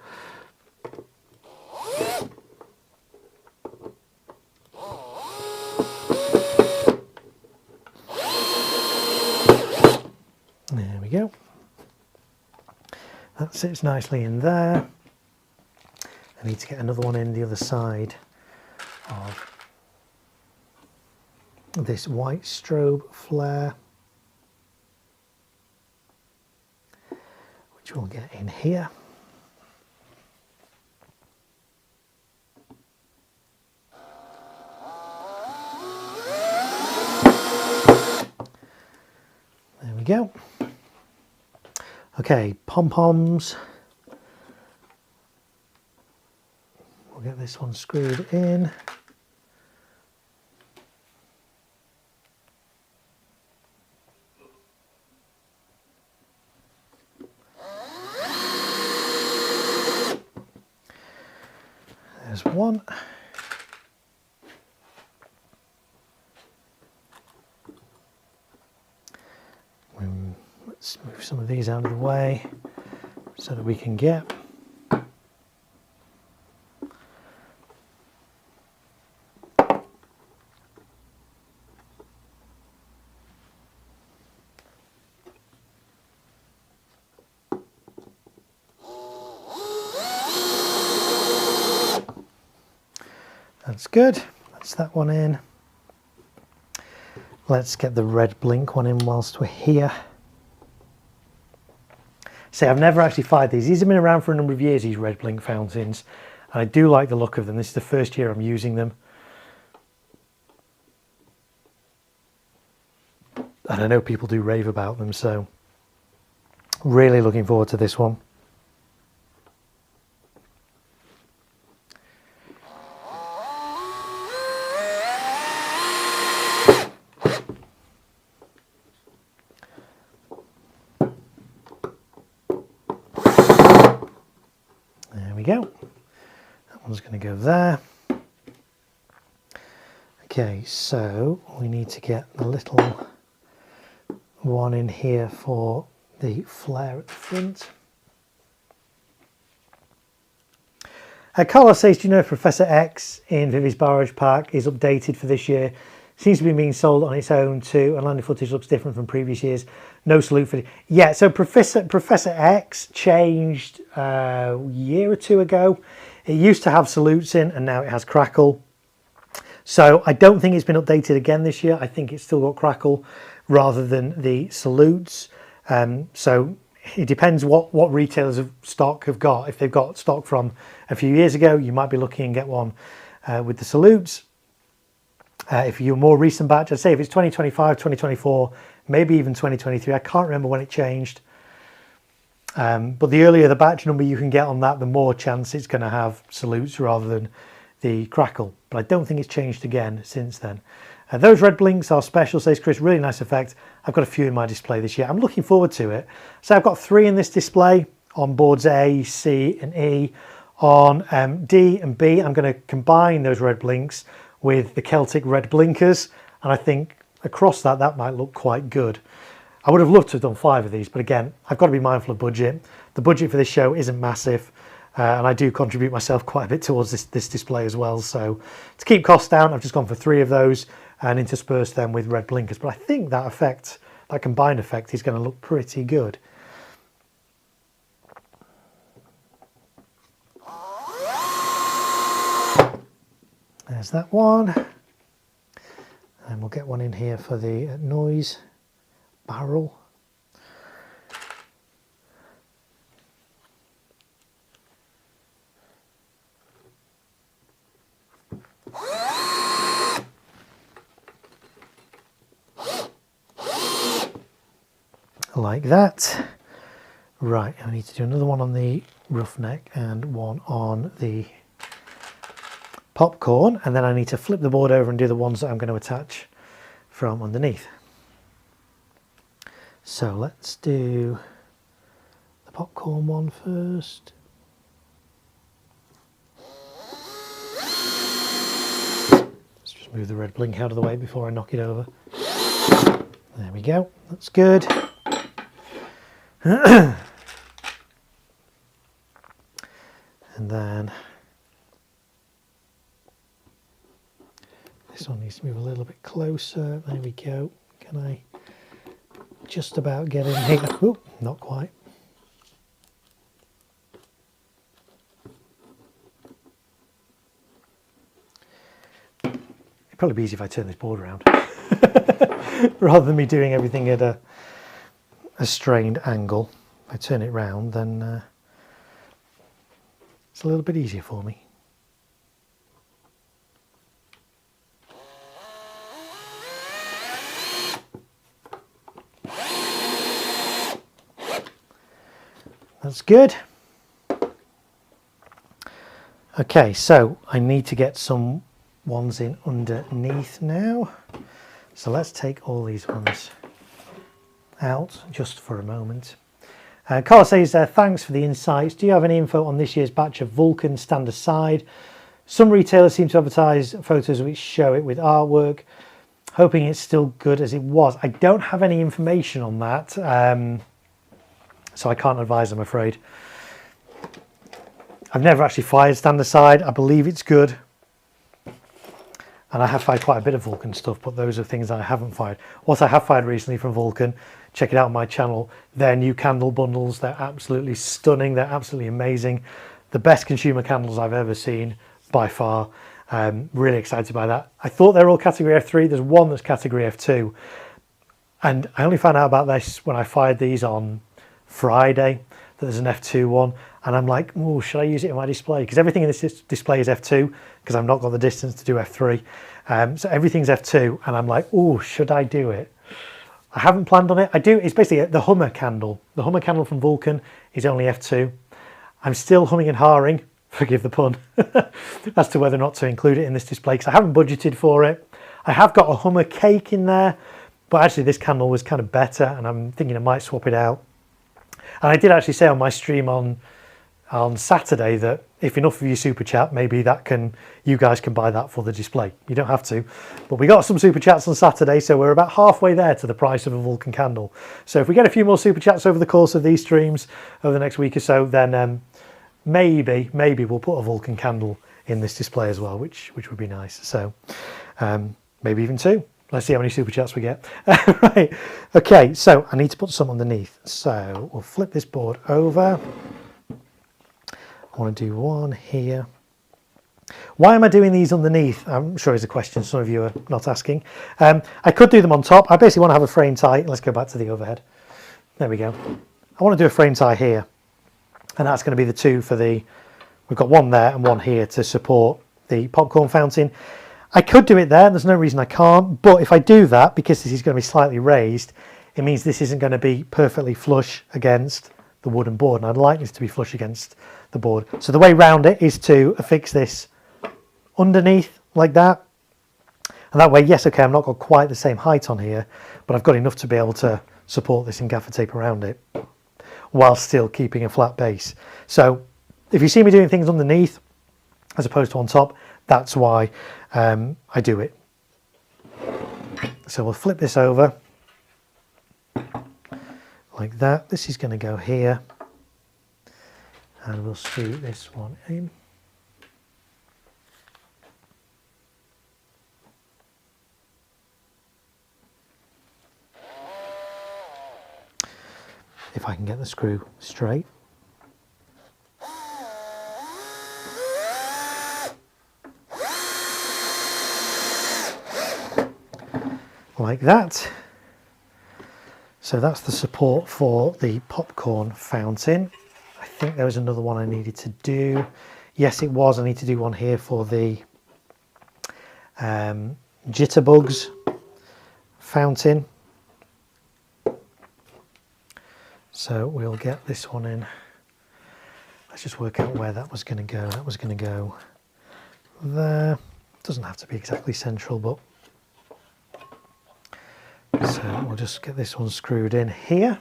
There we go. That sits nicely in there. I need to get another one in the other side of this white strobe flare, which we'll get in here. There we go. Okay, pom-poms. We'll get this one screwed in. There's one. these out of the way so that we can get that's good. That's that one in. Let's get the red blink one in whilst we're here. See, I've never actually fired these. These have been around for a number of years, these red blink fountains. And I do like the look of them. This is the first year I'm using them. And I know people do rave about them, so really looking forward to this one. There we go. That one's going to go there. Okay, so we need to get the little one in here for the flare at the front. Carlos says, do you know if Professor X in Vivi's Barrage Park is updated for this year? Seems to be being sold on its own too, and landing footage looks different from previous years. No salute for it. Yeah, so Professor X changed a year or two ago. It used to have salutes in, and now it has crackle. So I don't think it's been updated again this year. I think it's still got crackle rather than the salutes. So it depends what retailers of stock have got. If they've got stock from a few years ago, you might be looking and get one with the salutes. If you're more recent batch, I'd say if it's 2025, 2024, maybe even 2023, I can't remember when it changed. But the earlier the batch number you can get on that, the more chance it's going to have salutes rather than the crackle. But I don't think it's changed again since then. Those red blinks are special, says Chris, really nice effect. I've got a few in my display this year. I'm looking forward to it. So I've got 3 in this display on boards A, C and E. On D and B, I'm going to combine those red blinks with the Celtic red blinkers. And I think across that might look quite good. I would have loved to have done 5 of these, but again, I've got to be mindful of budget. The budget for this show isn't massive. And I do contribute myself quite a bit towards this display as well. So to keep costs down, I've just gone for 3 of those and intersperse them with red blinkers. But I think that effect, that combined effect, is going to look pretty good. There's that one. And we'll get one in here for the noise barrel. Like that. Right, I need to do another one on the roughneck and one on the popcorn, and then I need to flip the board over and do the ones that I'm going to attach from underneath. So let's do the popcorn one first. Let's just move the red blink out of the way before I knock it over. There we go, that's good. And then this one needs to move a little bit closer. There we go. Can I just about get in here? Oh, not quite. It'd probably be easy if I turn this board around rather than me doing everything at a strained angle. If I turn it round, then it's a little bit easier for me. That's good. Okay, so I need to get some ones in underneath now. So let's take all these ones out just for a moment. Carl says, thanks for the insights. Do you have any info on this year's batch of Vulcan stand aside? Some retailers seem to advertise photos which show it with artwork, hoping it's still good as it was. I don't have any information on that. so I can't advise, I'm afraid. I've never actually fired stand aside. I believe it's good. And I have fired quite a bit of Vulcan stuff, but those are things that I haven't fired. What I have fired recently from Vulcan, check it out on my channel, their new candle bundles. They're absolutely stunning. They're absolutely amazing. The best consumer candles I've ever seen by far. Really excited by that. I thought they were all category F3. There's one that's category F2. And I only found out about this when I fired these on Friday, that there's an F2 one. And I'm like, oh, should I use it in my display? Because everything in this display is F2, because I've not got the distance to do F3. So everything's F2, and I'm like, oh, should I do it? I haven't planned on it. I do. It's basically the Hummer candle. The Hummer candle from Vulcan is only F2. I'm still humming and hawing, forgive the pun, as to whether or not to include it in this display, because I haven't budgeted for it. I have got a Hummer cake in there, but actually this candle was kind of better, and I'm thinking I might swap it out. And I did actually say on my stream on Saturday that if enough of you super chat, maybe you guys can buy that for the display. You don't have to, but we got some super chats on Saturday, so we're about halfway there to the price of a Vulcan candle. So if we get a few more super chats over the course of these streams over the next week or so, then maybe we'll put a Vulcan candle in this display as well, which would be nice. So maybe even two. Let's see how many super chats we get. Right. Okay, so I need to put some underneath. So we'll flip this board over. I want to do one here. Why am I doing these underneath? I'm sure is a question some of you are not asking. I could do them on top. I basically want to have a frame tie. Let's go back to the overhead. There we go. I want to do a frame tie here. And that's going to be the two for we've got one there and one here to support the popcorn fountain. I could do it there. There's no reason I can't. But if I do that, because this is going to be slightly raised, it means this isn't going to be perfectly flush against the wooden board. And I'd like this to be flush against the board. So the way round it is to affix this underneath like that. And that way, yes, okay, I've not got quite the same height on here, but I've got enough to be able to support this in gaffer tape around it while still keeping a flat base. So if you see me doing things underneath as opposed to on top, that's why I do it. So we'll flip this over like that. This is going to go here. And we'll screw this one in. If I can get the screw straight. Like that. So that's the support for the popcorn fountain. I think there was another one I needed to do. Yes, it was. I need to do one here for the jitterbugs fountain. So we'll get this one in. Let's just work out where that was going to go. That was going to go there. Doesn't have to be exactly central, but so we'll just get this one screwed in here.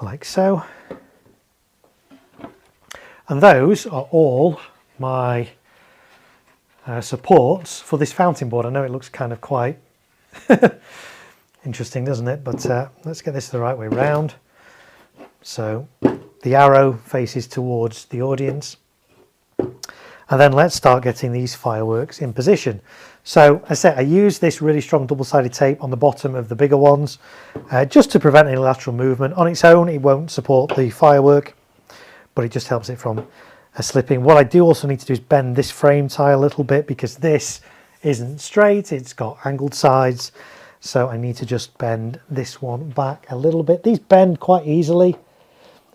Like so. And those are all my supports for this fountain board. I know it looks kind of quite interesting, doesn't it? But let's get this the right way round. So the arrow faces towards the audience. And then let's start getting these fireworks in position. So as I said, I use this really strong double-sided tape on the bottom of the bigger ones just to prevent any lateral movement. On its own, it won't support the firework, but it just helps it from slipping. What I do also need to do is bend this frame tie a little bit because this isn't straight, it's got angled sides. So I need to just bend this one back a little bit. These bend quite easily,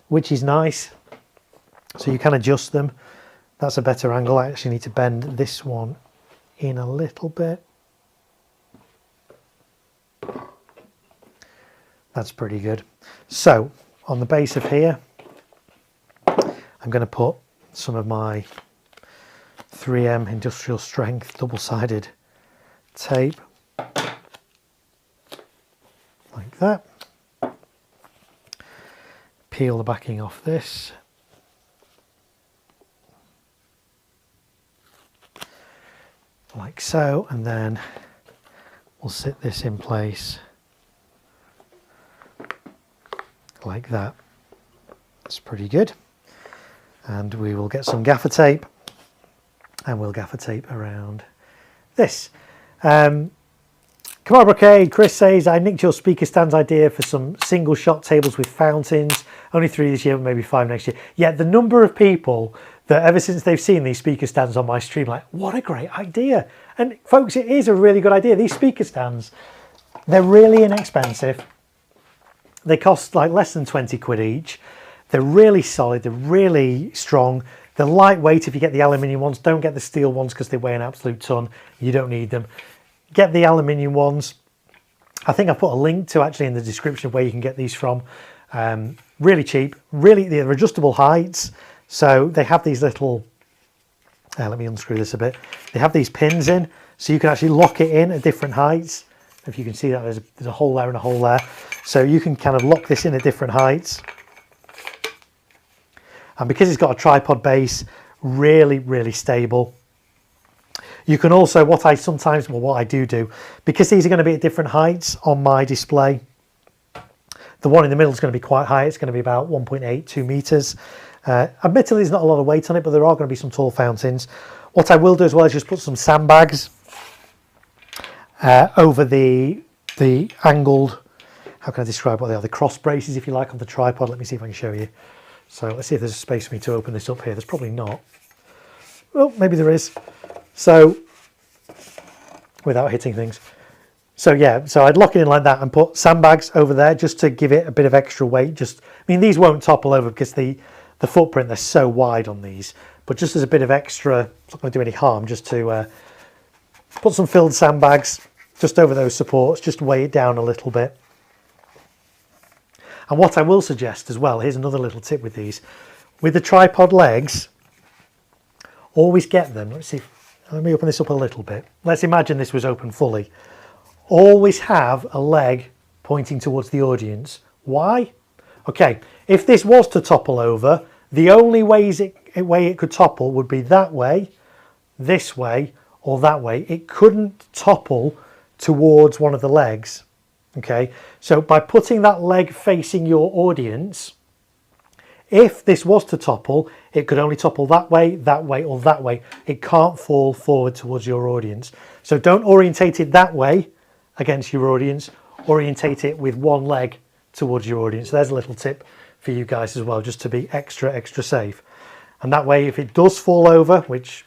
which is nice. So you can adjust them. That's a better angle. I actually need to bend this one in a little bit. That's pretty good. So on the base of here, I'm going to put some of my 3M industrial strength double-sided tape like that. Peel the backing off this. like so, and then we'll sit this in place like that. That's pretty good. And we will get some gaffer tape, and we'll gaffer tape around this. Come on, Brocade. Chris says, I nicked your speaker stands idea for some single shot tables with fountains. Only 3 this year, but maybe 5 next year. Yeah, the number of people that ever since they've seen these speaker stands on my stream, like, what a great idea. And folks, it is a really good idea. These speaker stands, they're really inexpensive. They cost like less than 20 quid each. They're really solid. They're really strong. They're lightweight if you get the aluminium ones. Don't get the steel ones because they weigh an absolute ton. You don't need them. Get the aluminium ones. I think I put a link to actually in the description where you can get these from. Really cheap. Really, they're adjustable heights. So they have these little, let me unscrew this a bit. They have these pins in, so you can actually lock it in at different heights. If you can see that, there's a hole there and a hole there. So you can kind of lock this in at different heights. And because it's got a tripod base, really, really stable. You can also, what I do, because these are going to be at different heights on my display, the one in the middle is going to be quite high. It's going to be about 1.82 meters. Admittedly, there's not a lot of weight on it, but there are going to be some tall fountains. What I will do as well is just put some sandbags over the angled, how can I describe what they are? The cross braces, if you like, on the tripod. Let me see if I can show you. So let's see if there's a space for me to open this up here. There's probably not. Well, maybe there is. So, without hitting things. So yeah, so I'd lock it in like that and put sandbags over there just to give it a bit of extra weight. I mean, these won't topple over because the footprint, they're so wide on these. But just as a bit of extra, it's not going to do any harm, just to put some filled sandbags just over those supports, just weigh it down a little bit. And what I will suggest as well, here's another little tip with these. With the tripod legs, always get them. Let's see, let me open this up a little bit. Let's imagine this was open fully. Always have a leg pointing towards the audience. Why? Okay, if this was to topple over, the only way it could topple would be that way, this way, or that way. It couldn't topple towards one of the legs. Okay, so by putting that leg facing your audience, if this was to topple, it could only topple that way, or that way. It can't fall forward towards your audience. So don't orientate it that way against your audience, orientate it with one leg towards your audience. There's a little tip for you guys as well, just to be extra safe. And that way, if it does fall over, which,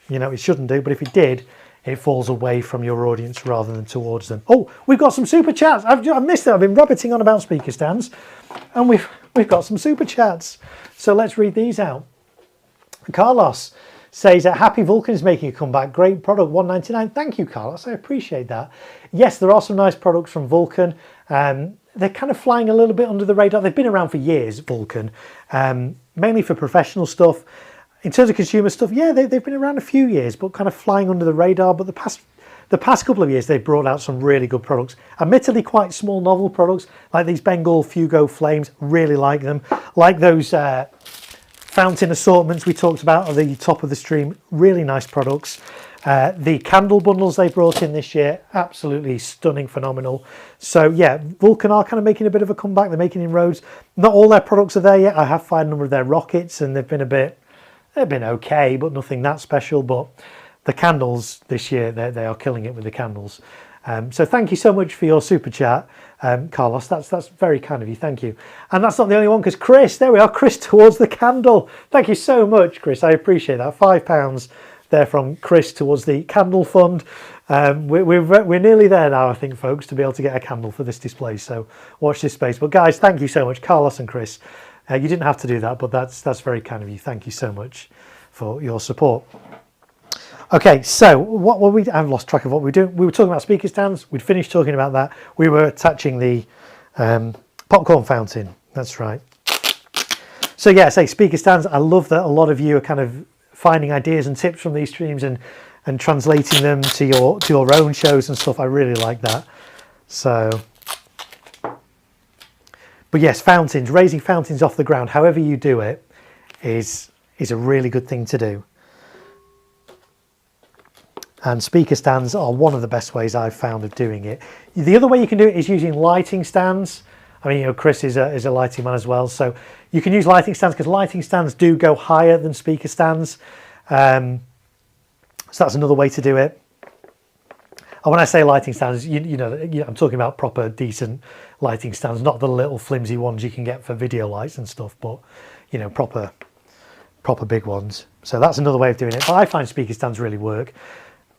you know, it shouldn't do, but if it did, it falls away from your audience rather than towards them. Oh, we've got some super chats. I've missed it. I've been rabbiting on about speaker stands, and we've got some super chats. So let's read these out. Carlos says that Happy Vulcan is making a comeback. Great product, $1.99. Thank you, Carlos. I appreciate that. Yes, there are some nice products from Vulcan. They're kind of flying a little bit under the radar. They've been around for years, Vulcan, mainly for professional stuff. In terms of consumer stuff, yeah, they've been around a few years, but kind of flying under the radar. But the past couple of years, they've brought out some really good products. Admittedly, quite small, novel products, like these Bengal Fugo Flames. Really like them. Like those fountain assortments we talked about at the top of the stream. Really nice products. The candle bundles they brought in this year, absolutely stunning, phenomenal. So yeah, Vulcan are kind of making a bit of a comeback. They're making inroads. Not all their products are there yet. I have fired a number of their rockets, and they've been okay, but nothing that special. But the candles this year, they are killing it with the candles. So thank you so much for your super chat, Carlos. That's very kind of you. Thank you. And that's not the only one, because Chris, there we are, Chris towards the candle. Thank you so much, Chris. I appreciate that. £5 there from Chris towards the candle fund. We're nearly there now, I think, folks, to be able to get a candle for this display. So watch this space. But guys, thank you so much, Carlos and Chris. You didn't have to do that, but that's very kind of you. Thank you so much for your support. Okay, so what were we? I've lost track of what we were doing. We were talking about speaker stands. We'd finished talking about that. We were attaching the popcorn fountain. That's right. So yeah, say speaker stands. I love that a lot of you are kind of finding ideas and tips from these streams and translating them to your own shows and stuff. I really like that. So. But yes, fountains, raising fountains off the ground, however you do it, is a really good thing to do. and speaker stands are one of the best ways I've found of doing it. The other way you can do it is using lighting stands. I mean, you know, Chris is a lighting man as well, so you can use lighting stands because lighting stands do go higher than speaker stands. So that's another way to do it. And when I say lighting stands, you know, I'm talking about proper, decent lighting stands, not the little flimsy ones you can get for video lights and stuff, but, you know, proper big ones. So that's another way of doing it. But I find speaker stands really work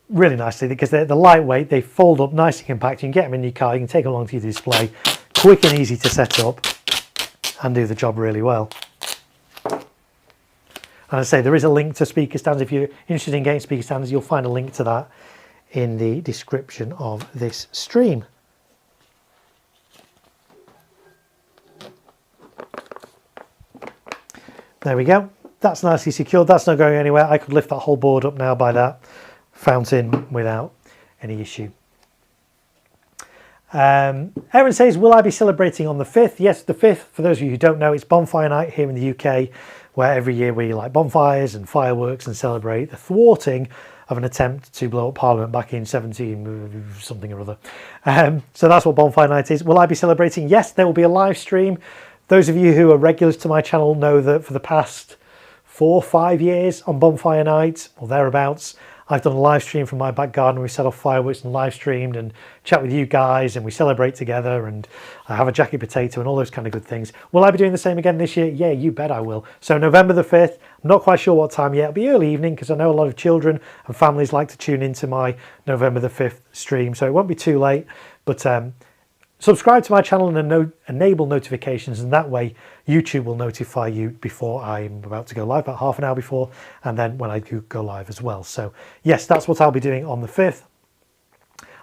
really nicely because they're lightweight, they fold up nice and compact. You can get them in your car, you can take them along to your display, quick and easy to set up and do the job really well. And I say there is a link to speaker stands. If you're interested in getting speaker stands, you'll find a link to that in the description of this stream. There we go. That's nicely secured. That's not going anywhere. I could lift that whole board up now by that fountain without any issue. Erin says, will I be celebrating on the 5th? Yes, the 5th, for those of you who don't know, it's bonfire night here in the UK, where every year we light bonfires and fireworks and celebrate the thwarting of an attempt to blow up Parliament back in 17 something or other. So that's what bonfire night is. Will I be celebrating? Yes, there will be a live stream. Those of you who are regulars to my channel know that for the past 4 or 5 years on bonfire night or thereabouts, I've done a live stream from my back garden. We set off fireworks and live streamed and chat with you guys, and we celebrate together, and I have a jacket potato and all those kind of good things. Will I be doing the same again this year? Yeah, you bet I will. So November the 5th, I'm not quite sure what time yet. It'll be early evening because I know a lot of children and families like to tune into my November the 5th stream, so it won't be too late. But subscribe to my channel and enable notifications, and that way YouTube will notify you before I'm about to go live, about half an hour before, and then when I do go live as well. So yes, that's what I'll be doing on the 5th.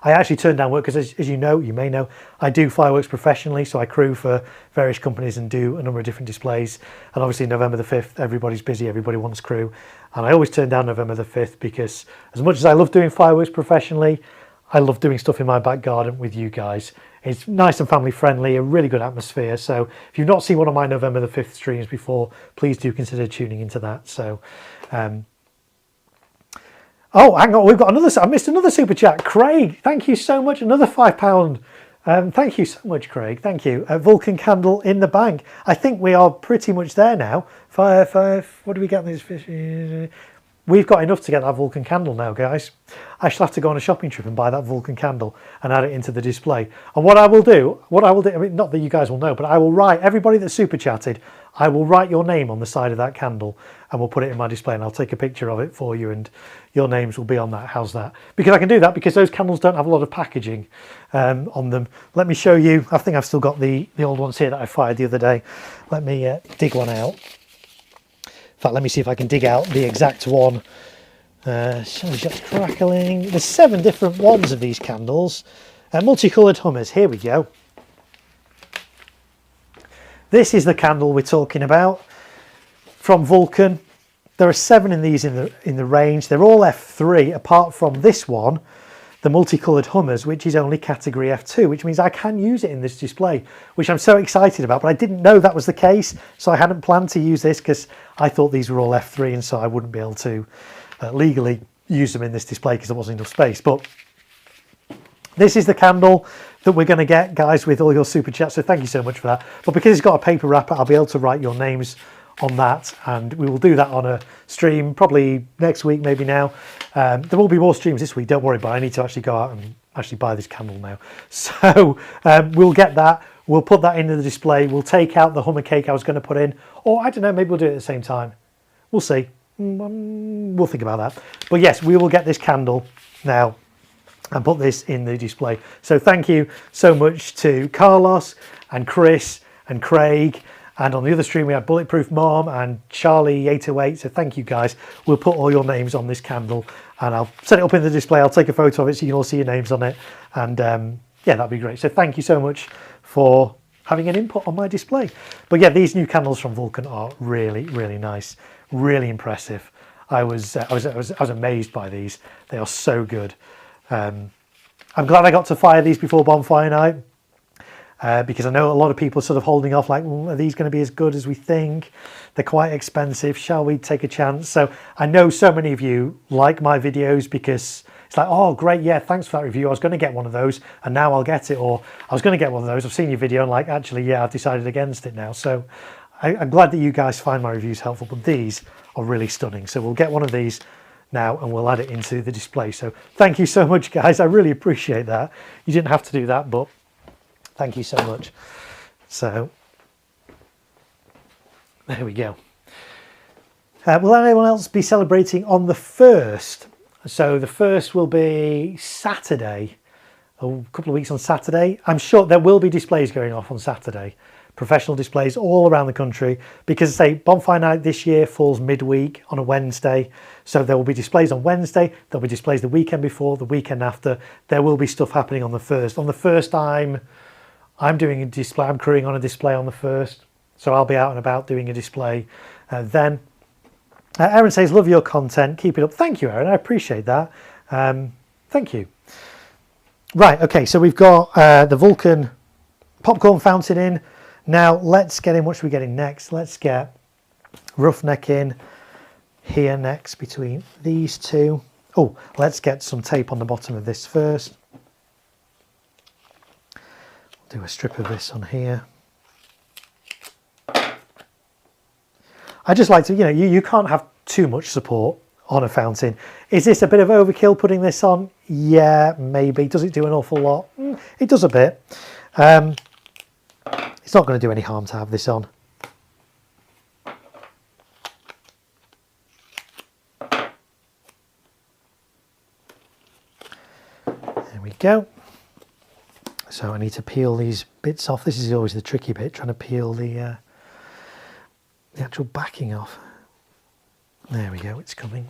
I actually turned down work because, as you know, you may know, I do fireworks professionally, so I crew for various companies and do a number of different displays. And obviously November the 5th, everybody's busy, everybody wants crew. And I always turn down November the 5th because as much as I love doing fireworks professionally, I love doing stuff in my back garden with you guys. It's nice and family friendly, a really good atmosphere. So if you've not seen one of my November the 5th streams before, please do consider tuning into that. So, oh, hang on, we've got another, I missed another super chat. Craig, thank you so much. Another £5. Thank you so much, Craig. Thank you. Vulcan candle in the bank. I think we are pretty much there now. What do we get in these fish? We've got enough to get that Vulcan candle now, guys. I shall have to go on a shopping trip and buy that Vulcan candle and add it into the display. And what I will do, I mean, not that you guys will know, but I will write, everybody that super chatted, I will write your name on the side of that candle and we'll put it in my display, and I'll take a picture of it for you and your names will be on that. How's that? Because I can do that because those candles don't have a lot of packaging on them. Let me show you. I think I've still got the old ones here that I fired the other day. Let me dig one out. In fact, let me see if I can dig out the exact one. Just crackling. There's 7 different ones of these candles. Multicoloured Hummers. Here we go. This is the candle we're talking about from Vulcan. There are 7 in these in the range. They're all F3 apart from this one, the Multicoloured Hummers, which is only category F2, which means I can use it in this display, which I'm so excited about, but I didn't know that was the case, so I hadn't planned to use this because I thought these were all F3 and so I wouldn't be able to legally use them in this display because there wasn't enough space. But this is the candle that we're going to get, guys, with all your super chats, so thank you so much for that. But because it's got a paper wrapper, I'll be able to write your names on that, and we will do that on a stream probably next week, maybe now. There will be more streams this week, don't worry, but I need to actually go out and actually buy this candle now. So we'll get that, we'll put that into the display, we'll take out the Hummer cake I was going to put in, or I don't know, maybe we'll do it at the same time. We'll see. We'll think about that. But yes, we will get this candle now and put this in the display. So thank you so much to Carlos and Chris and Craig. And on the other stream, we had Bulletproof Mom and Charlie808. So thank you, guys. We'll put all your names on this candle and I'll set it up in the display. I'll take a photo of it so you can all see your names on it. And yeah, that'd be great. So thank you so much for having an input on my display. But yeah, these new candles from Vulcan are really, really nice. Really impressive. I was amazed by these. They are so good. I'm glad I got to fire these before bonfire night. Because I know a lot of people are sort of holding off like, are these going to be as good as we think? They're quite expensive. Shall we take a chance? So I know so many of you like my videos because It's like, oh, great, yeah, thanks for that review. I was going to get one of those, and now I'll get it. Or I was going to get one of those. I've seen your video, and like, actually, yeah, I've decided against it now. So I'm glad that you guys find my reviews helpful, but these are really stunning. So we'll get one of these now, and we'll add it into the display. So thank you so much, guys. I really appreciate that. You didn't have to do that, but thank you so much. So there we go. Will anyone else be celebrating on the 1st? So the 1st will be Saturday, a couple of weeks on Saturday. I'm sure there will be displays going off on Saturday, professional displays all around the country, because say Bonfire Night this year falls midweek on a Wednesday. So there will be displays on Wednesday, there'll be displays the weekend before, the weekend after. There will be stuff happening on the 1st. On the 1st, I'm doing a display, I'm crewing on a display on the 1st. So I'll be out and about doing a display then. Aaron says, love your content, keep it up. Thank you, Aaron, I appreciate that. Thank you. Right, okay, so we've got the Vulcan popcorn fountain in. Now let's get in, what should we get in next? Let's get Roughneck in here next between these two. Oh, let's get some tape on the bottom of this first. Do a strip of this on here. I just like to, you can't have too much support on a fountain. Is this a bit of overkill putting this on? Yeah, maybe. Does it do an awful lot? It does a bit. It's not going to do any harm to have this on. There we go. So I need to peel these bits off. This is always the tricky bit, trying to peel the actual backing off. There we go, it's coming.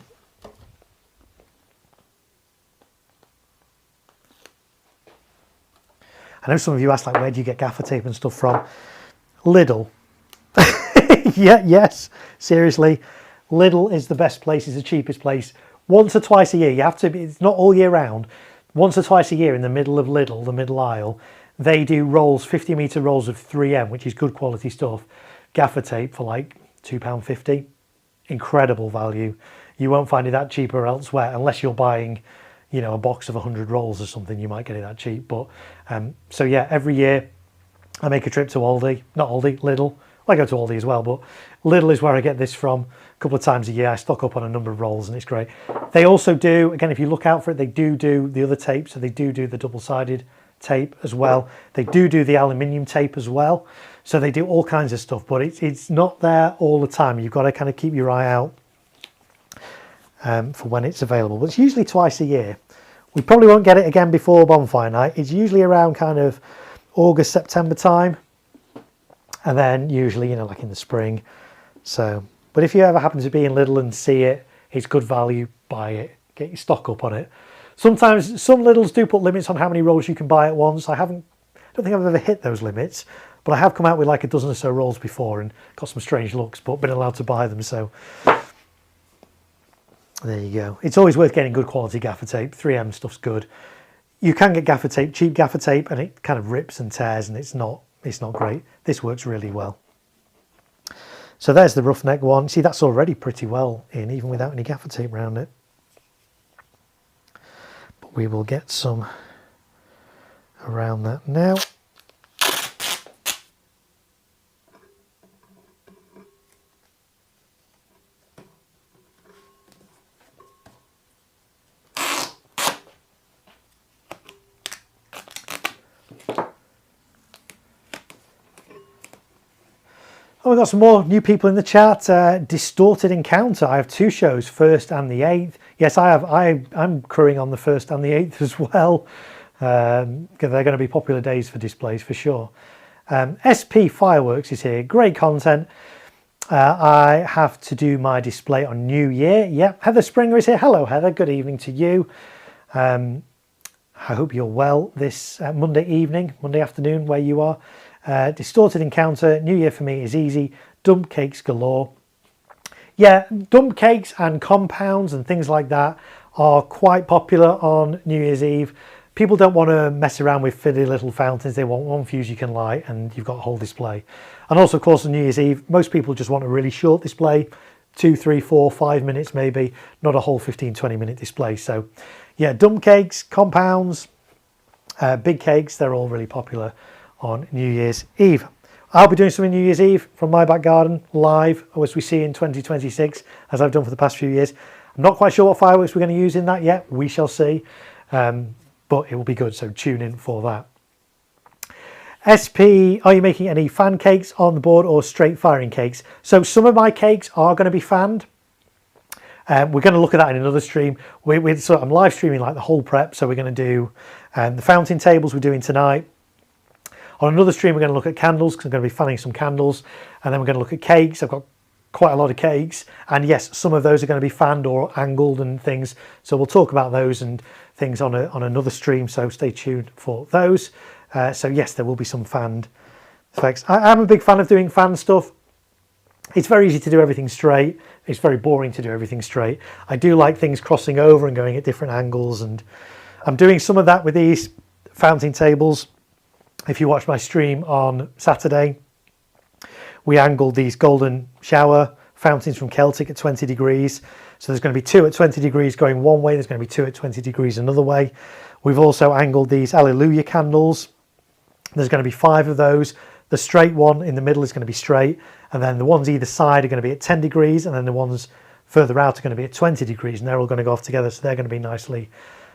I know some of you asked, like, where do you get gaffer tape and stuff from? Lidl. Yeah, yes, seriously. Lidl is the best place, it's the cheapest place. Once or twice a year, you have to be, it's not all year round. Once or twice a year in the middle of Lidl, the middle aisle, they do rolls, 50-metre rolls of 3M, which is good quality stuff. Gaffer tape for like £2.50. Incredible value. You won't find it that cheaper elsewhere unless you're buying, a box of 100 rolls or something. You might get it that cheap. But so yeah, every year I make a trip to Aldi, not Aldi, Lidl. I go to Aldi as well, but Lidl is where I get this from. A couple of times a year I stock up on a number of rolls and it's great. They also do, again, if you look out for it, they do the other tape. So they do the double-sided tape as well. They do the aluminium tape as well. So they do all kinds of stuff, but it's not there all the time. You've got to kind of keep your eye out for when it's available. But it's usually twice a year. We probably won't get it again before Bonfire Night. It's usually around kind of August, September time. And then usually, like in the spring. So, but if you ever happen to be in Lidl and see it, it's good value, buy it, get your stock up on it. Sometimes some Lidls do put limits on how many rolls you can buy at once. I don't think I've ever hit those limits, but I have come out with like a dozen or so rolls before and got some strange looks, but been allowed to buy them. So there you go. It's always worth getting good quality gaffer tape. 3M stuff's good. You can get gaffer tape, cheap gaffer tape, and it kind of rips and tears and it's not great. This works really well. So there's the Roughneck one. See, that's already pretty well in, even without any gaffer tape around it. But we will get some around that now. Oh, we've got some more new people in the chat. Distorted Encounter. I have two shows, 1st and the 8th. Yes, I'm crewing on the 1st and the 8th as well. They're going to be popular days for displays for sure. SP Fireworks is here. Great content. I have to do my display on New Year. Yep, Heather Springer is here. Hello, Heather. Good evening to you. I hope you're well this Monday afternoon where you are. Distorted Encounter, New Year for me is easy. Dump cakes galore. Yeah, dump cakes and compounds and things like that are quite popular on New Year's Eve. People don't want to mess around with fiddly little fountains. They want one fuse you can light and you've got a whole display. And also, of course, on New Year's Eve, most people just want a really short display, 2, 3, 4, 5 minutes maybe, not a whole 15-20 minute display. So yeah, dump cakes, compounds, big cakes, they're all really popular on New Year's Eve. I'll be doing something New Year's Eve from my back garden live, as we see in 2026, as I've done for the past few years. I'm not quite sure what fireworks we're going to use in that yet. We shall see, but it will be good, so tune in for that. SP, are you making any fan cakes on the board or straight firing cakes? So some of my cakes are going to be fanned. We're going to look at that in another stream. So I'm live streaming like the whole prep. So we're going to do the fountain tables we're doing tonight. On another stream, we're going to look at candles because I'm going to be fanning some candles. And then we're going to look at cakes. I've got quite a lot of cakes. And yes, some of those are going to be fanned or angled and things. So we'll talk about those and things on another stream. So stay tuned for those. So yes, there will be some fanned effects. I'm a big fan of doing fan stuff. It's very easy to do everything straight. It's very boring to do everything straight. I do like things crossing over and going at different angles, and I'm doing some of that with these fountain tables. If you watch my stream on Saturday, we angled these golden shower fountains from Celtic at 20 degrees. So there's going to be 2 at 20 degrees going one way. There's going to be 2 at 20 degrees another way. We've also angled these Alleluia candles. There's going to be 5 of those. The straight one in the middle is going to be straight, and then the ones either side are going to be at 10 degrees, and then the ones further out are going to be at 20 degrees, and they're all going to go off together, so they're going to be nicely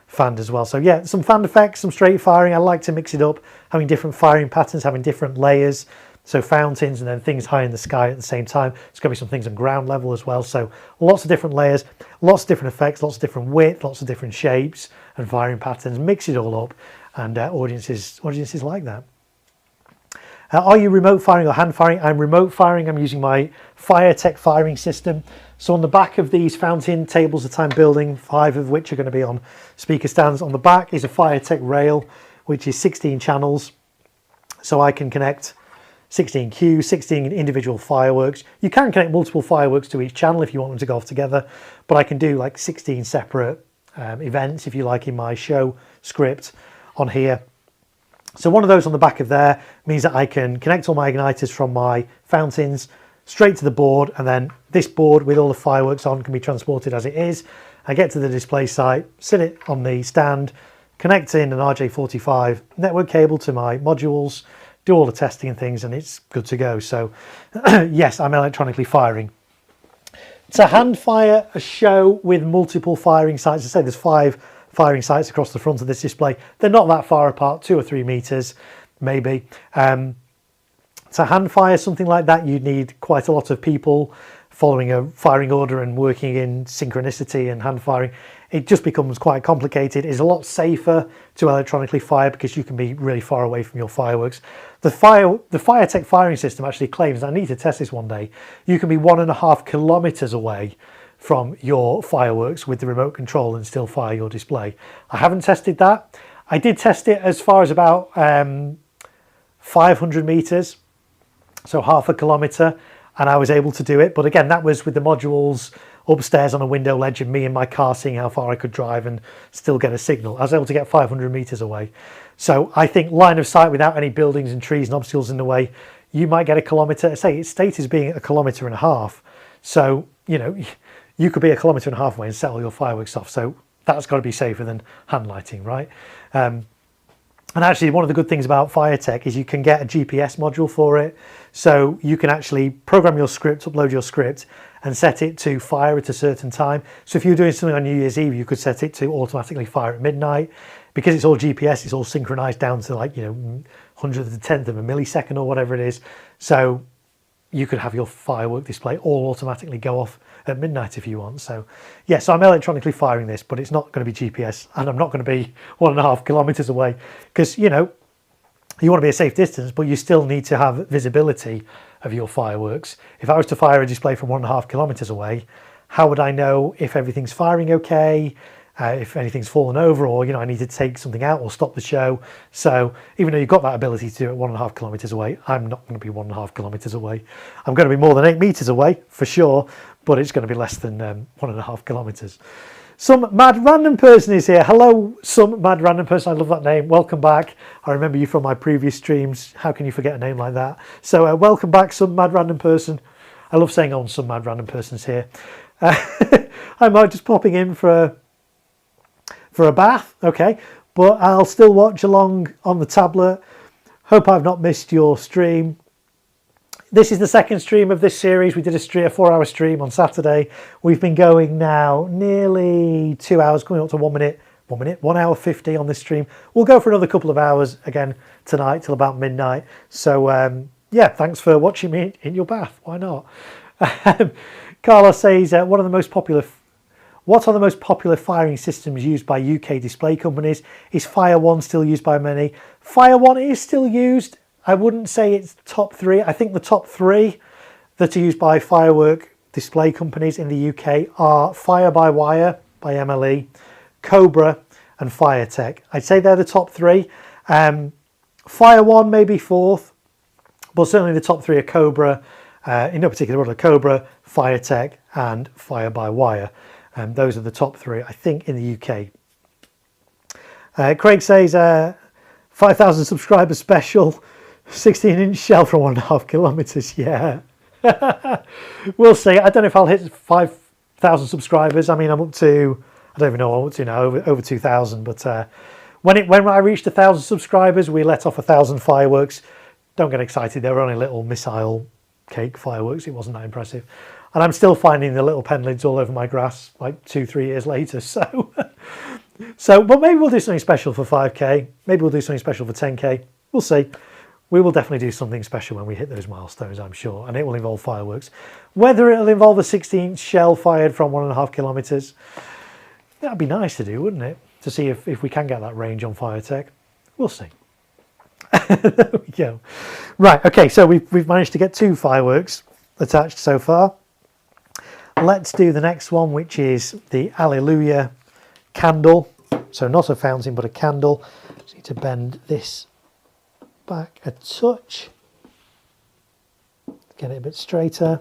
fanned as well. So yeah, some fan effects, some straight firing. I like to mix it up, having different firing patterns, having different layers, so fountains and then things high in the sky at the same time. There's going to be some things on ground level as well, so lots of different layers, lots of different effects, lots of different width, lots of different shapes and firing patterns. Mix it all up, and audiences like that. Are you remote firing or hand firing? I'm remote firing. I'm using my FireTech firing system. So on the back of these fountain tables that I'm building, 5 of which are going to be on speaker stands, on the back is a FireTech rail, which is 16 channels. So I can connect 16 cues, 16 individual fireworks. You can connect multiple fireworks to each channel if you want them to go off together, but I can do like 16 separate events, if you like, in my show script on here. So one of those on the back of there means that I can connect all my igniters from my fountains straight to the board, and then this board with all the fireworks on can be transported as it is. I get to the display site, sit it on the stand, connect in an RJ45 network cable to my modules, do all the testing and things, and it's good to go. So yes, I'm electronically firing. To hand fire a show with multiple firing sites, I say there's 5 firing sites across the front of this display. They're not that far apart, 2 or 3 meters maybe. To hand fire something like that, you need quite a lot of people following a firing order and working in synchronicity and hand firing. It just becomes quite complicated. It's a lot safer to electronically fire because you can be really far away from your fireworks. The FireTech firing system actually claims, I need to test this one day, you can be 1.5 kilometers away from your fireworks with the remote control and still fire your display. I haven't tested that. I did test it as far as about 500 meters, so half a kilometer, and I was able to do it. But again, that was with the modules upstairs on a window ledge and me in my car seeing how far I could drive and still get a signal. I was able to get 500 meters away. So I think line of sight without any buildings and trees and obstacles in the way, you might get a kilometer. Say it's stated as being 1.5 kilometers. So, you know, you could be 1.5 kilometers away and set all your fireworks off. So that's got to be safer than hand lighting, right? And actually, one of the good things about FireTech is you can get a GPS module for it. So you can actually program your script, upload your script, and set it to fire at a certain time. So if you're doing something on New Year's Eve, you could set it to automatically fire at midnight. Because it's all GPS, it's all synchronized down to like, you know, 100th of a tenth of a millisecond or whatever it is. So you could have your firework display all automatically go off at midnight if you want. So yeah, so I'm electronically firing this, but it's not going to be GPS, and I'm not going to be 1.5 kilometers away, because, you know, you want to be a safe distance, but you still need to have visibility of your fireworks. If I was to fire a display from 1.5 kilometers away, how would I know if everything's firing okay, if anything's fallen over, or, you know, I need to take something out or stop the show? So even though you've got that ability to do it 1.5 kilometers away, I'm not going to be 1.5 kilometers away. I'm going to be more than 8 meters away for sure, but it's going to be less than 1.5 kilometers. Some mad random person is here. Hello, some mad random person. I love that name. Welcome back. I remember you from my previous streams. How can you forget a name like that? So welcome back, some mad random person. I love saying on some mad random persons here. I might just popping in for a bath, okay, but I'll still watch along on the tablet. Hope I've not missed your stream. This is the second stream of this series. We did a 4-hour stream on Saturday. We've been going now nearly 2 hours, coming up to 1 hour 50 on this stream. We'll go for another couple of hours again tonight till about midnight. So yeah, thanks for watching me in your bath. Why not? Carlos says, what are the most popular firing systems used by UK display companies? Is Fire One still used by many? Fire One is still used. I wouldn't say it's top three. I think the top three that are used by firework display companies in the UK are Fire by Wire by MLE, Cobra and Firetech. I'd say they're the top three. Fire One maybe fourth, but certainly the top three are Cobra, in no particular order, Cobra, Firetech and Fire by Wire. Those are the top three, I think, in the UK. Craig says 5,000 subscriber special, 16-inch shell from 1.5 kilometers. Yeah, we'll see. I don't know if I'll hit 5,000 subscribers. I mean, I'm up to, I don't even know what I'm up to now, over 2,000. But when I reached 1,000 subscribers, we let off 1,000 fireworks. Don't get excited. They were only little missile cake fireworks. It wasn't that impressive. And I'm still finding the little pen lids all over my grass like 2-3 years later. So, but maybe we'll do something special for 5K. Maybe we'll do something special for 10K. We'll see. We will definitely do something special when we hit those milestones, I'm sure. And it will involve fireworks. Whether it'll involve a 16-inch shell fired from 1.5 kilometers, that'd be nice to do, wouldn't it? To see if we can get that range on Firetech. We'll see. There we go. Right, okay, so we've managed to get 2 fireworks attached so far. Let's do the next one, which is the Alleluia candle. So not a fountain, but a candle. Just need to bend this back a touch. Get it a bit straighter.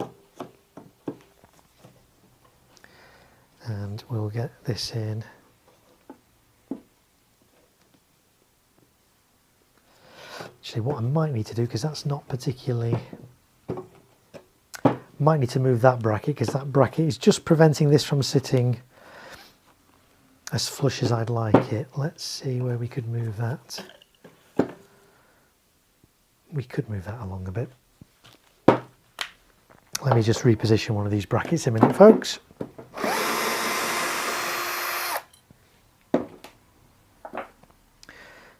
And we'll get this in. Actually, what I might need to do, because that's not particularly... Might need to move that bracket, because that bracket is just preventing this from sitting as flush as I'd like it. Let's see where we could move that. We could move that along a bit. Let me just reposition one of these brackets a minute, folks.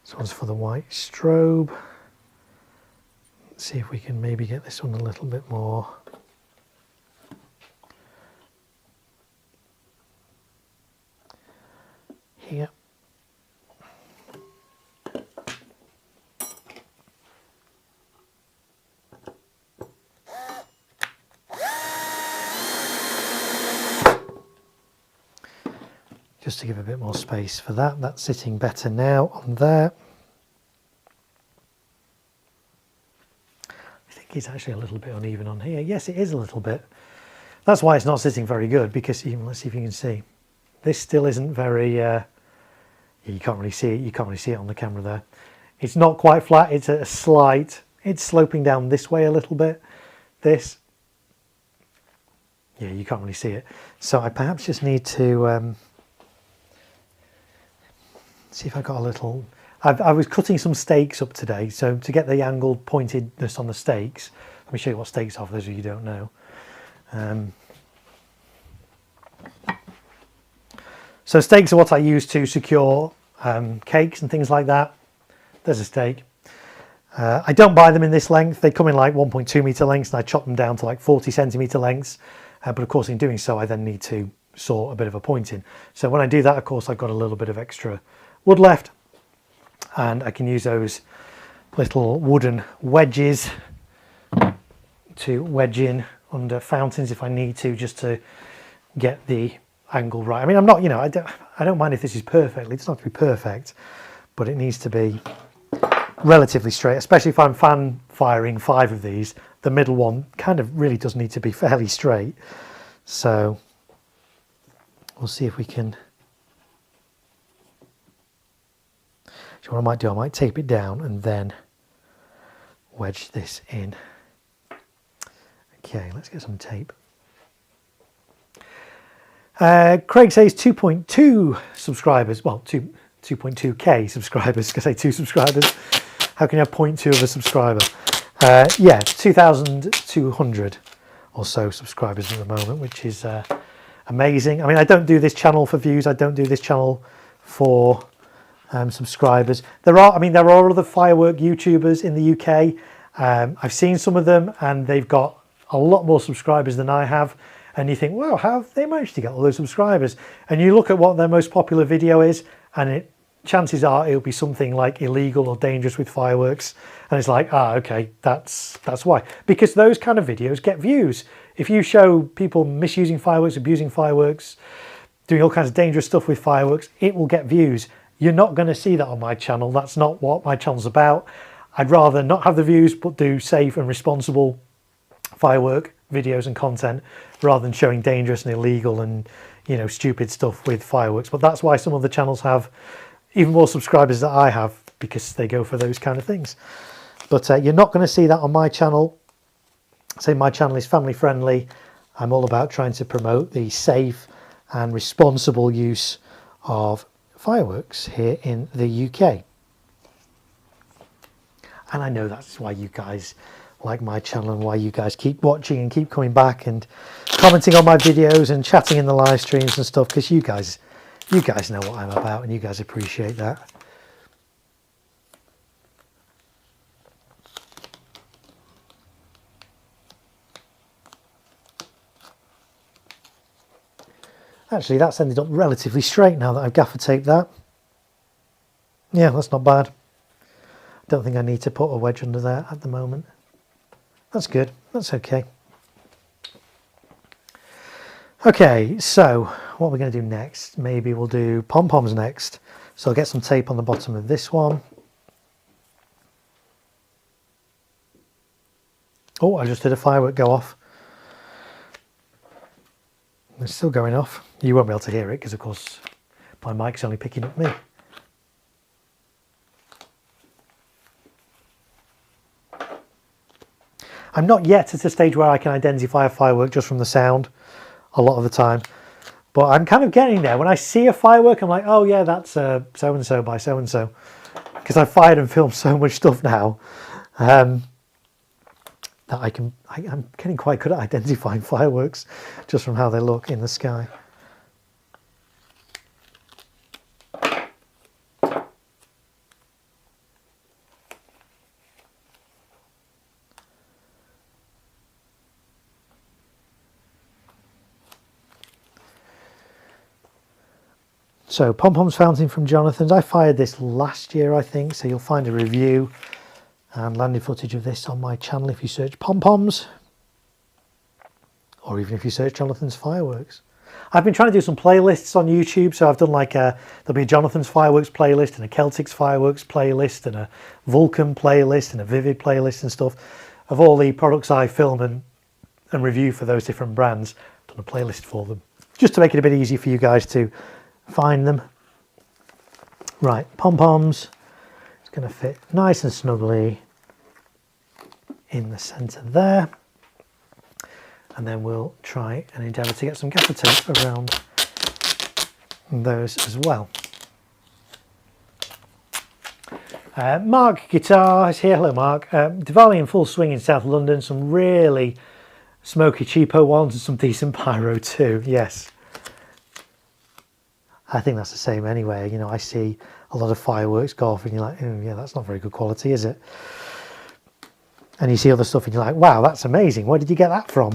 This one's for the white strobe. Let's see if we can maybe get this one a little bit more. Here. Just to give a bit more space for that. That's sitting better now on there. I think it's actually a little bit uneven on here. Yes, it is a little bit. That's why it's not sitting very good, because even, let's see if you can see. This still isn't very, you can't really see it. You can't really see it on the camera there. It's not quite flat. It's a slight, it's sloping down this way a little bit. This, yeah, you can't really see it. So I perhaps just need to, see if I got a little... I was cutting some stakes up today, so to get the angle pointedness on the stakes, let me show you what stakes are for those of you who don't know. So stakes are what I use to secure cakes and things like that. There's a stake. I don't buy them in this length. They come in like 1.2 meter lengths, and I chop them down to like 40 centimeter lengths. But of course, in doing so, I then need to saw a bit of a point in. So when I do that, of course, I've got a little bit of extra wood left, and I can use those little wooden wedges to wedge in under fountains if I need to, just to get the angle right. I mean, I'm not, you know, I don't mind if this is perfect. It doesn't have to be perfect, but it needs to be relatively straight, especially if I'm fan firing 5 of these. The middle one kind of really does need to be fairly straight. So we'll see if we can. So what I might do, I might tape it down and then wedge this in. Okay, let's get some tape. Craig says 2.2 subscribers. Well, 2.2k subscribers. Can I say 2 subscribers? How can you have 0.2 of a subscriber? Yeah, 2,200 or so subscribers at the moment, which is amazing. I mean, I don't do this channel for views. I don't do this channel for subscribers. There are other firework YouTubers in the UK. I've seen some of them, and they've got a lot more subscribers than I have. And you think, wow, how have they managed to get all those subscribers? And you look at what their most popular video is, and chances are it'll be something like illegal or dangerous with fireworks. And it's like, okay, that's why. Because those kind of videos get views. If you show people misusing fireworks, abusing fireworks, doing all kinds of dangerous stuff with fireworks, it will get views. You're not going to see that on my channel. That's not what my channel's about. I'd rather not have the views, but do safe and responsible firework videos and content, rather than showing dangerous and illegal and, you know, stupid stuff with fireworks. But that's why some of the channels have even more subscribers than I have, because they go for those kind of things. But you're not going to see that on my channel. So my channel is family friendly. I'm all about trying to promote the safe and responsible use of fireworks here in the UK. And I know that's why you guys like my channel, and why you guys keep watching and keep coming back and commenting on my videos and chatting in the live streams and stuff, because you guys know what I'm about, and you guys appreciate that. Actually, that's ended up relatively straight now that I've gaffer taped that. Yeah, that's not bad. Don't think I need to put a wedge under there at the moment. That's good. That's okay. Okay, so what we're going to do next, maybe we'll do pom-poms next. So I'll get some tape on the bottom of this one. Oh, I just did a firework go off. It's still going off. You won't be able to hear it because, of course, my mic's only picking up me. I'm not yet at a stage where I can identify a firework just from the sound a lot of the time. But I'm kind of getting there. When I see a firework, I'm like, oh yeah, that's so-and-so by so-and-so. Because I've fired and filmed so much stuff now that I'm getting quite good at identifying fireworks just from how they look in the sky. So pom-poms fountain from Jonathan's. I fired this last year, I think, so you'll find a review and landing footage of this on my channel if you search pom-poms, or even if you search Jonathan's fireworks. I've been trying to do some playlists on YouTube, so I've done like there'll be a Jonathan's fireworks playlist and a Celtic's fireworks playlist and a Vulcan playlist and a Vivid playlist and stuff of all the products I film and review for those different brands. I've done a playlist for them just to make it a bit easier for you guys to find them. Right, pom-poms. It's going to fit nice and snugly in the centre there. And then we'll try and endeavour to get some gaffer tape around those as well. Mark Guitar is here. Hello, Mark. Diwali in full swing in South London. Some really smoky, cheapo ones and some decent pyro too. Yes. I think that's the same anyway. You know, I see a lot of fireworks go off and you're like, oh, yeah, that's not very good quality, is it? And you see other stuff and you're like, wow, that's amazing. Where did you get that from?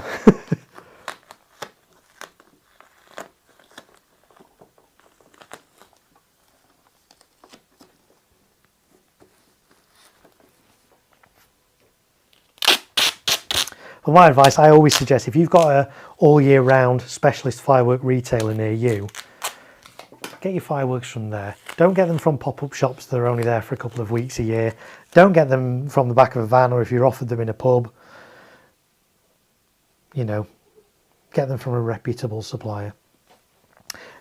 For my advice, I always suggest if you've got a all year round specialist firework retailer near you, get your fireworks from there. Don't get them from pop-up shops that are only there for a couple of weeks a year. Don't get them from the back of a van, or if you're offered them in a pub, you know, get them from a reputable supplier.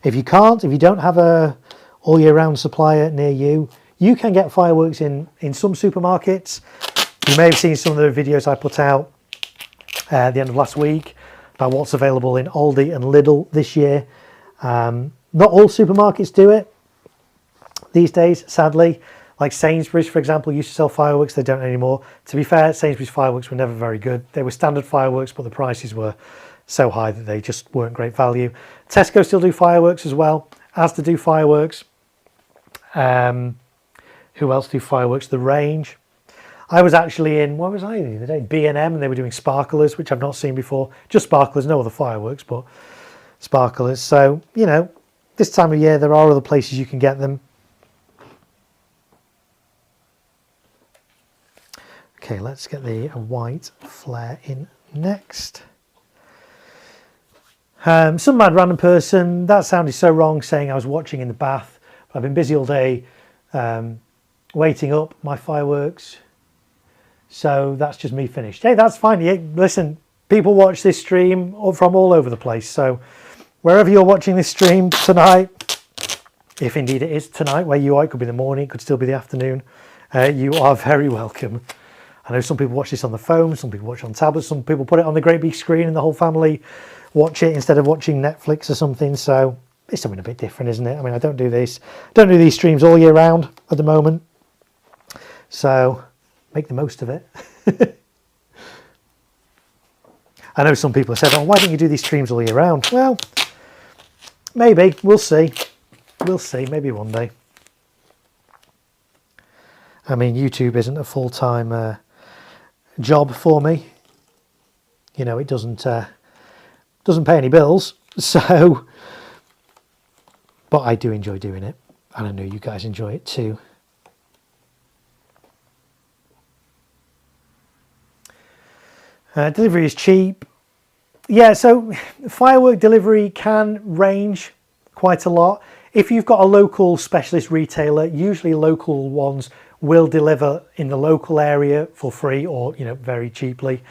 If you can't, if you don't have a all year round supplier near you, you can get fireworks in some supermarkets. You may have seen some of the videos I put out at the end of last week about what's available in Aldi and Lidl this year. Not all supermarkets do it these days, sadly. Like Sainsbury's, for example, used to sell fireworks. They don't anymore. To be fair, Sainsbury's fireworks were never very good. They were standard fireworks, but the prices were so high that they just weren't great value. Tesco still do fireworks as well. Asda do fireworks. Who else do fireworks? The Range. I was actually in, where was I the other day? B&M, and they were doing sparklers, which I've not seen before. Just sparklers, no other fireworks, but sparklers. So, you know, this time of year, there are other places you can get them. Okay, let's get the white flare in next. Some mad random person, that sounded so wrong, saying I was watching in the bath. I've been busy all day waiting up my fireworks. So that's just me finished. Hey, that's fine. Yeah, listen, people watch this stream from all over the place. So wherever you're watching this stream tonight, if indeed it is tonight where you are, it could be the morning, it could still be the afternoon, you are very welcome. I know some people watch this on the phone, some people watch on tablets, some people put it on the great big screen and the whole family watch it instead of watching Netflix or something. So it's something a bit different, isn't it? I mean, I don't do these streams all year round at the moment. So make the most of it. I know some people have said, oh, why don't you do these streams all year round? Well, maybe. We'll see. We'll see. Maybe one day. I mean, YouTube isn't a full-time job for me. You know, it doesn't pay any bills. So, but I do enjoy doing it. And I know you guys enjoy it too. Delivery is cheap. Yeah, so firework delivery can range quite a lot. If you've got a local specialist retailer, usually local ones will deliver in the local area for free or, you know, very cheaply.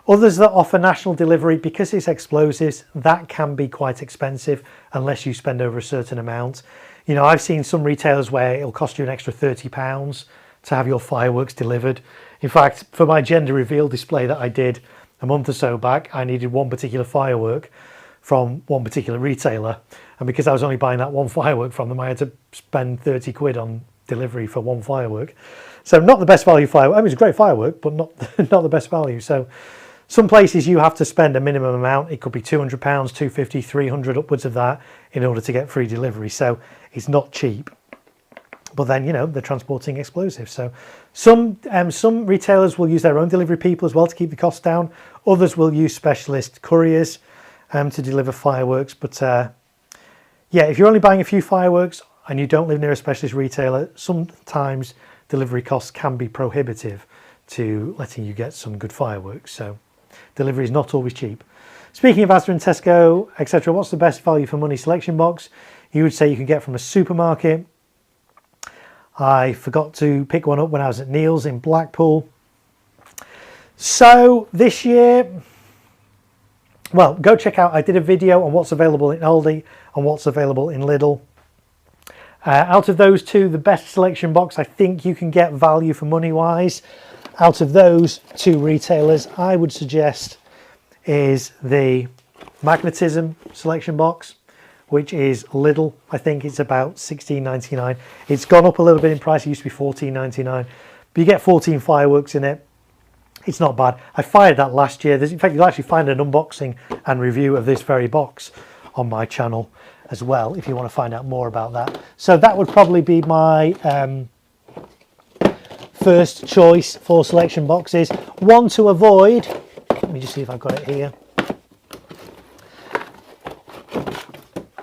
Others that offer national delivery, because it's explosives, that can be quite expensive unless you spend over a certain amount. You know, I've seen some retailers where it'll cost you an extra £30 to have your fireworks delivered. In fact, for my gender reveal display that I did a month or so back, I needed one particular firework from one particular retailer. And because I was only buying that one firework from them, I had to spend 30 quid on delivery for one firework. So not the best value firework. I mean, it's a great firework, but not the best value. So some places you have to spend a minimum amount. It could be £200, £250, £300, upwards of that in order to get free delivery. So it's not cheap. But then, you know, they're transporting explosives. So some retailers will use their own delivery people as well to keep the costs down. Others will use specialist couriers to deliver fireworks. But yeah, if you're only buying a few fireworks and you don't live near a specialist retailer, sometimes delivery costs can be prohibitive to letting you get some good fireworks. So delivery is not always cheap. Speaking of Asda and Tesco, etc., what's the best value for money selection box you would say you can get from a supermarket? I forgot to pick one up when I was at Neil's in Blackpool. So this year, well, go check out, I did a video on what's available in Aldi and what's available in Lidl. Out of those two, the best selection box I think you can get value for money wise, out of those two retailers, I would suggest is the Magnetism selection box, which is Lidl. I think it's about £16.99. It's gone up a little bit in price. It used to be £14.99, but you get 14 fireworks in it. It's not bad. I fired that last year. In fact, you'll actually find an unboxing and review of this very box on my channel as well, if you want to find out more about that. So that would probably be my first choice for selection boxes. One to avoid, let me just see if I've got it here.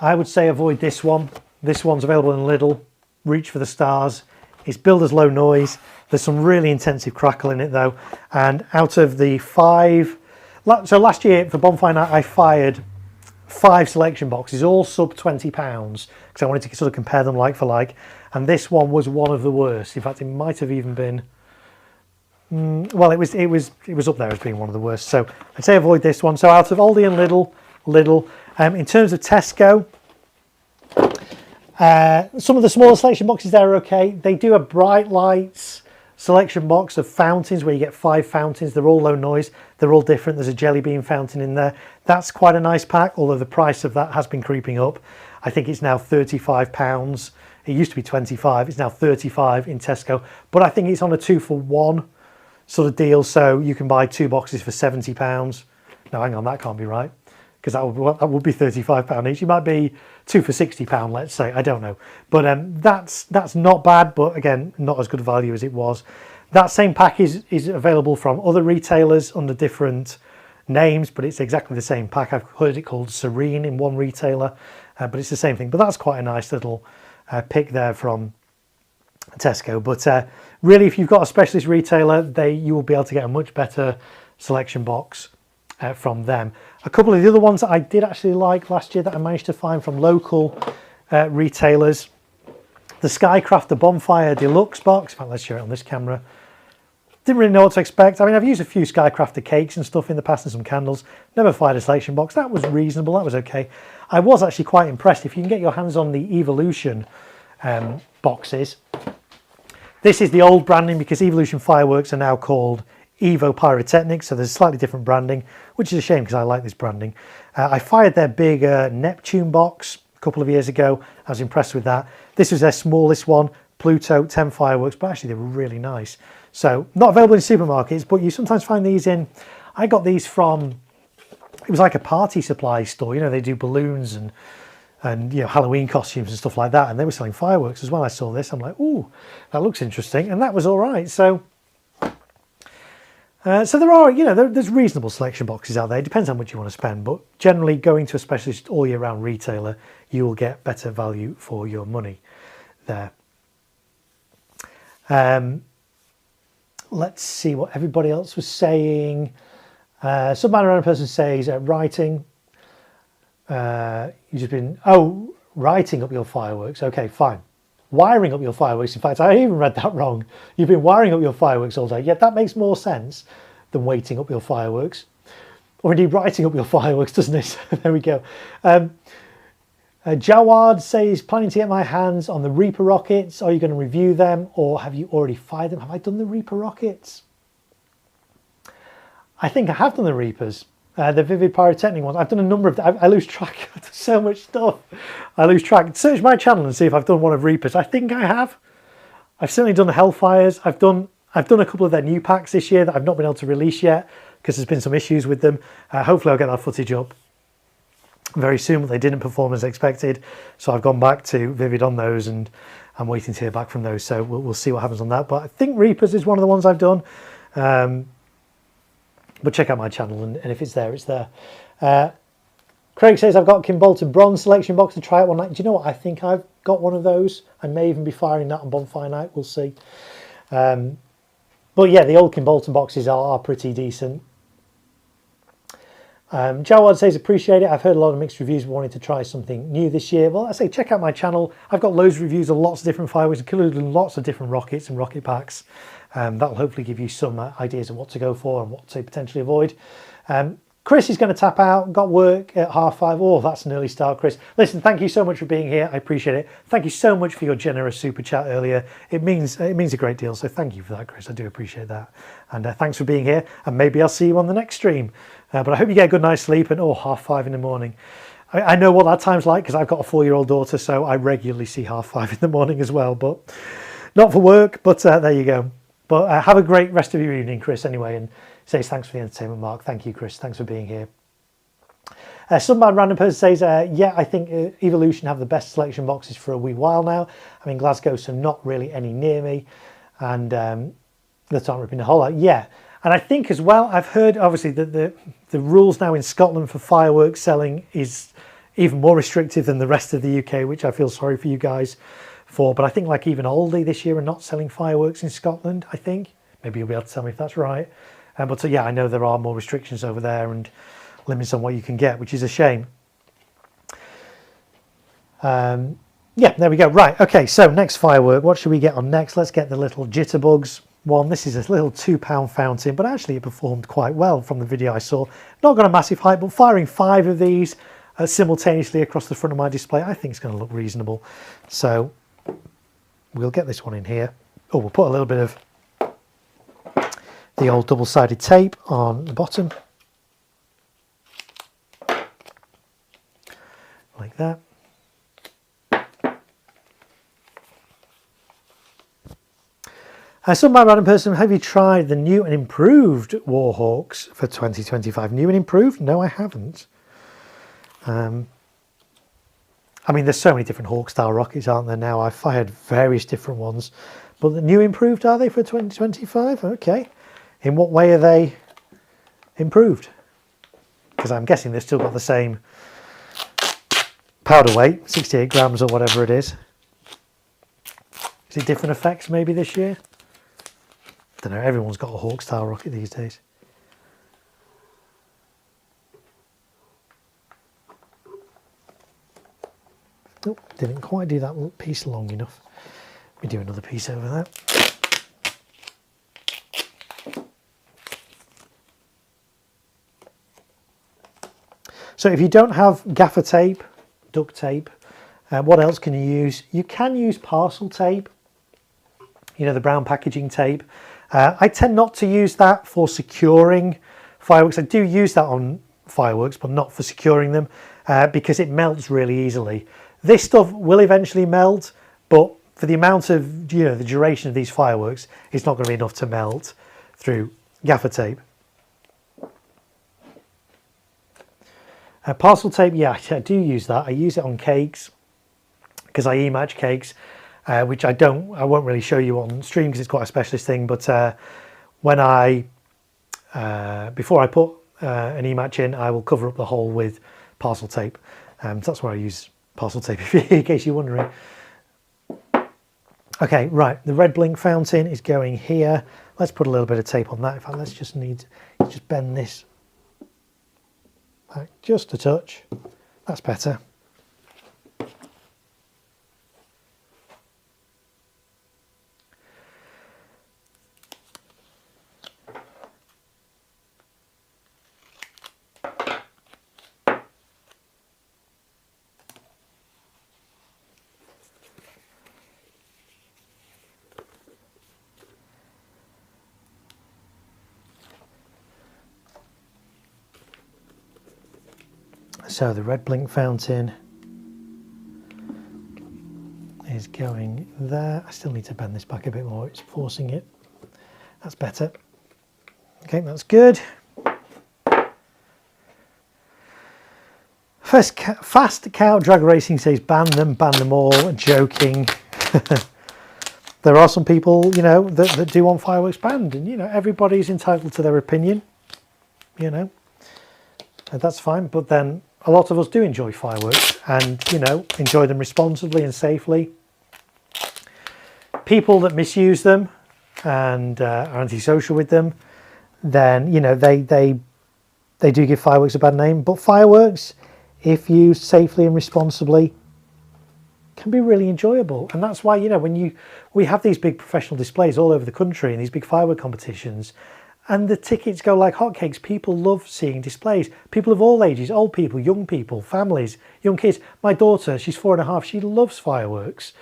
I would say avoid this one. This one's available in Lidl. Reach for the stars. It's billed as low noise. There's some really intensive crackle in it though. And out of the 5, so last year for Bonfire Night, I fired 5 selection boxes, all sub £20, because I wanted to sort of compare them like for like. And this one was one of the worst. In fact, it might have even been, well, it was up there as being one of the worst. So I'd say avoid this one. So out of Aldi and Lidl. In terms of Tesco, some of the smaller selection boxes there are okay. They do have bright lights selection box of fountains where you get 5 fountains. They're all low noise. They're all different. There's a jelly bean fountain in there. That's quite a nice pack, although the price of that has been creeping up. I think it's now £35. It used to be 25. It's now 35 in Tesco, but I think it's on a 2-for-1 sort of deal. So you can buy 2 boxes for £70. No, hang on, that can't be right, because that would be £35 each. It might be 2 for £60, let's say. I don't know, but that's not bad. But again, not as good value as it was. That same pack is available from other retailers under different names, but it's exactly the same pack. I've heard it called Serene in one retailer, but it's the same thing. But that's quite a nice little pick there from Tesco. But really, if you've got a specialist retailer, you will be able to get a much better selection box from them. A couple of the other ones that I did actually like last year that I managed to find from local retailers, the Skycraft, the Bonfire Deluxe box. In fact, let's show it on this camera. Didn't really know what to expect. I mean, I've used a few Skycrafter cakes and stuff in the past and some candles. Never fired a selection box. That was reasonable. That was okay. I was actually quite impressed. If you can get your hands on the Evolution boxes. This is the old branding, because Evolution fireworks are now called Evo Pyrotechnics, so there's slightly different branding, which is a shame because I like this branding. I fired their big Neptune box a couple of years ago. I was impressed with that. This was their smallest one, Pluto, 10 fireworks, but actually they were really nice. So not available in supermarkets, but you sometimes find these in, I got these from, it was like a party supply store. You know, they do balloons and you know, Halloween costumes and stuff like that, and they were selling fireworks as well. I saw this, I'm like, ooh, that looks interesting, and that was all right. So so there are, you know, there's reasonable selection boxes out there. It depends how much you want to spend, but generally going to a specialist all year round retailer, you will get better value for your money there. Let's see what everybody else was saying. Some man around person says writing. You've just been, writing up your fireworks. Okay, fine. Wiring up your fireworks. In fact, I even read that wrong. You've been wiring up your fireworks all day. Yeah, that makes more sense than waiting up your fireworks. Or indeed writing up your fireworks, doesn't it? There we go. Jawad says, planning to get my hands on the Reaper rockets. Are you going to review them, or have you already fired them? Have I done the Reaper rockets? I think I have done the Reapers. The Vivid Pyrotechnic ones. I've done a number of them. I lose track of so much stuff. I lose track. Search my channel and see if I've done one of Reapers. I think I have. I've certainly done the Hellfires. I've done a couple of their new packs this year that I've not been able to release yet because there's been some issues with them. Hopefully I'll get that footage up very soon, but they didn't perform as expected. So I've gone back to Vivid on those, and I'm waiting to hear back from those. So we'll see what happens on that. But I think Reapers is one of the ones I've done. But check out my channel, and if it's there, it's there. Craig says, I've got Kimbolton bronze selection box to try it one night. Do you know what? I think I've got one of those. I may even be firing that on Bonfire Night. We'll see. But yeah, the old Kimbolton boxes are pretty decent. Jawad says, appreciate it. I've heard a lot of mixed reviews, but wanted to try something new this year. Well, I say check out my channel. I've got loads of reviews of lots of different fireworks, including lots of different rockets and rocket packs. That'll hopefully give you some ideas of what to go for and what to potentially avoid. Chris is going to tap out. Got work at 5:30. Oh, that's an early start, Chris. Listen, thank you so much for being here. I appreciate it. Thank you so much for your generous super chat earlier. It means a great deal. So thank you for that, Chris. I do appreciate that. And thanks for being here. And maybe I'll see you on the next stream. But I hope you get a good night's sleep. And 5:30 in the morning. I know what that time's like because I've got a 4-year-old daughter, so I regularly see 5:30 in the morning as well. But not for work. But there you go. But have a great rest of your evening, Chris, anyway, and says thanks for the entertainment, Mark. Thank you, Chris. Thanks for being here. Some bad random person says, yeah, I think Evolution have the best selection boxes for a wee while now. I'm in Glasgow, so not really any near me. And that aren't ripping the hole out. Yeah, and I think as well, I've heard, obviously, that the rules now in Scotland for fireworks selling is even more restrictive than the rest of the UK, which I feel sorry for you guys for. But I think like even Aldi this year are not selling fireworks in Scotland, I think. Maybe you'll be able to tell me if that's right. But yeah, I know there are more restrictions over there and limits on what you can get, which is a shame. Yeah, there we go. Right, okay, so next firework. What should we get on next? Let's get the little Jitterbugs one. This is a little £2 fountain, but actually it performed quite well from the video I saw. Not got a massive hype, but firing 5 of these simultaneously across the front of my display, I think it's going to look reasonable. So we'll get this one in here. Oh, we'll put a little bit of the old double-sided tape on the bottom, like that. Some random person, have you tried the new and improved Warhawks for 2025? New and improved? No, I haven't. I mean, there's so many different Hawk-style rockets, aren't there now? I've fired various different ones. But the new improved, are they, for 2025? Okay. In what way are they improved? Because I'm guessing they've still got the same powder weight, 68 grams or whatever it is. Is it different effects maybe this year? I don't know, everyone's got a Hawk-style rocket these days. Oh, didn't quite do that piece long enough. We do another piece over that. So if you don't have gaffer tape, duct tape, what else can you use? You can use parcel tape, you know, the brown packaging tape. I tend not to use that for securing fireworks. I do use that on fireworks, but not for securing them because it melts really easily. This stuff will eventually melt, but for the amount of, you know, the duration of these fireworks, it's not going to be enough to melt through gaffer tape. Parcel tape, yeah, I do use that. I use it on cakes because I e-match cakes, which I won't really show you on stream because it's quite a specialist thing. But when before I put an e-match in, I will cover up the hole with parcel tape. So that's where I use parcel tape, in case you're wondering. Okay, right, the red blink fountain is going here. Let's put a little bit of tape on that. In fact, let's just bend this back just a touch. That's better. So the red blink fountain is going there. I still need to bend this back a bit more. It's forcing it. That's better. Okay, that's good. Fast Cow Drag Racing says ban them all. Joking. There are some people, you know, that do want fireworks banned, and you know, everybody's entitled to their opinion, you know, and that's fine. But then a lot of us do enjoy fireworks and, you know, enjoy them responsibly and safely. People that misuse them and are antisocial with them, then, you know, they do give fireworks a bad name. But fireworks, if used safely and responsibly, can be really enjoyable. And that's why, you know, we have these big professional displays all over the country and these big firework competitions, and the tickets go like hotcakes. People love seeing displays. People of all ages, old people, young people, families, young kids. My daughter, she's 4.5, she loves fireworks.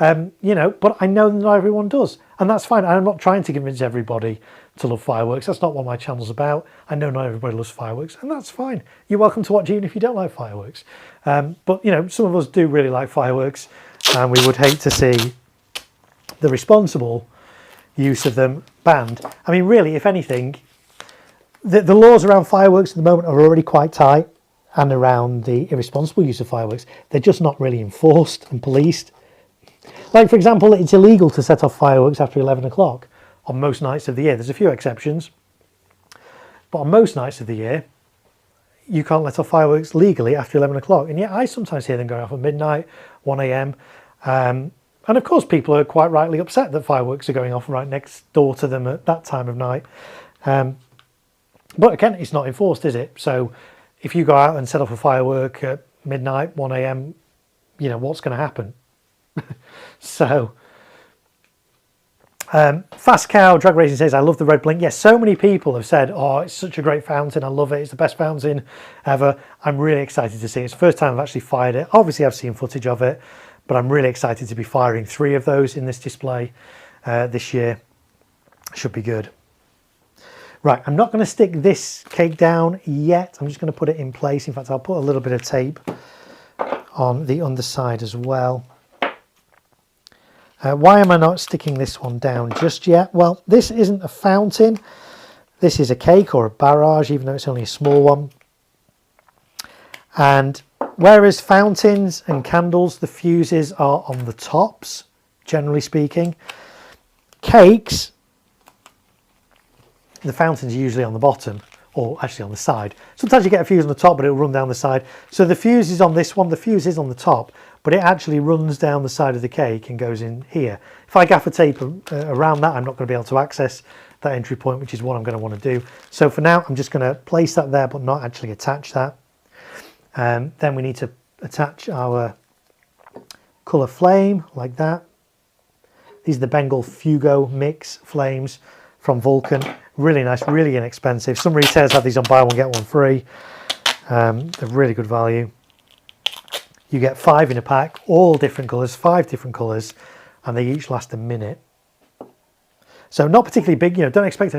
You know, but I know not everyone does, and that's fine. I'm not trying to convince everybody to love fireworks. That's not what my channel's about. I know not everybody loves fireworks, and that's fine. You're welcome to watch even if you don't like fireworks. But you know, some of us do really like fireworks, and we would hate to see the responsible use of them banned. I mean, really, if anything, the laws around fireworks at the moment are already quite tight, and around the irresponsible use of fireworks, they're just not really enforced and policed. Like, for example, it's illegal to set off fireworks after 11 o'clock on most nights of the year. There's a few exceptions, but on most nights of the year, you can't let off fireworks legally after 11 o'clock. And yet I sometimes hear them going off at midnight, 1 a.m. And of course, people are quite rightly upset that fireworks are going off right next door to them at that time of night. But again, it's not enforced, is it? So if you go out and set off a firework at midnight, 1 a.m., you know, what's going to happen? So, Fast Cow Drag Racing says, I love the red blink. Yes, so many people have said, oh, it's such a great fountain. I love it. It's the best fountain ever. I'm really excited to see it. It's the first time I've actually fired it. Obviously, I've seen footage of it, but I'm really excited to be firing 3 of those in this display this year. Should be good. Right, I'm not going to stick this cake down yet. I'm just going to put it in place. In fact, I'll put a little bit of tape on the underside as well. Why am I not sticking this one down just yet? Well, this isn't a fountain. This is a cake or a barrage, even though it's only a small one. And whereas fountains and candles, the fuses are on the tops, generally speaking, cakes, the fountains are usually on the bottom, or actually on the side. Sometimes you get a fuse on the top, but it'll run down the side. So the fuse is on this one, the fuse is on the top, but it actually runs down the side of the cake and goes in here. If I gaffer tape around that, I'm not going to be able to access that entry point, which is what I'm going to want to do. So for now, I'm just going to place that there, but not actually attach that. Then we need to attach our colour flame like that. These are the Bengal Fugo Mix flames from Vulcan. Really nice, really inexpensive. Some retailers have these on buy one, get one free. They're really good value. You get 5 in a pack, all different colours, 5 different colours, and they each last a minute. So not particularly big, don't expect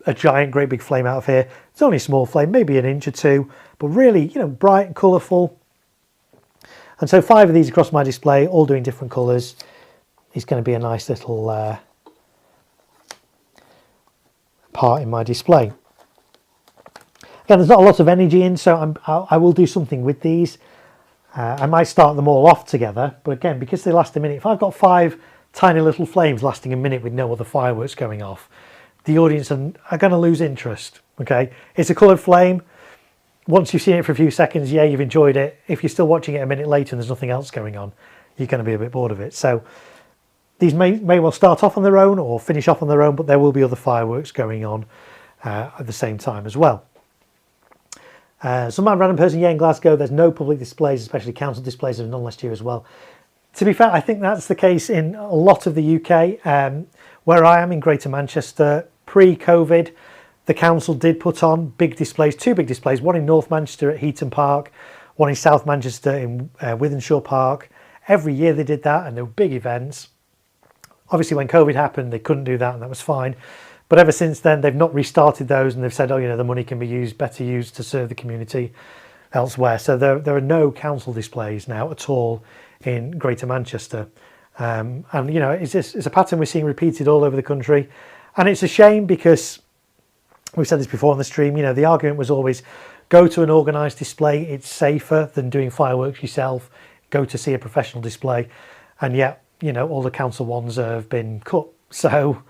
a giant, great big flame out of here. It's only a small flame, maybe an inch or two, but really, bright and colourful. And so 5 of these across my display, all doing different colours, is going to be a nice little part in my display. Again, there's not a lot of energy in, so I will do something with these. I might start them all off together, but again, because they last a minute, if I've got 5 tiny little flames lasting a minute with no other fireworks going off, the audience are going to lose interest. Okay, it's a coloured flame. Once you've seen it for a few seconds, yeah, you've enjoyed it. If you're still watching it a minute later and there's nothing else going on, you're going to be a bit bored of it. So these may well start off on their own or finish off on their own, but there will be other fireworks going on at the same time as well. Some random person, yeah, in Glasgow, there's no public displays, especially council displays. There were none last year as well. To be fair, I think that's the case in a lot of the UK. Where I am in Greater Manchester, pre-COVID, the council did put on big displays, 2 big displays, one in North Manchester at Heaton Park, one in South Manchester in Wythenshawe Park. Every year they did that, and they were big events. Obviously, when COVID happened, they couldn't do that, and that was fine. But ever since then, they've not restarted those, and they've said, oh, the money can be better used to serve the community elsewhere. So there are no council displays now at all in Greater Manchester. And, it's a pattern we're seeing repeated all over the country. And it's a shame because we've said this before on the stream, the argument was always go to an organised display. It's safer than doing fireworks yourself. Go to see a professional display. And yet, all the council ones have been cut. So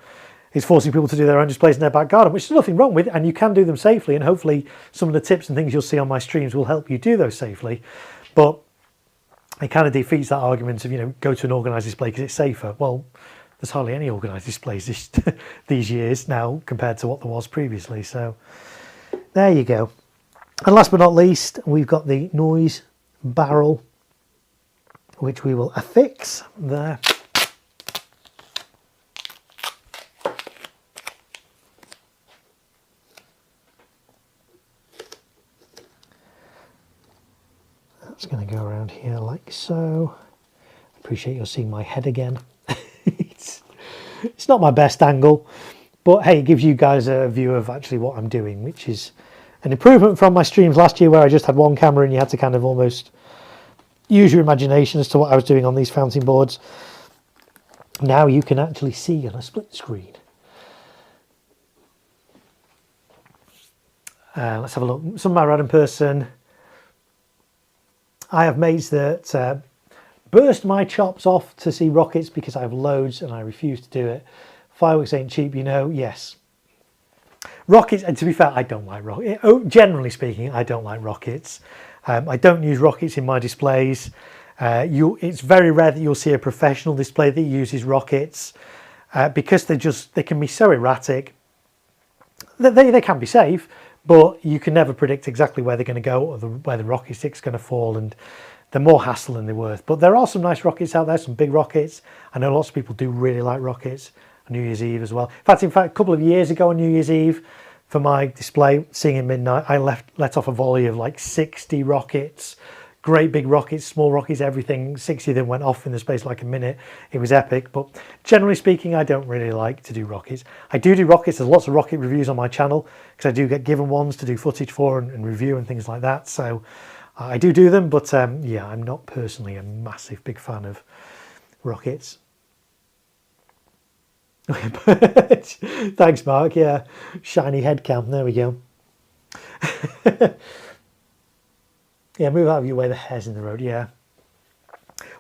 it's forcing people to do their own displays in their back garden, which there's nothing wrong with, and you can do them safely. And hopefully some of the tips and things you'll see on my streams will help you do those safely. But it kind of defeats that argument of, go to an organised display because it's safer. Well, there's hardly any organised displays these years now compared to what there was previously. So there you go. And last but not least, we've got the noise barrel, which we will affix there. That's going to go around here like so. Appreciate you're seeing my head again. It's not my best angle, but hey, it gives you guys a view of actually what I'm doing, which is an improvement from my streams last year where I just had one camera and you had to kind of almost use your imagination as to what I was doing on these fountain boards. Now you can actually see on a split screen. Let's have a look. Some of my random person. I have mates that burst my chops off to see rockets because I have loads and I refuse to do it. Fireworks ain't cheap, yes. Rockets, and to be fair, I don't like rockets. Generally speaking, I don't like rockets. I don't use rockets in my displays. It's very rare that you'll see a professional display that uses rockets because they can be so erratic. They can be safe, but you can never predict exactly where they're going to go or where the rocket stick's going to fall, and they're more hassle than they're worth. But there are some nice rockets out there, some big rockets. I know lots of people do really like rockets on New Year's Eve as well. In fact, a couple of years ago on New Year's Eve, for my display, Singing Midnight, I let off a volley of like 60 rockets, great big rockets, small rockets, everything. 60 of them went off in the space of like a minute. It was epic. But generally speaking, I don't really like to do rockets. I do rockets. There's lots of rocket reviews on my channel because I do get given ones to do footage for and review and things like that. So I do them. But yeah, I'm not personally a massive big fan of rockets. Thanks, Mark. Yeah, shiny head cam. There we go. Yeah, move out of your way. The hair's in the road. Yeah.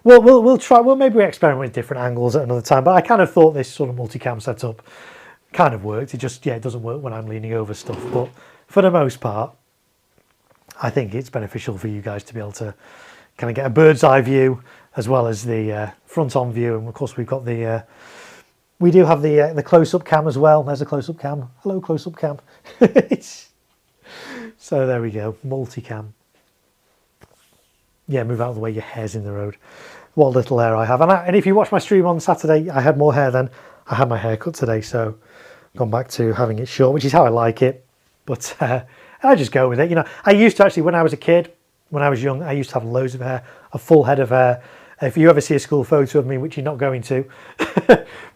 Well, we'll try. Well, maybe we experiment with different angles at another time. But I kind of thought this sort of multicam setup kind of worked. It just, yeah, it doesn't work when I'm leaning over stuff. But for the most part, I think it's beneficial for you guys to be able to kind of get a bird's eye view as well as the front-on view. And of course, we've got the we do have the close-up cam as well. There's a close-up cam. Hello, close-up cam. So there we go, multicam. Yeah, move out of the way, your hair's in the road. What little hair I have. And if you watch my stream on Saturday, I had more hair then. I had my hair cut today, so gone back to having it short, which is how I like it. But I just go with it. You know, I used to actually, when I was a kid, when I was young, I used to have loads of hair, a full head of hair. If you ever see a school photo of me, which you're not going to,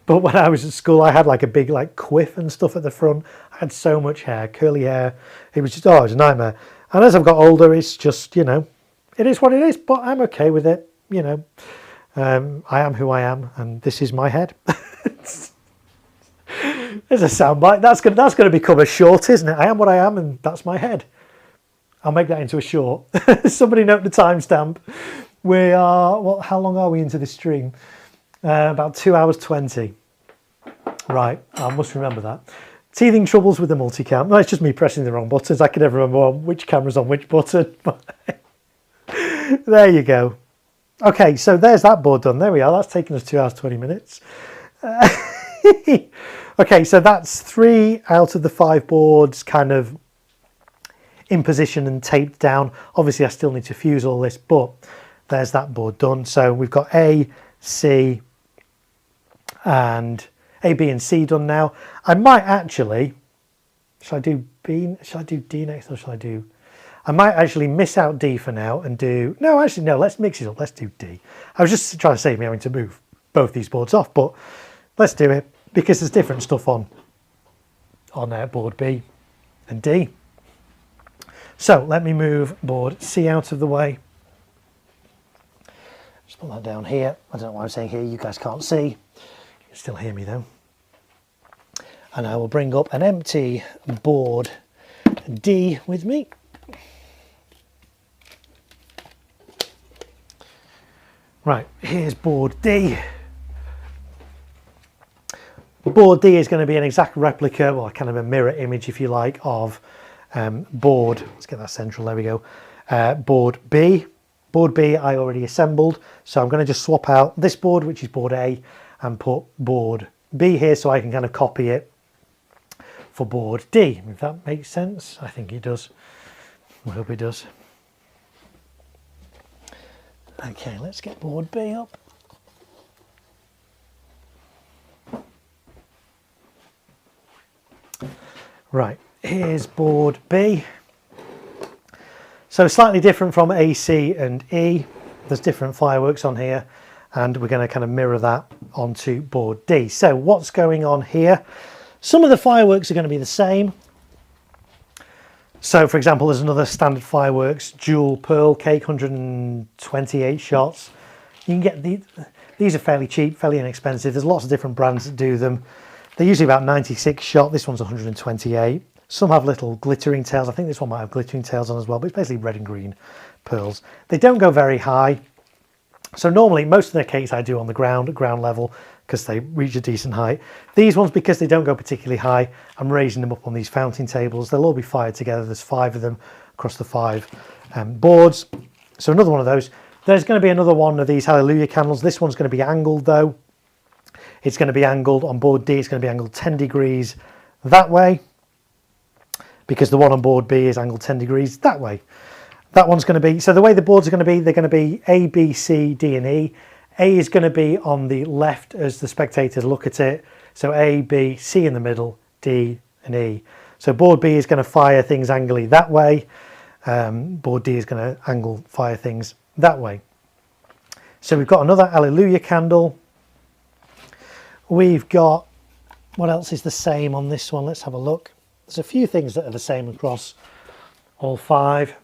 but when I was at school, I had like a big like quiff and stuff at the front. I had so much hair, curly hair. It was just, oh, it was a nightmare. And as I've got older, it's just, you know, it is what it is, but I'm okay with it. You know, I am who I am, and this is my head. There's a soundbite. That's gonna become a short, isn't it? I am what I am, and that's my head. I'll make that into a short. Somebody note the timestamp. We are, well, how long are we into this stream? About 2 hours 20. Right, I must remember that. Teething troubles with the multicam. No, it's just me pressing the wrong buttons. I can never remember which camera's on which button. There you go. Okay, so there's that board done. There we are. That's taken us 2 hours 20 minutes. Okay, so that's 3 out of the 5 boards kind of in position and taped down. Obviously, I still need to fuse all this, but there's that board done. So we've got A, C, and A, B, and C done now. I might actually, shall I do B? Shall I do D next, or shall I do? I might actually miss out D for now and do, no, actually, no, let's mix it up. Let's do D. I was just trying to save me having to move both these boards off, but let's do it because there's different stuff on board B and D. So let me move board C out of the way. Just put that down here. I don't know why I'm saying here. You guys can't see. You can still hear me though. And I will bring up an empty board D with me. Right, here's board D. Board D is going to be an exact replica, or kind of a mirror image, if you like, of board. Let's get that central. There we go. Board B. Board B I already assembled, so I'm going to just swap out this board, which is board A, and put board B here so I can kind of copy it for board D. If that makes sense, I think it does. I hope it does. Okay, let's get board B up. Right, here's board B. So slightly different from A, C and E. There's different fireworks on here, and we're going to kind of mirror that onto board D. So what's going on here? Some of the fireworks are going to be the same. So for example, there's another standard fireworks dual pearl cake, 128 shots. You can get these are fairly cheap, fairly inexpensive. There's lots of different brands that do them. They're usually about 96 shot. This one's 128. Some have little glittering tails. I think this one might have glittering tails on as well, but it's basically red and green pearls. They don't go very high. So normally most of their cakes I do on the ground, at ground level, because they reach a decent height. These ones, because they don't go particularly high, I'm raising them up on these fountain tables. They'll all be fired together. There's 5 of them across the 5 boards. So another one of those. There's going to be another one of these Hallelujah candles. This one's going to be angled though. It's going to be angled on board D. It's going to be angled 10 degrees that way, because the one on board B is angled 10 degrees that way. That one's going to be, so the way the boards are going to be, they're going to be A, B, C, D and E. A is going to be on the left as the spectators look at it. So A, B, C in the middle, D and E. So board B is going to fire things angrily that way. Board D is going to fire things that way. So we've got another Alleluia candle. We've got, what else is the same on this one? Let's have a look. There's a few things that are the same across all 5.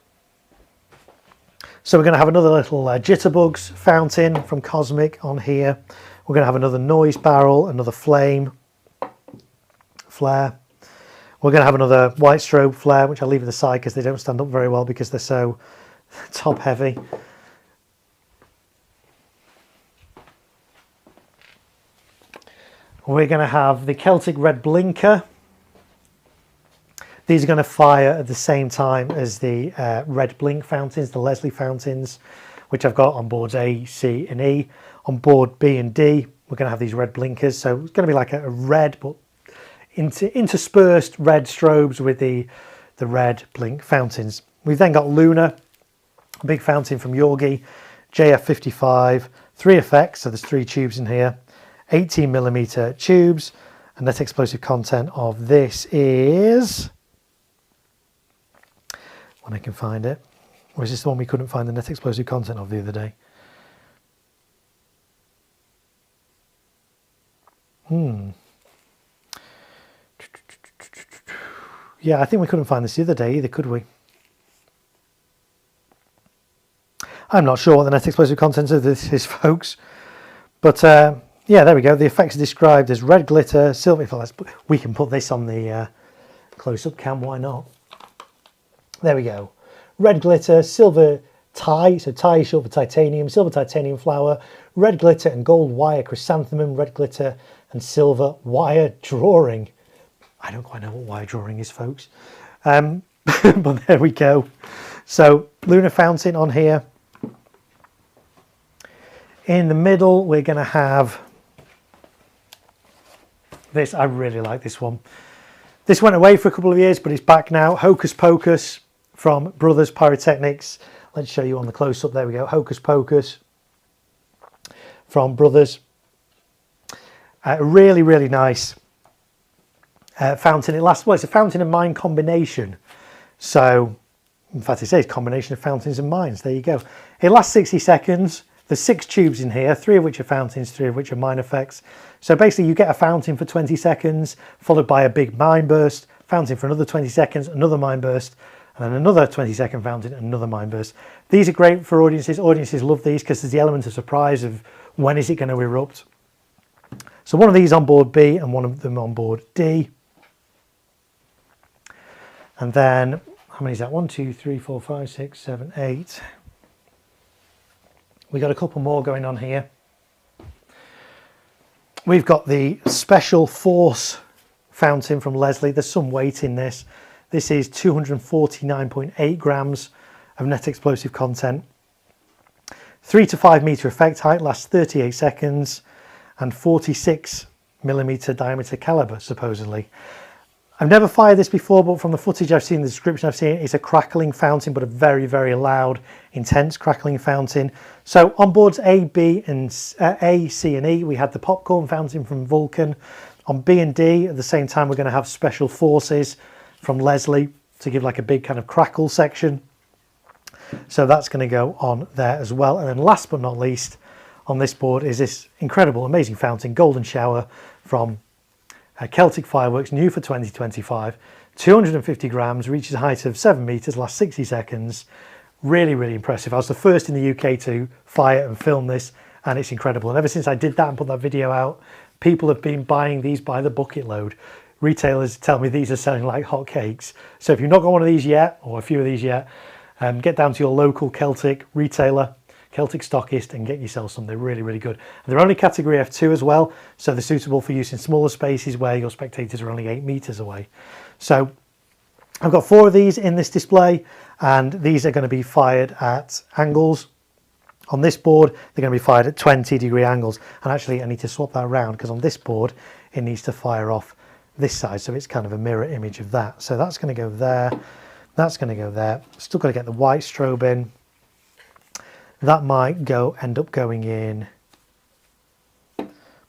So we're going to have another little jitterbugs fountain from Cosmic on here. We're going to have another noise barrel, another flame flare. We're going to have another white strobe flare, which I'll leave at the side because they don't stand up very well because they're so top heavy. We're going to have the Celtic red blinker. These are going to fire at the same time as the red blink fountains, the Leslie fountains, which I've got on boards A, C and E. On board B and D, we're going to have these red blinkers. So it's going to be like a red, but interspersed red strobes with the red blink fountains. We've then got Luna, a big fountain from Yorgi, JF55, 3 effects, so there's 3 tubes in here, 18mm tubes, and net explosive content of this is, when I can find it, or is this the one we couldn't find the net explosive content of the other day? Yeah, I think we couldn't find this the other day either, could we? I'm not sure what the net explosive content of this is, folks. But yeah, there we go. The effects are described as red glitter, silver. We can put this on the close-up cam, why not? There we go. Red glitter, silver tie, so tie is short for titanium, silver titanium flower, red glitter and gold wire chrysanthemum, red glitter and silver wire drawing. I don't quite know what wire drawing is, folks. But there we go. So Lunar Fountain on here. In the middle, we're going to have this. I really like this one. This went away for a couple of years, but it's back now. Hocus Pocus from Brothers Pyrotechnics. Let's show you on the close-up. There we go. Hocus Pocus from Brothers. Really, really nice fountain. It's a fountain and mine combination. So, in fact, it says combination of fountains and mines. There you go. It lasts 60 seconds. There's 6 tubes in here, 3 of which are fountains, 3 of which are mine effects. So basically you get a fountain for 20 seconds, followed by a big mine burst, fountain for another 20 seconds, another mine burst, and then another 20-second fountain, another mine burst. These are great for audiences. Audiences love these because there's the element of surprise of when is it going to erupt. So one of these on board B and one of them on board D. And then, how many is that? 1, 2, 3, 4, 5, 6, 7, 8. We got a couple more going on here. We've got the Special Force fountain from Leslie. There's some weight in this. This is 249.8 grams of net explosive content. 3 to 5 meter effect height, lasts 38 seconds, and 46mm diameter caliber, supposedly. I've never fired this before, but from the footage I've seen, the description I've seen, it's a crackling fountain, but a very, very loud, intense crackling fountain. So on boards A, B, and A, C, and E, we had the popcorn fountain from Vulcan. On B and D, at the same time, we're going to have Special Forces from Leslie to give like a big kind of crackle section. So that's going to go on there as well. And then last but not least, on this board is this incredible, amazing fountain, Golden Shower from Celtic Fireworks, new for 2025, 250 grams, reaches a height of 7 meters, lasts 60 seconds. Really, really impressive. I was the first in the UK to fire and film this, and it's incredible. And ever since I did that and put that video out, people have been buying these by the bucket load. Retailers tell me these are selling like hotcakes. So if you've not got one of these yet, or a few of these yet, get down to your local Celtic retailer, Celtic stockist, and get yourself some. They're really, really good. And they're only category F2 as well, so they're suitable for use in smaller spaces where your spectators are only 8 meters away. So I've got 4 of these in this display, and these are going to be fired at angles. On this board, they're going to be fired at 20-degree angles. And actually, I need to swap that around because on this board, it needs to fire off this side, so it's kind of a mirror image of that. So that's going to go there. That's going to go there. Still got to get the white strobe in. That might end up going in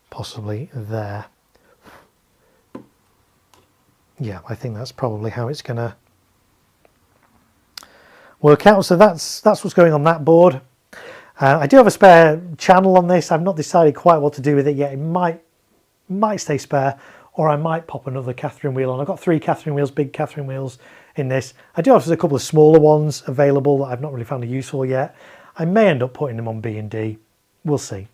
possibly there. Yeah, I think that's probably how it's going to work out. So that's what's going on that board. I do have a spare channel on this. I've not decided quite what to do with it yet. It might stay spare, or I might pop another Catherine wheel on. I've got 3 Catherine wheels, big Catherine wheels in this. I do have a couple of smaller ones available that I've not really found a use for yet. I may end up putting them on B&D. We'll see.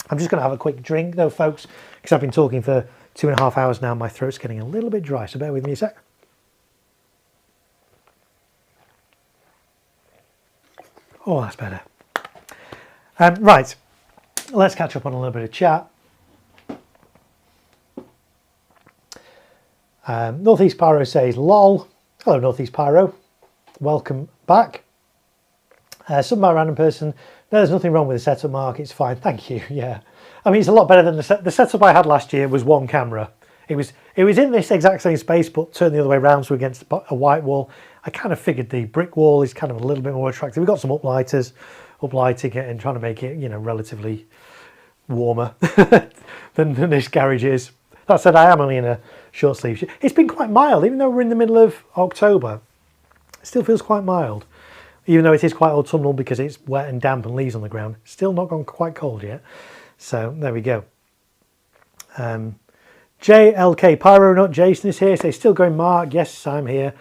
I'm just going to have a quick drink though, folks, because I've been talking for 2.5 hours now. My throat's getting a little bit dry, so bear with me a sec. Oh, that's better. Right, let's catch up on a little bit of chat. Northeast Pyro says, lol. Hello, Northeast Pyro. Welcome back. Some by random person. No, there's nothing wrong with the setup, Mark. It's fine. Thank you. Yeah. I mean, it's a lot better than the setup I had last year was one camera. It was in this exact same space, but turned the other way around, so against a white wall. I kind of figured the brick wall is kind of a little bit more attractive. We've got some uplighting it and trying to make it, you know, relatively warmer than this garage is. That said, I am only in a short sleeve. It's been quite mild, even though we're in the middle of October. It still feels quite mild, even though it is quite autumnal because it's wet and damp and leaves on the ground. Still not gone quite cold yet. So there we go. JLK Pyro Nut Jason is here. So still going, Mark. Yes, I'm here.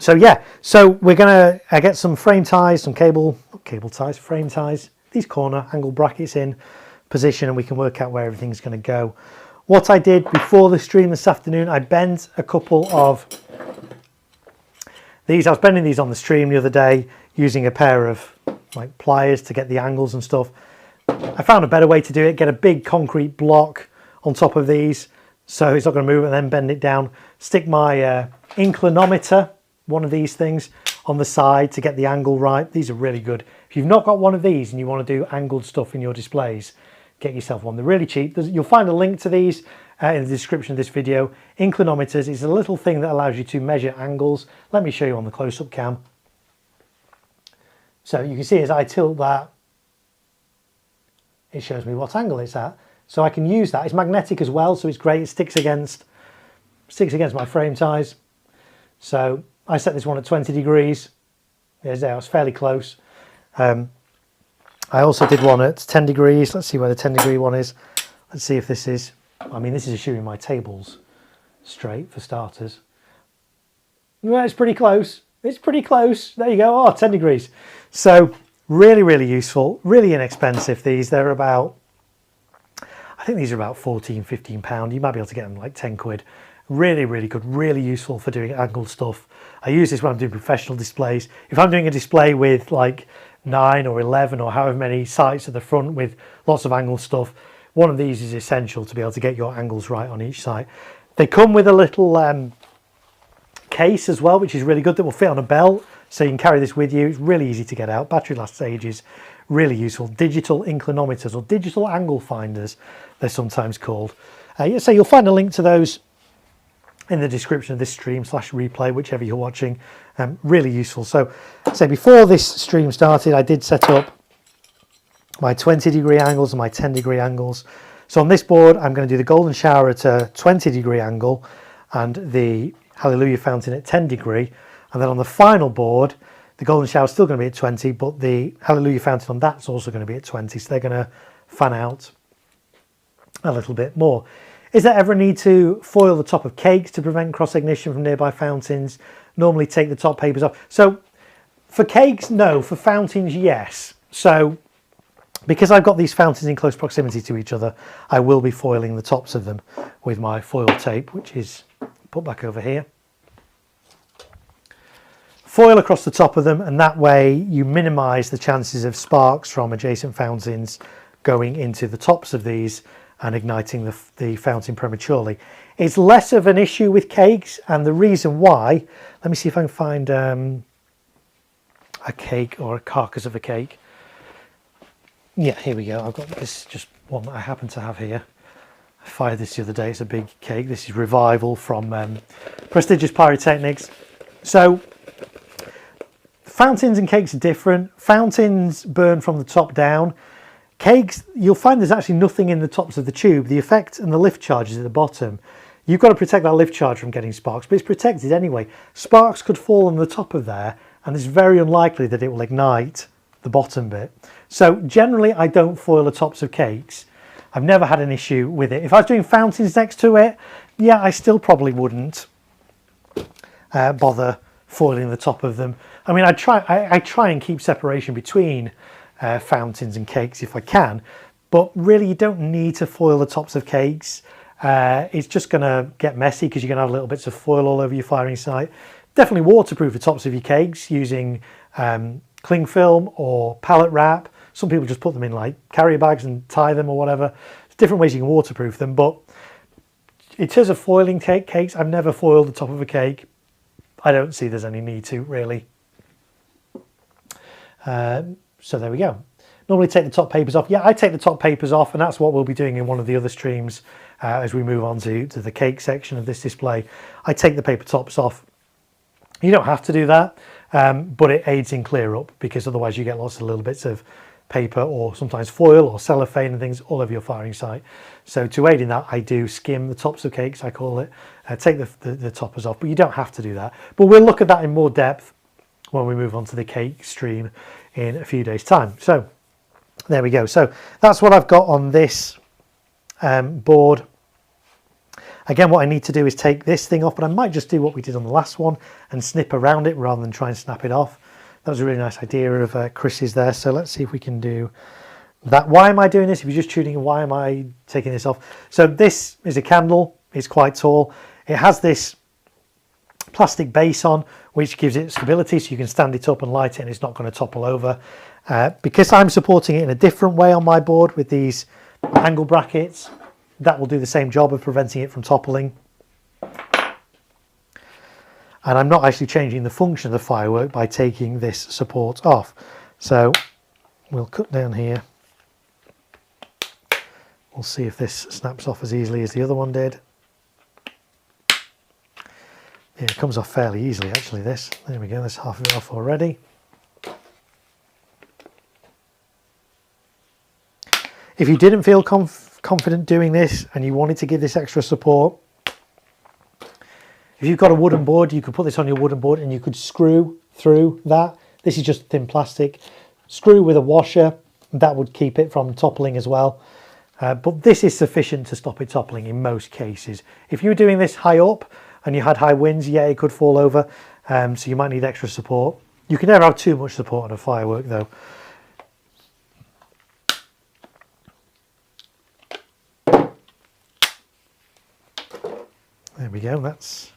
So yeah, so we're gonna get some frame ties, some cable ties, frame ties, these corner angle brackets in position, and we can work out where everything's going to go. What I did before the stream this afternoon, I bent a couple of these. I was bending these on the stream the other day using a pair of like pliers to get the angles and stuff. I found a better way to do it, get a big concrete block on top of these so it's not going to move, and then bend it down, stick my inclinometer, one of these things, on the side to get the angle right. These are really good. If you've not got one of these and you want to do angled stuff in your displays, get yourself one. They're really cheap. You'll find a link to these in the description of this video. Inclinometers is a little thing that allows you to measure angles. Let me show you on the close-up cam. So you can see as I tilt that, it shows me what angle it's at. So I can use that. It's magnetic as well, so it's great. It sticks against my frame ties. So I set this one at 20 degrees. There's there, it's fairly close. I also did one at 10 degrees. Let's see where the 10 degree one is. Let's see if this is, I mean, this is assuming my table's straight for starters. Well, it's pretty close. It's pretty close. There you go. Oh, 10 degrees. So really, really useful, really inexpensive. They're about, I think these are about 14, 15 pound. You might be able to get them like 10 quid. Really, really good, really useful for doing angled stuff. I use this when I'm doing professional displays. If I'm doing a display with like 9 or 11 or however many sights at the front with lots of angled stuff, one of these is essential to be able to get your angles right on each side. They come with a little case as well, which is really good, that will fit on a belt, so you can carry this with you. It's really easy to get out. Battery lasts ages. Really useful. Digital inclinometers, or digital angle finders, they're sometimes called. So you'll find a link to those in the description of this stream / replay, whichever you're watching. Really useful. So before this stream started, I did set up my 20 degree angles and my 10 degree angles. So on this board, I'm going to do the golden shower at a 20 degree angle and the Hallelujah fountain at 10 degree. And then on the final board, the golden shower is still going to be at 20, but the Hallelujah fountain on that's also going to be at 20. So they're going to fan out a little bit more. Is there ever a need to foil the top of cakes to prevent cross ignition from nearby fountains? Normally take the top papers off. So for cakes, no. For fountains, yes. So because I've got these fountains in close proximity to each other, I will be foiling the tops of them with my foil tape, which is put back over here. Foil across the top of them, and that way you minimize the chances of sparks from adjacent fountains going into the tops of these and igniting the fountain prematurely. It's less of an issue with cakes, and the reason why, let me see if I can find a cake or a carcass of a cake. Yeah, here we go. I've got this, just one that I happen to have here. I fired this the other day. It's a big cake. This is Revival from Prestigious Pyrotechnics. So fountains and cakes are different. Fountains burn from the top down. Cakes, you'll find there's actually nothing in the tops of the tube. The effect and the lift charge is at the bottom. You've got to protect that lift charge from getting sparks, but it's protected anyway. Sparks could fall on the top of there, and it's very unlikely that it will ignite the bottom bit. So generally I don't foil the tops of cakes. I've never had an issue with it. If I was doing fountains next to it, yeah, I still probably wouldn't bother foiling the top of them. I mean, I try and keep separation between fountains and cakes if I can, but really you don't need to foil the tops of cakes. It's just going to get messy because you're going to have little bits of foil all over your firing site. Definitely waterproof the tops of your cakes using cling film or pallet wrap. Some people just put them in like carrier bags and tie them or whatever. There's different ways you can waterproof them, but in terms of foiling cakes, I've never foiled the top of a cake. I don't see there's any need to, really. So there we go. Normally take the top papers off. Yeah, I take the top papers off, and that's what we'll be doing in one of the other streams as we move on to the cake section of this display. I take the paper tops off. You don't have to do that, but it aids in clear up, because otherwise you get lots of little bits of paper or sometimes foil or cellophane and things all over your firing site. So to aid in that, I do skim the tops of cakes, I call it, take the toppers off, but you don't have to do that. But we'll look at that in more depth when we move on to the cake stream in a few days' time. So there we go. So that's what I've got on this board. Again, what I need to do is take this thing off, but I might just do what we did on the last one and snip around it rather than try and snap it off. That was a really nice idea of Chris's there. So let's see if we can do that. Why am I doing this? If you're just tuning in, why am I taking this off? So this is a candle. It's quite tall. It has this plastic base on, which gives it stability, so you can stand it up and light it and it's not going to topple over. Because I'm supporting it in a different way on my board with these angle brackets, that will do the same job of preventing it from toppling. And I'm not actually changing the function of the firework by taking this support off. So we'll cut down here. We'll see if this snaps off as easily as the other one did. Yeah, it comes off fairly easily actually, this. There we go, there's half of it off already. If you didn't feel confident doing this and you wanted to give this extra support, if you've got a wooden board, you could put this on your wooden board and you could screw through that. This is just thin plastic. Screw with a washer, that would keep it from toppling as well. But this is sufficient to stop it toppling in most cases. If you were doing this high up and you had high winds, yeah, it could fall over. So you might need extra support. You can never have too much support on a firework though. There we go, that's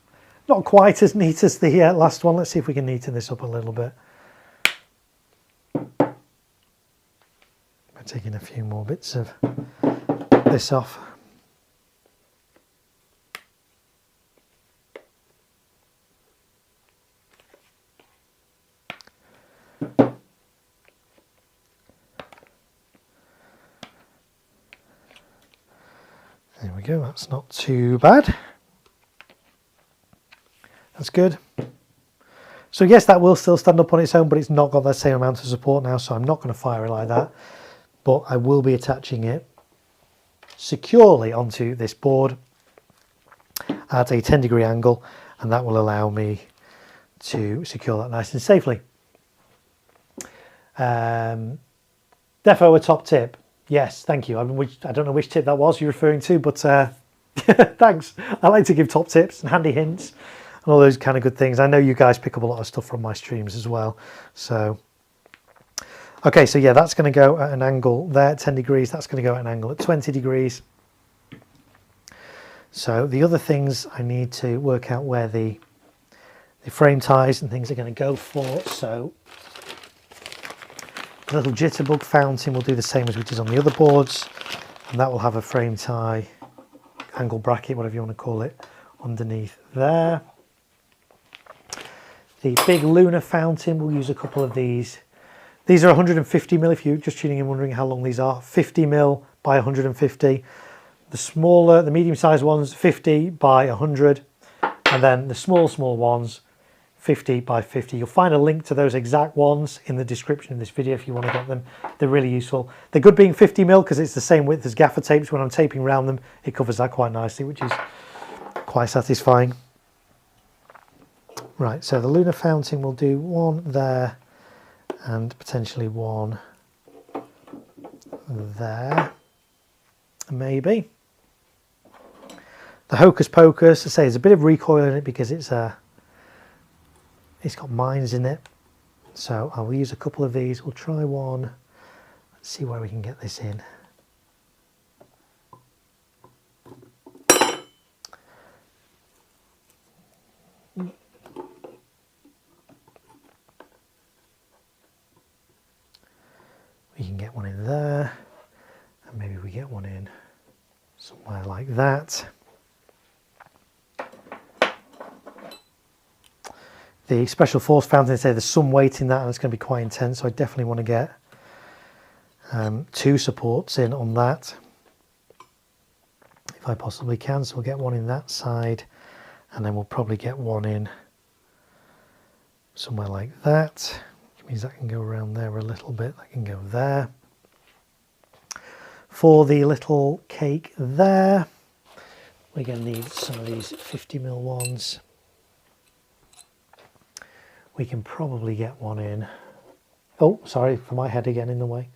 not quite as neat as the last one. Let's see if we can neaten this up a little bit. By taking a few more bits of this off. There we go, that's not too bad. That's good. So yes, that will still stand up on its own, but it's not got that same amount of support now, so I'm not going to fire it like that. But I will be attaching it securely onto this board at a 10-degree angle, and that will allow me to secure that nice and safely. Defo a top tip. Yes, thank you. I don't know which tip that was you're referring to, but thanks. I like to give top tips and handy hints and all those kind of good things. I know you guys pick up a lot of stuff from my streams as well. So, okay, so yeah, that's going to go at an angle there at 10 degrees. That's going to go at an angle at 20 degrees. So the other things I need to work out where the frame ties and things are going to go for. So a little jitterbug fountain will do the same as we did on the other boards, and that will have a frame tie, angle bracket, whatever you want to call it, underneath there. The big lunar fountain, we'll use a couple of these. These are 150mm, if you're just tuning in wondering how long these are, 50mm by 150. The smaller, the medium-sized ones, 50 by 100, and then the small ones, 50 by 50. You'll find a link to those exact ones in the description of this video if you want to get them. They're really useful. They're good being 50mm because it's the same width as gaffer tapes. When I'm taping around them, it covers that quite nicely, which is quite satisfying. Right, so the lunar fountain will do one there and potentially one there, maybe. The Hocus Pocus, I say, there's a bit of recoil in it because it's got mines in it. So I'll use a couple of these. We'll try one. Let's see where we can get this in. We can get one in there, and maybe we get one in somewhere like that. The Special Force fountain, they say there's some weight in that and it's going to be quite intense, so I definitely want to get 2 supports in on that if I possibly can. So we'll get one in that side, and then we'll probably get one in somewhere like that, which means that can go around there a little bit. That can go there. For the little cake there, we're going to need some of these 50mm ones. We can probably get one in. Oh, sorry for my head again in the way.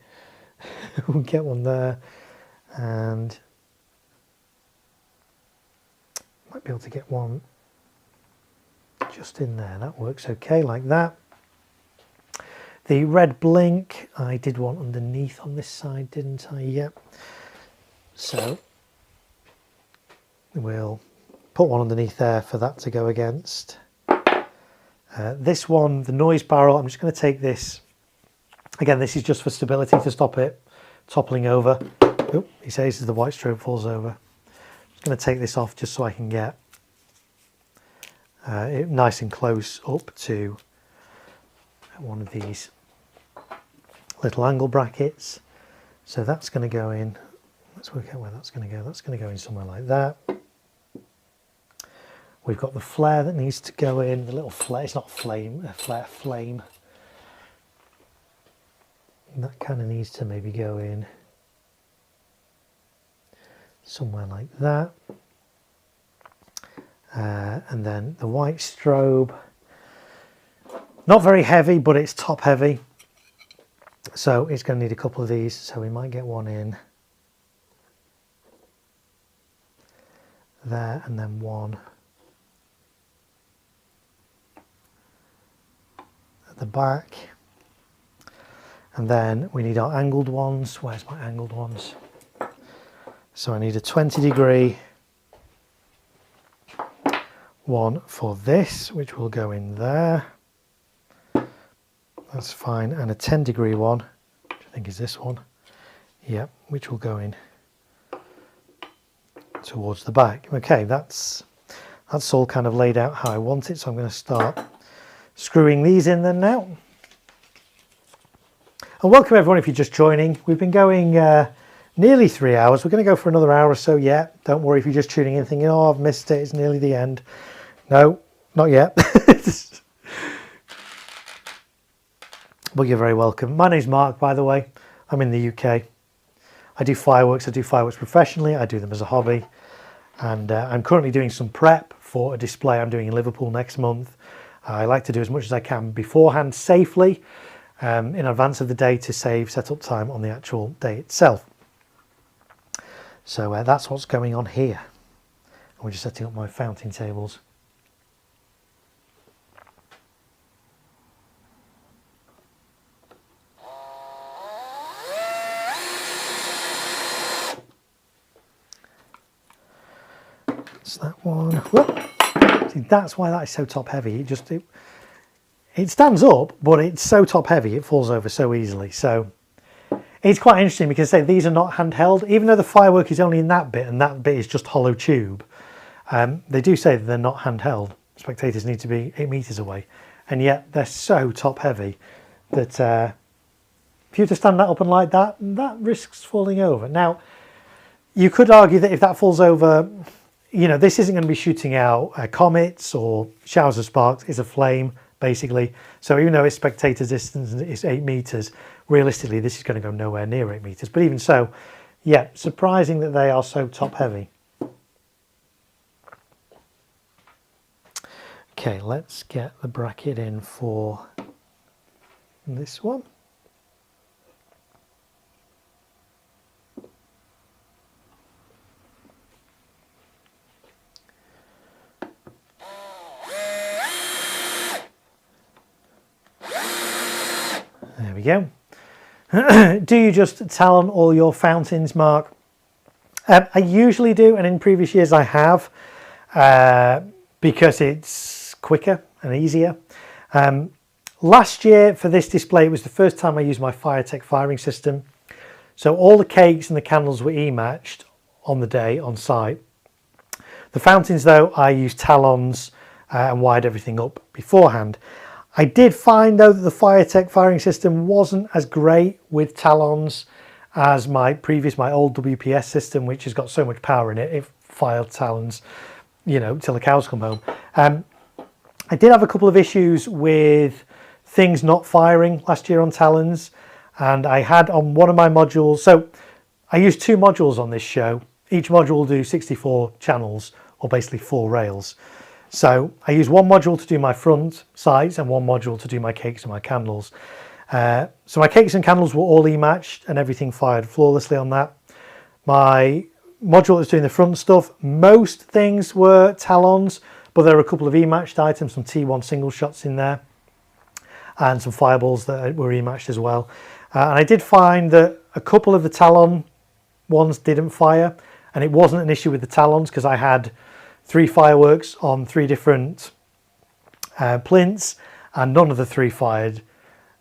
We'll get one there, and might be able to get one just in there. That works okay like that. The red blink, I did one underneath on this side, didn't I? Yep. So we'll put one underneath there for that to go against. This one, the noise barrel, I'm just going to take this. Again, this is just for stability to stop it toppling over. Oh, he says as the white strobe falls over. I'm just going to take this off just so I can get it nice and close up to one of these little angle brackets. So that's going to go in. Let's work out where that's going to go. That's going to go in somewhere like that. We've got the flare that needs to go in, the little flare, it's not flame, a flare, flame. And that kind of needs to maybe go in somewhere like that. And then the white strobe, not very heavy, but it's top heavy. So it's going to need a couple of these, so we might get one in there, and then one the back, and then we need our angled ones. Where's my angled ones? So I need a 20-degree one for this, which will go in there. That's fine, and a 10-degree one, which I think is this one. Yep, which will go in towards the back. Okay, that's all kind of laid out how I want it, so I'm going to start screwing these in then now. And welcome everyone if you're just joining. We've been going nearly 3 hours. We're going to go for another hour or so yet. Don't worry if you're just tuning in thinking, oh, I've missed it, it's nearly the end. No, not yet. But you're very welcome. My name's Mark, by the way. I'm in the UK. I do fireworks. I do fireworks professionally. I do them as a hobby. And I'm currently doing some prep for a display I'm doing in Liverpool next month. I like to do as much as I can beforehand safely in advance of the day to save setup time on the actual day itself. So that's what's going on here. And we're just setting up my fountain tables. That's that one. Whoop. See, that's why that is so top heavy. It stands up, but it's so top heavy it falls over so easily. So it's quite interesting because say these are not handheld, even though the firework is only in that bit and that bit is just hollow tube. They do say that they're not handheld. Spectators need to be 8 meters away, and yet they're so top heavy that if you were to stand that up and like that, that risks falling over. Now, you could argue that if that falls over, you know, this isn't going to be shooting out comets or showers of sparks. It's a flame, basically. So even though its spectator distance is 8 meters, realistically, this is going to go nowhere near 8 meters. But even so, yeah, surprising that they are so top heavy. Okay, let's get the bracket in for this one. There we go. Do you just talon all your fountains, Mark? I usually do, and in previous years I have, because it's quicker and easier. Last year for this display, it was the first time I used my FireTech firing system. So all the cakes and the candles were E-matched on the day on site. The fountains, though, I used talons and wired everything up beforehand. I did find, though, that the FireTech firing system wasn't as great with talons as my old WPS system, which has got so much power in it. It fired talons, you know, till the cows come home. I did have a couple of issues with things not firing last year on talons, and I had on one of my modules, so I used 2 modules on this show. Each module will do 64 channels, or basically 4 rails. So I used one module to do my front sights and one module to do my cakes and my candles. So my cakes and candles were all E-matched and everything fired flawlessly on that. My module that was doing the front stuff, most things were talons, but there were a couple of E-matched items, some T1 single shots in there, and some fireballs that were E-matched as well. And I did find that a couple of the talon ones didn't fire, and it wasn't an issue with the talons because I had 3 fireworks on 3 different plinths, and none of the 3 fired.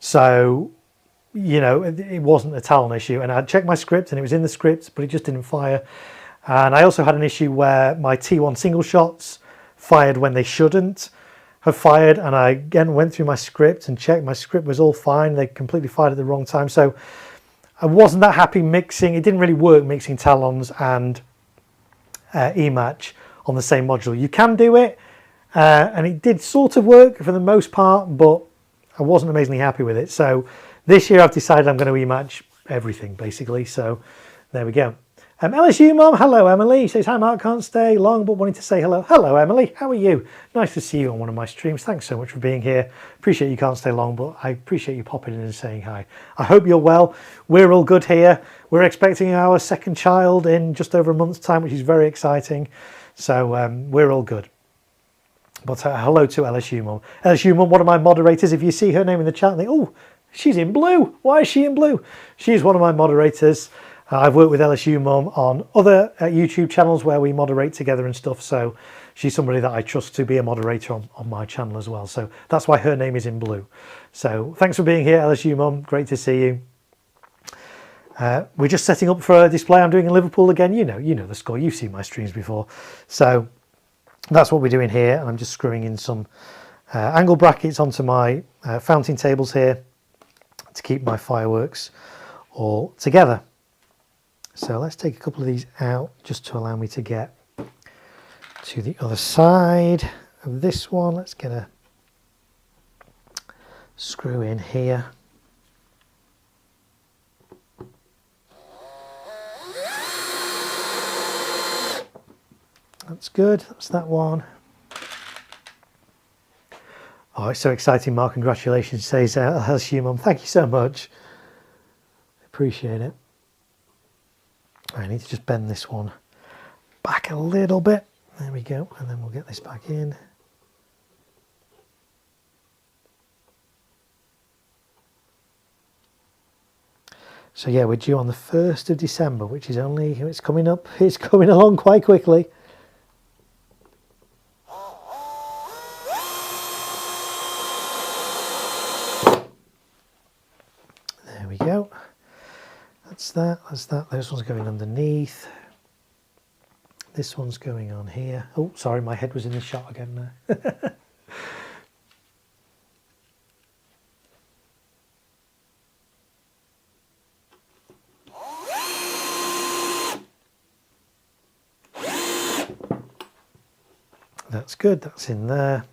So, you know, it wasn't a talon issue. And I checked my script and it was in the script, but it just didn't fire. And I also had an issue where my T1 single shots fired when they shouldn't have fired. And I again went through my script and checked my script was all fine. They completely fired at the wrong time. So I wasn't that happy mixing. It didn't really work mixing talons and E-match on the same module. You can do it, and it did sort of work for the most part, but I wasn't amazingly happy with it. So this year I've decided I'm going to E-match everything basically. So there we go. LSU Mom, hello Emily, says hi Mark, can't stay long but wanting to say hello. Hello Emily, how are you? Nice to see you on one of my streams. Thanks so much for being here. Appreciate you can't stay long, but I appreciate you popping in and saying hi. I hope you're well. We're all good here. We're expecting our second child in just over a month's time, which is very exciting. So we're all good. But hello to LSU Mum. LSU Mum, one of my moderators. If you see her name in the chat, think, oh, she's in blue. Why is she in blue? She's one of my moderators. I've worked with LSU Mum on other YouTube channels where we moderate together and stuff. So she's somebody that I trust to be a moderator on my channel as well. So that's why her name is in blue. So thanks for being here, LSU Mum. Great to see you. We're just setting up for a display I'm doing in Liverpool again. You know the score. You've seen my streams before. So that's what we're doing here. And I'm just screwing in some angle brackets onto my fountain tables here to keep my fireworks all together. So let's take a couple of these out just to allow me to get to the other side of this one. Let's get a screw in here. That's good, that's that one. Oh, it's so exciting, Mark. Congratulations, says LSU Mum. Thank you so much. Appreciate it. I need to just bend this one back a little bit. There we go. And then we'll get this back in. So yeah, we're due on the 1st of December, which is only, it's coming up, it's coming along quite quickly. There we go. That's that, that's that. This one's going underneath. This one's going on here. Oh, sorry, my head was in the shot again there. That's good, that's in there.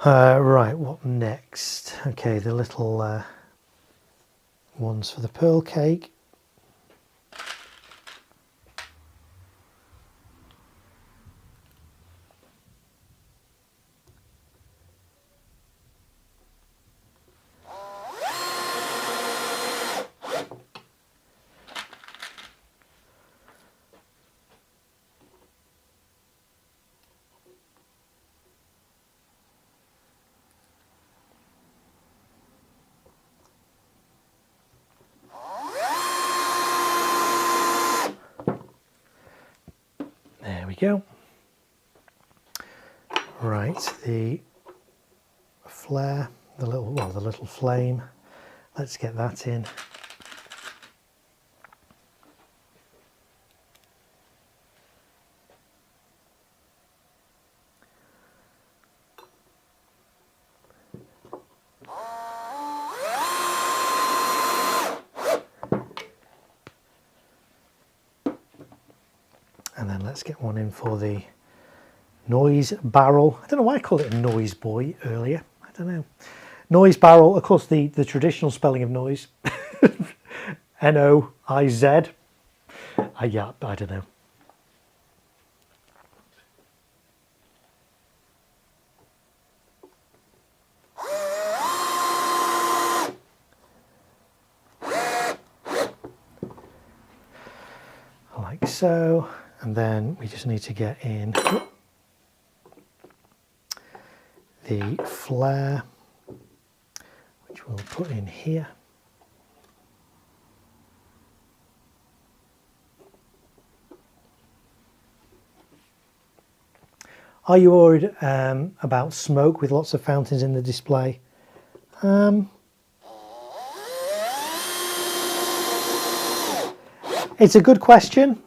Right, what next? Okay, the little ones for the pearl cake. go. Right, the flare, the little flame. Let's get that in. And then let's get one in for the noise barrel. I don't know why I called it a noise buoy earlier. I don't know. Noise barrel, of course, the traditional spelling of noise. N-O-I-Z. Yeah, I don't know. Like so. And then we just need to get in the flare, which we'll put in here. Are you worried about smoke with lots of fountains in the display? It's a good question.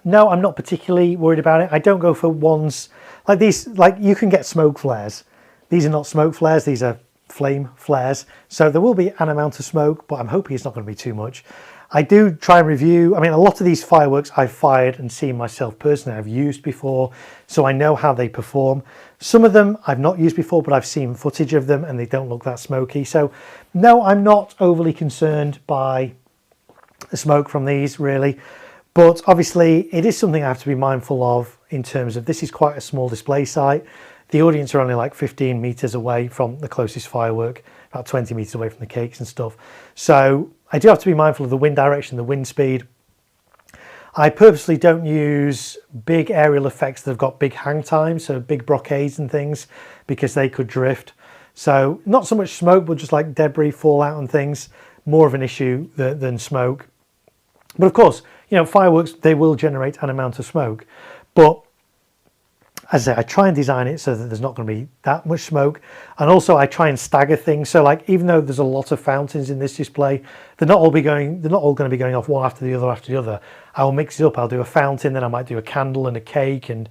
No, I'm not particularly worried about it. I don't go for ones like these. Like, you can get smoke flares. These are not smoke flares. These are flame flares. So there will be an amount of smoke, but I'm hoping it's not going to be too much. I do try and review. I mean, a lot of these fireworks I've fired and seen myself personally. I've used before, so I know how they perform. Some of them I've not used before, but I've seen footage of them and they don't look that smoky. So no, I'm not overly concerned by the smoke from these, really. But obviously it is something I have to be mindful of in terms of this is quite a small display site. The audience are only like 15 meters away from the closest firework, about 20 meters away from the cakes and stuff. So I do have to be mindful of the wind direction, the wind speed. I purposely don't use big aerial effects that have got big hang times, so big brocades and things, because they could drift. So not so much smoke, but just like debris, fallout and things, more of an issue than smoke. But of course, you know, fireworks, they will generate an amount of smoke. But as I say, I try and design it so that there's not going to be that much smoke. And also I try and stagger things. So like, even though there's a lot of fountains in this display, they're not all going to be going off one after the other. I will mix it up. I'll do a fountain, then I might do a candle and a cake and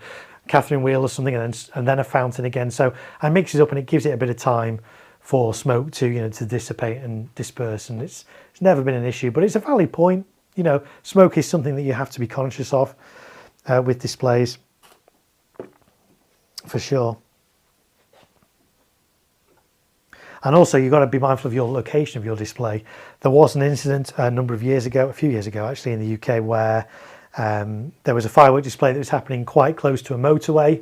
Catherine wheel or something, and then a fountain again. So I mix it up and it gives it a bit of time for smoke to, you know, to dissipate and disperse. And it's never been an issue, but it's a valid point. You know, smoke is something that you have to be conscious of with displays, for sure. And also you've got to be mindful of your location of your display. There was an incident a few years ago actually, in the UK, where there was a firework display that was happening quite close to a motorway,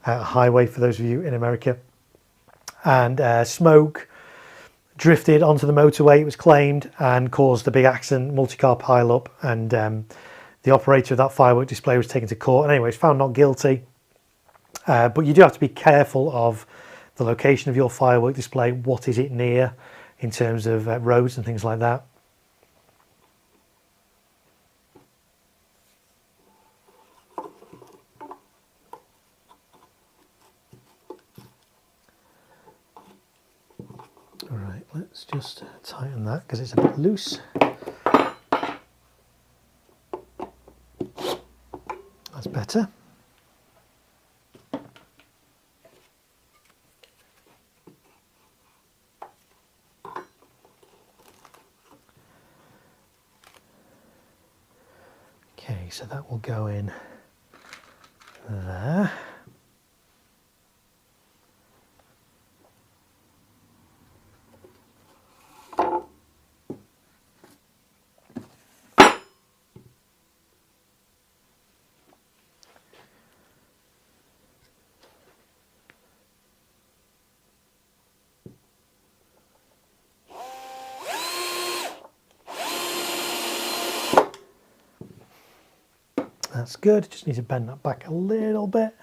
a highway for those of you in America, and smoke drifted onto the motorway, it was claimed, and caused a big accident, multi-car pile-up, and the operator of that firework display was taken to court, and anyway, was found not guilty. But you do have to be careful of the location of your firework display. What is it near in terms of roads and things like that. All right, let's just tighten that because it's a bit loose. That's better. Okay, so that will go in there. That's good, just need to bend that back a little bit.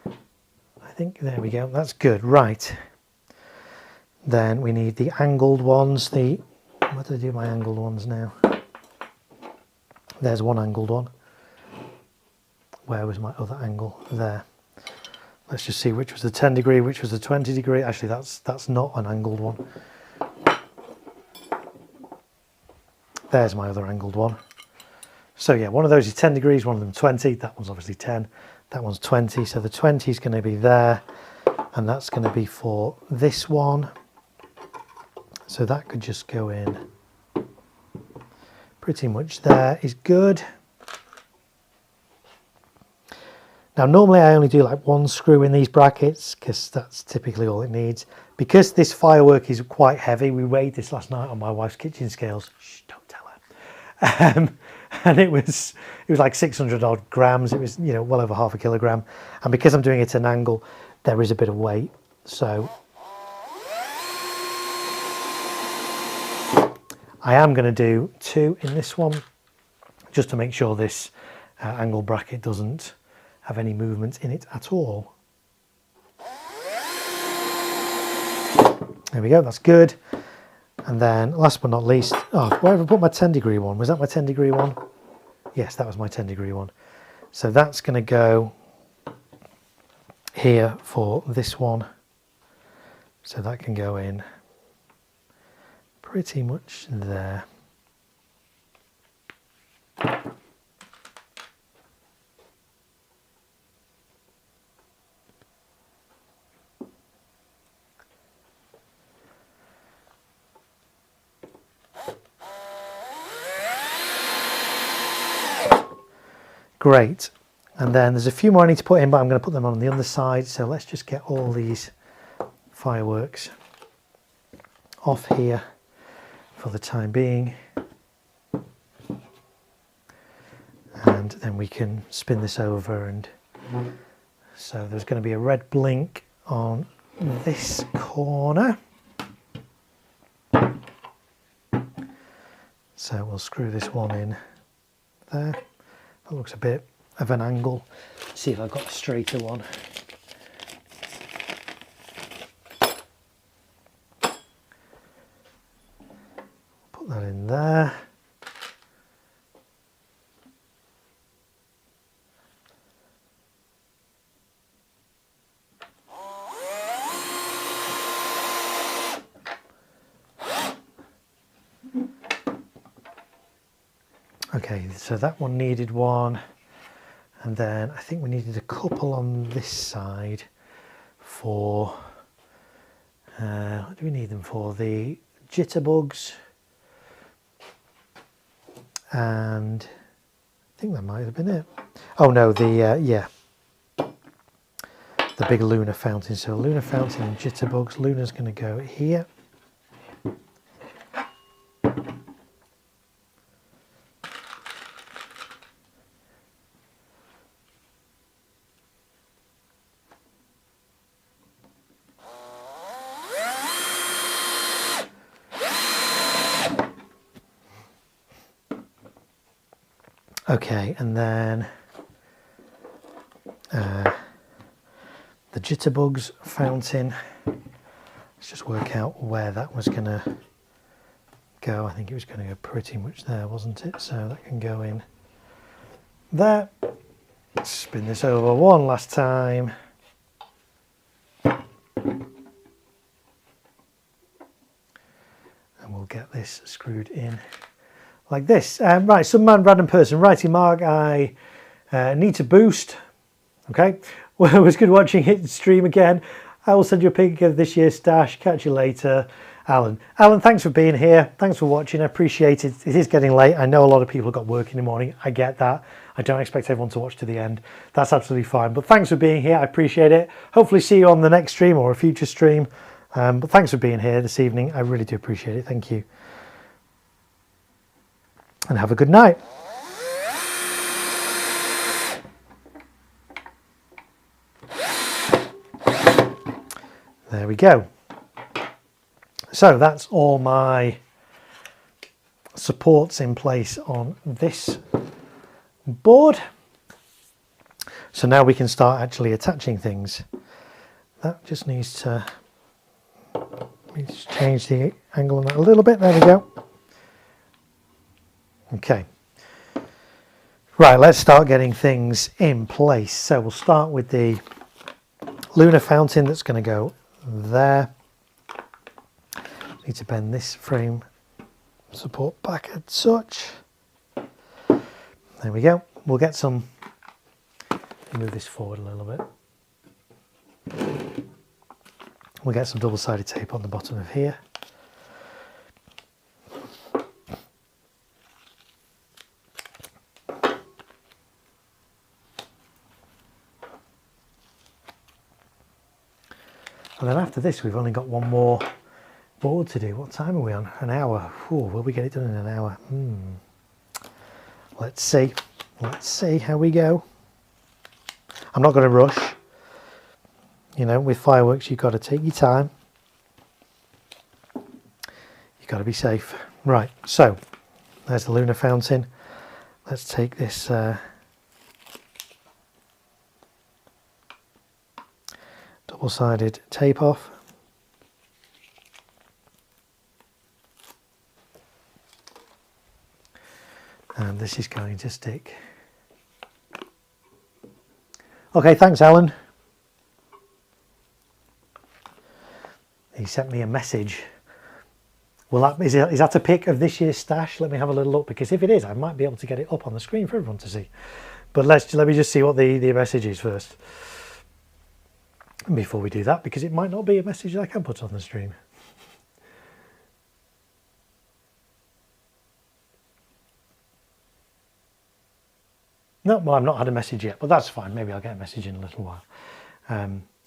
I think, there we go, that's good, right. Then we need the angled ones, what do I do with my angled ones now? There's one angled one. where was my other angle? There. Let's just see which was the 10 degree, which was the 20 degree. Actually, that's not an angled one. There's my other angled one. So yeah, one of those is 10 degrees, one of them 20. That one's obviously 10. That one's 20. So the 20 is going to be there, and that's going to be for this one. So that could just go in pretty much there is good. Now normally I only do like one screw in these brackets because that's typically all it needs. Because this firework is quite heavy, we weighed this last night on my wife's kitchen scales. Shh, don't tell her. And it was like 600 odd grams. It was, you know, well over half a kilogram. And because I'm doing it at an angle, there is a bit of weight. So I am going to do 2 in this one, just to make sure this angle bracket doesn't have any movement in it at all. There we go, that's good. And then last but not least, oh, where have I put my 10 degree one? Was that my 10 degree one? Yes, that was my 10 degree one. So that's going to go here for this one. So that can go in pretty much there. Great. And then there's a few more I need to put in, but I'm going to put them on the other side. So let's just get all these fireworks off here for the time being. And then we can spin this over, and so there's going to be a red blink on this corner. So we'll screw this one in there. That looks a bit of an angle. See if I've got a straighter one. Put that in there. Okay, so that one needed one, and then I think we needed a couple on this side for, what do we need them for? The jitterbugs, and I think that might have been it. Oh no, yeah, the big lunar fountain. So lunar fountain and jitterbugs. Lunar's going to go here. Okay, and then the jitterbugs fountain. Let's just work out where that was going to go. I think it was going to go pretty much there, wasn't it? So that can go in there. Spin this over one last time. And we'll get this screwed in like this. Right, some random person. Righty Mark, I need to boost. Okay, well, it was good watching it stream again. I will send you a pic of this year's stash. Catch you later, Alan. Alan, thanks for being here. Thanks for watching. I appreciate it. It is getting late. I know a lot of people have got work in the morning. I get that. I don't expect everyone to watch to the end. That's absolutely fine. But thanks for being here. I appreciate it. Hopefully see you on the next stream or a future stream. But thanks for being here this evening. I really do appreciate it. Thank you. And have a good night. There we go. So that's all my supports in place on this board. So now we can start actually attaching things. That just needs to, let me just change the angle on that a little bit. There we go. Okay. Right, let's start getting things in place. So we'll start with the lunar fountain that's going to go there. Need to bend this frame support back a touch. There we go. We'll get some, move this forward a little bit. We'll get some double-sided tape on the bottom of here. And then after this, we've only got one more board to do. What time are we on? An hour. Ooh, will we get it done in an hour? Let's see. Let's see how we go. I'm not going to rush. You know, with fireworks, you've got to take your time. You've got to be safe. Right, so there's the lunar fountain. Let's take this double-sided tape off. And this is going to stick. Okay, thanks, Alan. He sent me a message. Well, is that a pic of this year's stash? Let me have a little look, because if it is, I might be able to get it up on the screen for everyone to see. But let me just see what the message is first before we do that, because it might not be a message that I can put on the stream. No, well, I've not had a message yet, but that's fine. Maybe I'll get a message in a little while.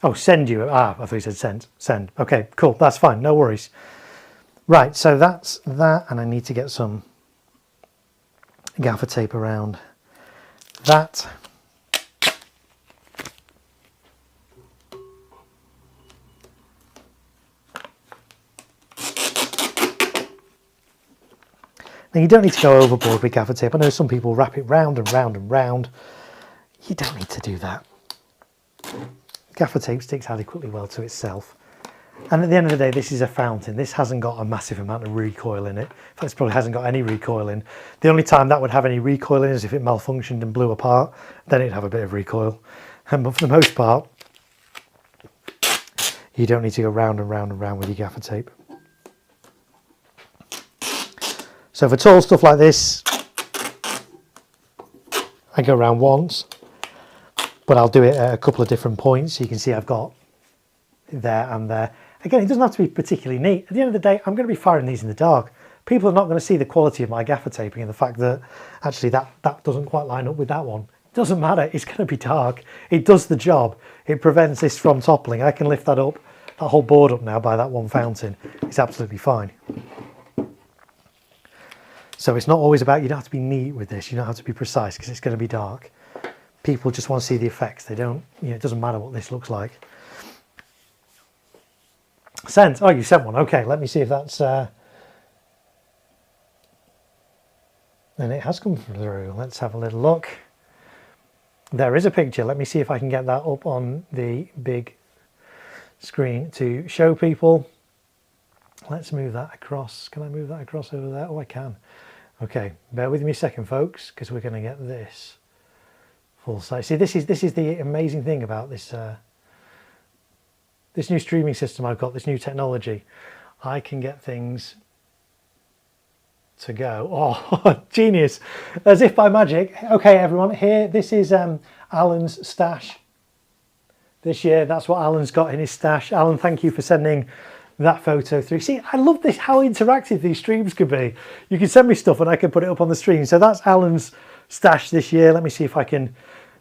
Oh, send you. I thought you said send. Send. Okay, cool. That's fine. No worries. Right, so that's that, and I need to get some gaffer tape around that. Now, you don't need to go overboard with gaffer tape. I know some people wrap it round and round and round. You don't need to do that. Gaffer tape sticks adequately well to itself. And at the end of the day, this is a fountain. This hasn't got a massive amount of recoil in it. In fact, this probably hasn't got any recoil in. The only time that would have any recoil in is if it malfunctioned and blew apart. Then it'd have a bit of recoil. But for the most part, you don't need to go round and round and round with your gaffer tape. So for tall stuff like this, I go around once, but I'll do it at a couple of different points. So you can see I've got there and there. Again, it doesn't have to be particularly neat. At the end of the day, I'm going to be firing these in the dark. People are not going to see the quality of my gaffer taping and the fact that actually that doesn't quite line up with that one. It doesn't matter. It's going to be dark. It does the job. It prevents this from toppling. I can lift that up, that whole board up now by that one fountain. It's absolutely fine. So it's not always about, you don't have to be neat with this. You don't have to be precise because it's going to be dark. People just want to see the effects. They don't, it doesn't matter what this looks like. Sent. Oh, you sent one. Okay, let me see if that's... And it has come through. Let's have a little look. There is a picture. Let me see if I can get that up on the big screen to show people. Let's move that across. Can I move that across over there? Oh, I can. Okay, bear with me a second, folks, because we're going to get this full size. See, this is the amazing thing about this this new streaming system I've got, this new technology. I can get things to go. Oh, genius! As if by magic. Okay, everyone, here, this is Alan's stash this year. That's what Alan's got in his stash. Alan, thank you for sending that photo through. See, I love this, how interactive these streams could be. You can send me stuff and I can put it up on the screen. So that's Alan's stash this year. Let me see if I can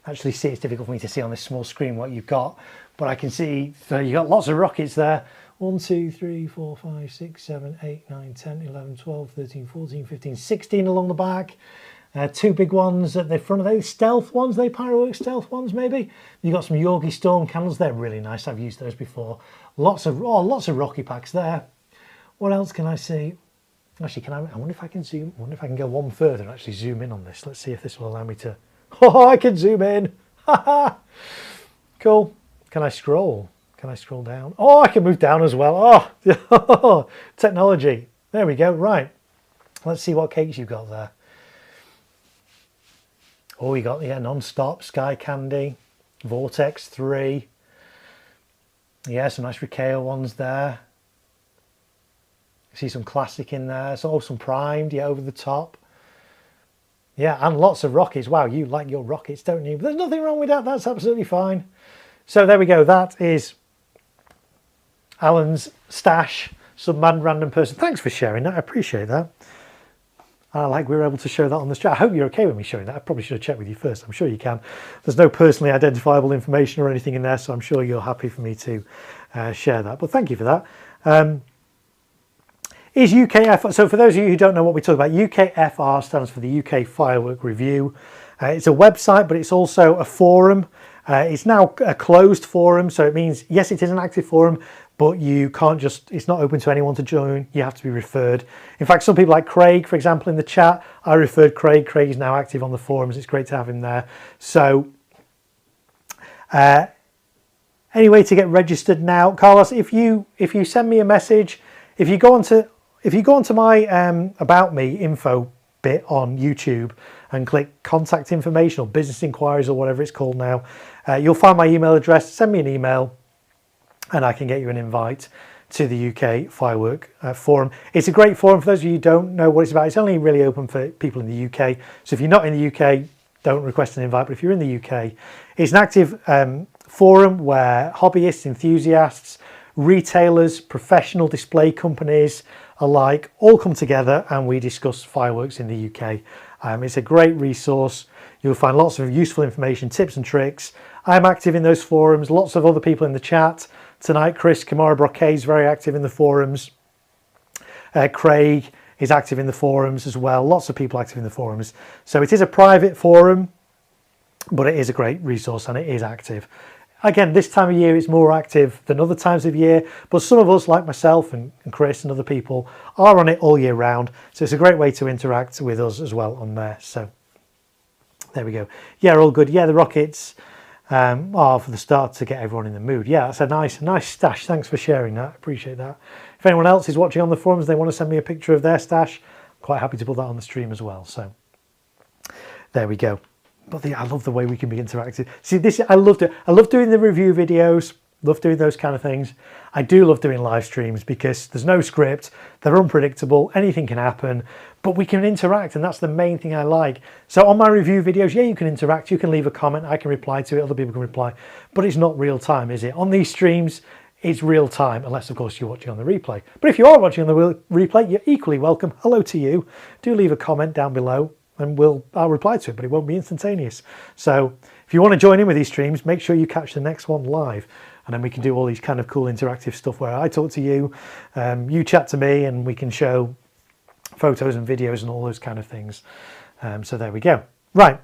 actually see. It's difficult for me to see on this small screen what you've got, but I can see, so you've got lots of rockets there. 1, 2, 3, 4, 5, 6, 7, 8, 9, 10, 11, 12, 13, 14, 15, 16 along the back. 2 big ones at the front of those stealth ones, they fireworks stealth ones maybe. You've got some Yorkie Storm candles, they're really nice, I've used those before. Lots of rocky packs there. What else can I see? Actually, I wonder if I can zoom, I wonder if I can go one further and actually zoom in on this. Let's see if this will allow me to, oh, I can zoom in. Cool. Can I scroll? Can I scroll down? Oh, I can move down as well. Oh, technology. There we go, right. Let's see what cakes you've got there. Oh, we got, yeah, Non-Stop, Sky Candy, Vortex 3. Yeah, some nice Rikeo ones there. See some classic in there. So, some primed, yeah, over the top. Yeah, and lots of rockets. Wow, you like your rockets, don't you? But there's nothing wrong with that. That's absolutely fine. So there we go. That is Alan's stash. Some mad random person. Thanks for sharing that. I appreciate that. I like we were able to show that on the chat. I hope you're okay with me showing that. I probably should have checked with you first. I'm sure you can. There's no personally identifiable information or anything in there, so I'm sure you're happy for me to share that. But thank you for that. Is UKFR, so for those of you who don't know what we talk about, UKFR stands for the UK Firework Review. It's a website, but it's also a forum. It's now a closed forum, so it means, yes, it is an active forum, but you can't just, it's not open to anyone to join. You have to be referred. In fact, some people like Craig, for example, in the chat, I referred Craig. Craig is now active on the forums. It's great to have him there. So anyway, to get registered now, Carlos, if you send me a message, if you go onto my About Me info bit on YouTube and click contact information or business inquiries or whatever it's called now, you'll find my email address. Send me an email and I can get you an invite to the UK Firework Forum. It's a great forum. For those of you who don't know what it's about, it's only really open for people in the UK. So if you're not in the UK, don't request an invite. But if you're in the UK, it's an active forum where hobbyists, enthusiasts, retailers, professional display companies alike all come together and we discuss fireworks in the UK. It's a great resource. You'll find lots of useful information, tips and tricks. I'm active in those forums. Lots of other people in the chat tonight. Chris Kamara Brocquet is very active in the forums. Craig is active in the forums as well. Lots of people active in the forums. So it is a private forum, but it is a great resource and it is active. Again, this time of year it's more active than other times of year, but some of us, like myself and Chris and other people, are on it all year round. So it's a great way to interact with us as well on there. So there we go. Yeah, all good. Yeah, the rockets are for the start to get everyone in the mood. Yeah, that's a nice stash. Thanks for sharing that. Appreciate that. If anyone else is watching on the forums, they want to send me a picture of their stash, I'm quite happy to put that on the stream as well. So there we go. But I love the way we can be interactive. See, this, I loved it. I love doing the review videos, love doing those kind of things. I do love doing live streams because there's no script, they're unpredictable, anything can happen, but we can interact, and that's the main thing I like. So on my review videos, yeah, you can interact, you can leave a comment, I can reply to it, other people can reply, but it's not real time, is it? On these streams, it's real time, unless of course you're watching on the replay. But if you are watching on the replay, you're equally welcome. Hello to you. Do leave a comment down below and I'll reply to it, but it won't be instantaneous. So if you want to join in with these streams, make sure you catch the next one live, and then we can do all these kind of cool interactive stuff where I talk to you, you chat to me, and we can show photos and videos and all those kind of things. So there we go. Right,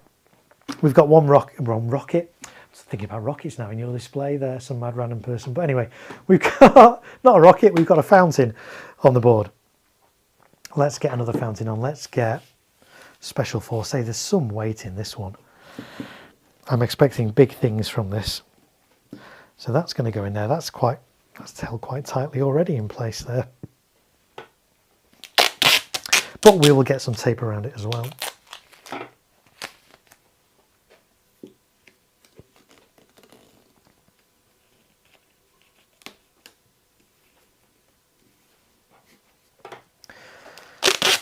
we've got one rocket. I'm thinking about rockets now in your display there, some mad random person. But anyway, we've got not a rocket, we've got a fountain on the board. Let's get another fountain on. Let's get Special Force. Say there's some weight in this one. I'm expecting big things from this. So that's going to go in there. That's held quite tightly already in place there. But we will get some tape around it as well.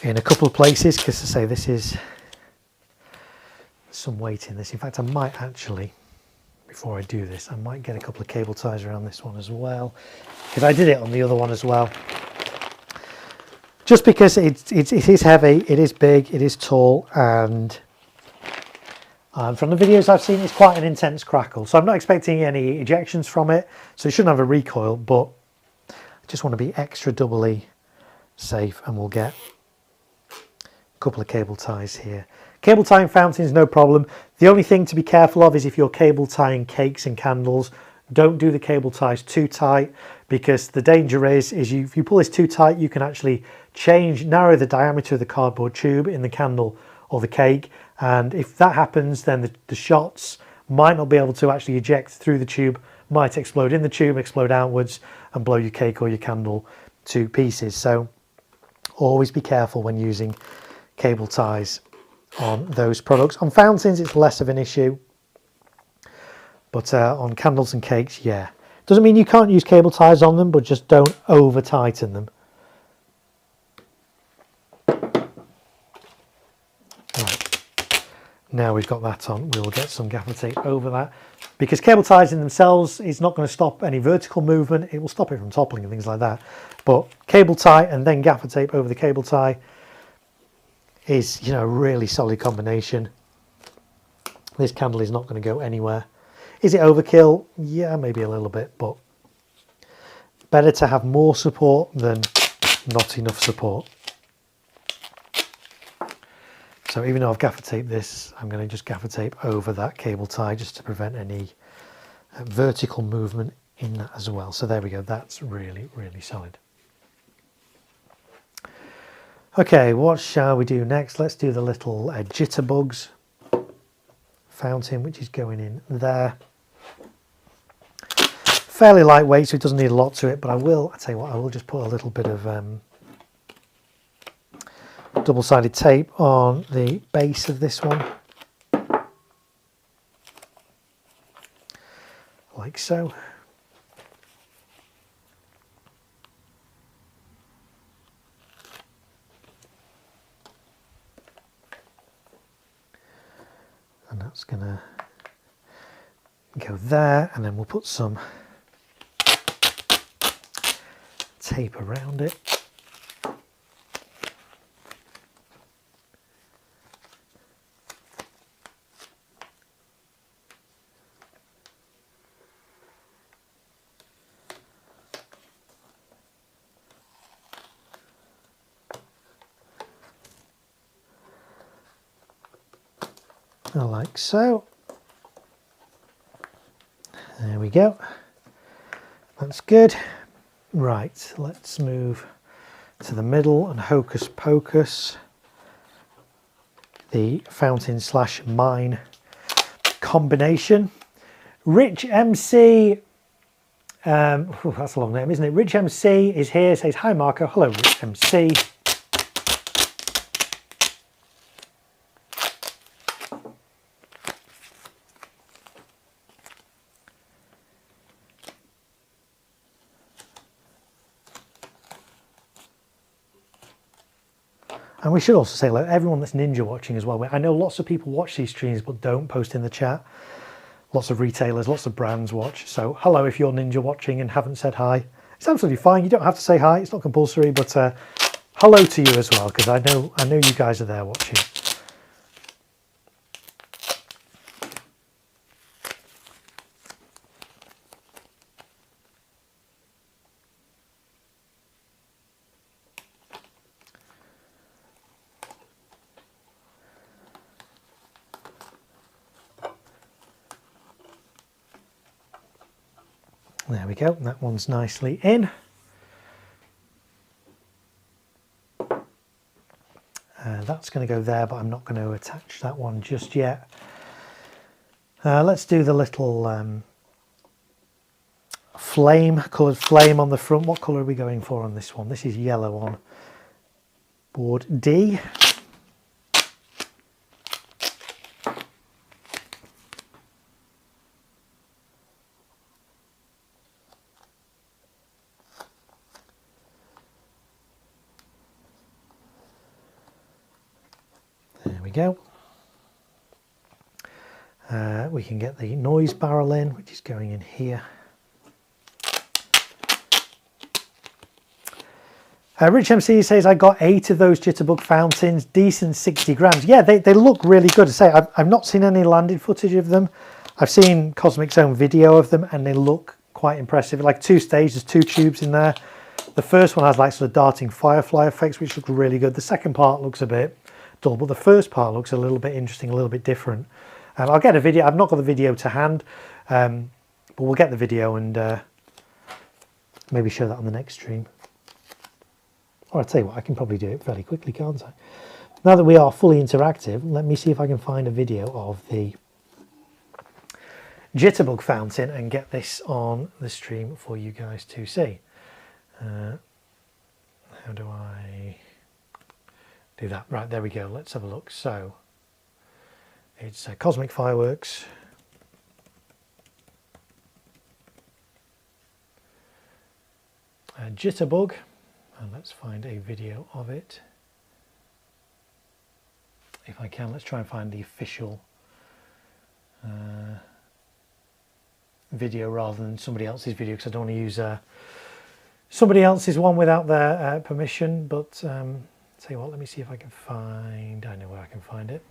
In a couple of places, because to say this is some weight in this. In fact, I might actually, before I do this, I might get a couple of cable ties around this one as well, because I did it on the other one as well. Just because it is heavy, it is big, it is tall, and from the videos I've seen, it's quite an intense crackle. So I'm not expecting any ejections from it, so it shouldn't have a recoil, but I just want to be extra doubly safe, and we'll get couple of cable ties here. Cable tying fountains, no problem. The only thing to be careful of is if you're cable tying cakes and candles, don't do the cable ties too tight, because the danger is if you pull this too tight, you can actually narrow the diameter of the cardboard tube in the candle or the cake, and if that happens, then the shots might not be able to actually eject through the tube, might explode in the tube, explode outwards, and blow your cake or your candle to pieces. So always be careful when using cable ties on those products. On fountains, it's less of an issue, but on candles and cakes, yeah. Doesn't mean you can't use cable ties on them, but just don't over tighten them. Right. Now we've got that on, we'll get some gaffer tape over that, because cable ties in themselves is not going to stop any vertical movement. It will stop it from toppling and things like that, but cable tie and then gaffer tape over the cable tie is, you know, a really solid combination. This candle is not going to go anywhere. Is it overkill? Yeah, maybe a little bit, but better to have more support than not enough support. So even though I've gaffer taped this, I'm going to just gaffer tape over that cable tie just to prevent any vertical movement in that as well. So there we go, that's really, really solid. Okay, what shall we do next? Let's do the little jitterbugs fountain, which is going in there. Fairly lightweight, so it doesn't need a lot to it, but I tell you what, I will just put a little bit of double-sided tape on the base of this one, like so. And that's going to go there, and then we'll put some tape around it. Like so. There we go. That's good. Right, let's move to the middle and hocus pocus the fountain slash mine combination. Rich MC, that's a long name, isn't it? Rich MC is here, says, hi Marco. Hello Rich MC. And we should also say, like, everyone that's ninja watching as well. I know lots of people watch these streams but don't post in the chat. Lots of retailers, lots of brands watch. So hello if you're ninja watching and haven't said hi. It's absolutely fine. You don't have to say hi. It's not compulsory, but hello to you as well, because I know you guys are there watching. There we go, that one's nicely in. That's going to go there, but I'm not going to attach that one just yet. Let's do the little coloured flame on the front. What colour are we going for on this one? This is yellow on board D. Go. We can get the noise barrel in, which is going in here. Rich MC says, I got 8 of those jitterbug fountains, decent 60 grams. Yeah, they look really good. To say, I've not seen any landed footage of them. I've seen Cosmic's own video of them, and they look quite impressive. Like 2 stages, 2 tubes in there. The first one has like sort of darting firefly effects, which look really good. The second part looks a bit dull, but the first part looks a little bit interesting, a little bit different. I'll get a video. I've not got the video to hand, but we'll get the video and maybe show that on the next stream. Or I'll tell you what, I can probably do it fairly quickly, can't I? Now that we are fully interactive, let me see if I can find a video of the jitterbug fountain and get this on the stream for you guys to see. How do I do that? Right, there we go. Let's have a look. So It's Cosmic Fireworks. Jitterbug, and let's find a video of it. If I can, let's try and find the official video rather than somebody else's video, because I don't want to use somebody else's one without their permission. But tell you what, let me see if I can find, I know where I can find it.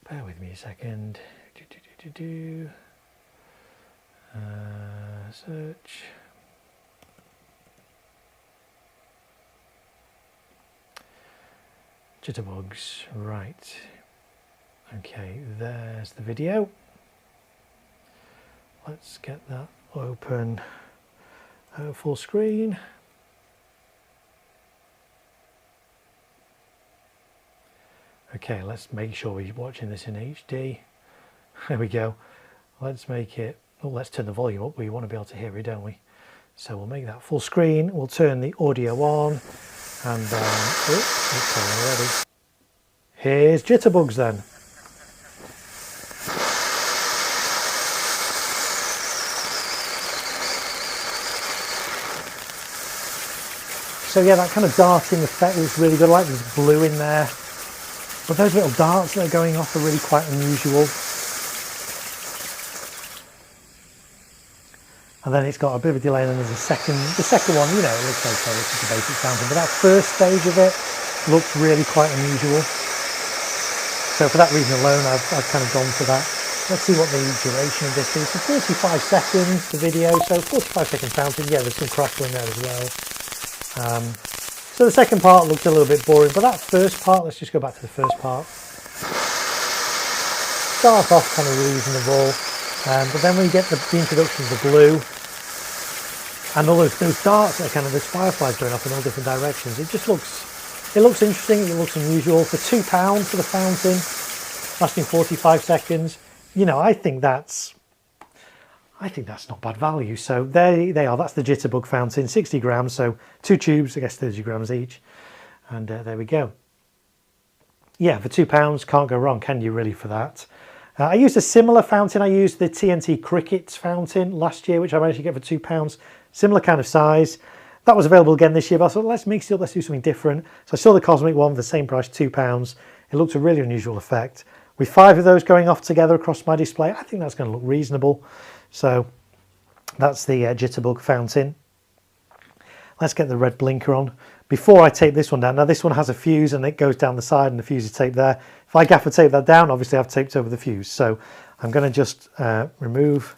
Bear with me a second. Search. Jitterbugs, right. Okay, there's the video. Let's get that open full screen. Okay, let's make sure we're watching this in HD. There we go. Let's make it, oh, let's turn the volume up. We want to be able to hear it, don't we? So we'll make that full screen. We'll turn the audio on, and then, oh, it's on already. Here's Jitterbugs then. So yeah, that kind of darting effect was really good. I like there's blue in there. But those little darts that are going off are really quite unusual. And then it's got a bit of a delay, and then there's the second one, you know, it looks okay, it's just a basic fountain. But that first stage of it looks really quite unusual. So for that reason alone, I've kind of gone for that. Let's see what the duration of this is. So 45 seconds, the video, so 45-second fountain. Yeah, there's some crackling there as well. So the second part looks a little bit boring, but that first part, let's just go back to the first part. Start off kind of reasonable. But then when you get the introduction of the blue and all those darts that are kind of, there's fireflies going off in all different directions, it looks interesting, it looks unusual. For £2 for the fountain, lasting 45 seconds, you know, I think that's not bad value. So there they are, that's the Jitterbug fountain, 60 grams, so 2 tubes, I guess 30 grams each. And there we go. Yeah, for £2, can't go wrong, can you really, for that? I used a similar fountain. I used the TNT Cricket fountain last year, which I managed to get for £2. Similar kind of size. That was available again this year, but I thought, let's mix it up, let's do something different. So I saw the Cosmic one for the same price, £2. It looked a really unusual effect. With 5 of those going off together across my display, I think that's going to look reasonable. So that's the Jitterbug fountain. Let's get the red blinker on. Before I tape this one down, now this one has a fuse and it goes down the side and the fuse is taped there. If I gaffer tape that down, obviously I've taped over the fuse. So I'm going to just remove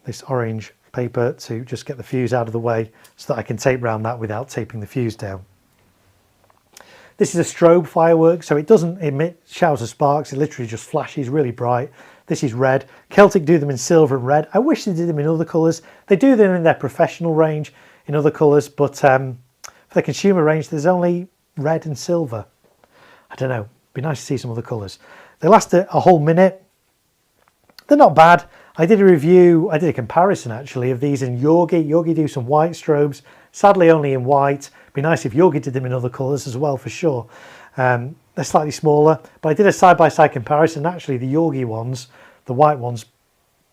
this orange paper to just get the fuse out of the way so that I can tape around that without taping the fuse down. This is a strobe firework, so it doesn't emit showers of sparks, it literally just flashes really bright. This is red. Celtic do them in silver and red. I wish they did them in other colours. They do them in their professional range in other colours, but for the consumer range there's only red and silver. I don't know, be nice to see some other colours. They last a whole minute. They're not bad. I did a comparison actually of these in Yorgi. Yorgi do some white strobes, sadly only in white. Be nice if Yorgi did them in other colours as well, for sure. They're slightly smaller, but I did a side-by-side comparison. Actually, the Yorgi ones, the white ones,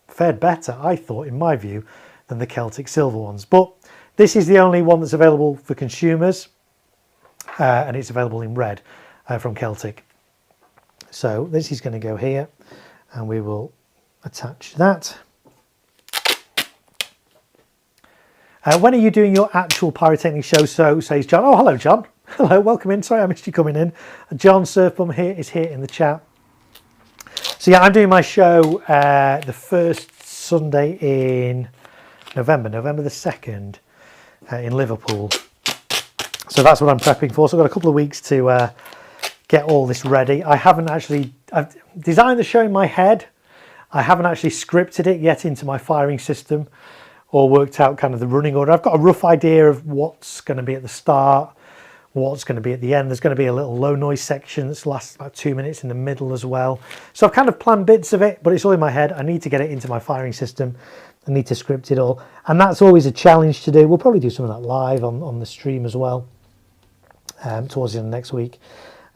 fared better, I thought, in my view, than the Celtic silver ones. But this is the only one that's available for consumers, and it's available in red from Celtic. So this is going to go here, and we will attach that. When are you doing your actual pyrotechnic show? So says John. Oh, hello, John. Hello, welcome in. Sorry I missed you coming in. John Surfbum is here in the chat. So yeah, I'm doing my show the first Sunday in November the 2nd in Liverpool. So that's what I'm prepping for. So I've got a couple of weeks to get all this ready. I've designed the show in my head. I haven't actually scripted it yet into my firing system or worked out kind of the running order. I've got a rough idea of what's going to be at the start, what's going to be at the end. There's going to be a little low noise section that lasts about 2 minutes in the middle as well. So I've kind of planned bits of it, but it's all in my head. I need to get it into my firing system. I need to script it all. And that's always a challenge to do. We'll probably do some of that live on the stream as well. towards the end of next week.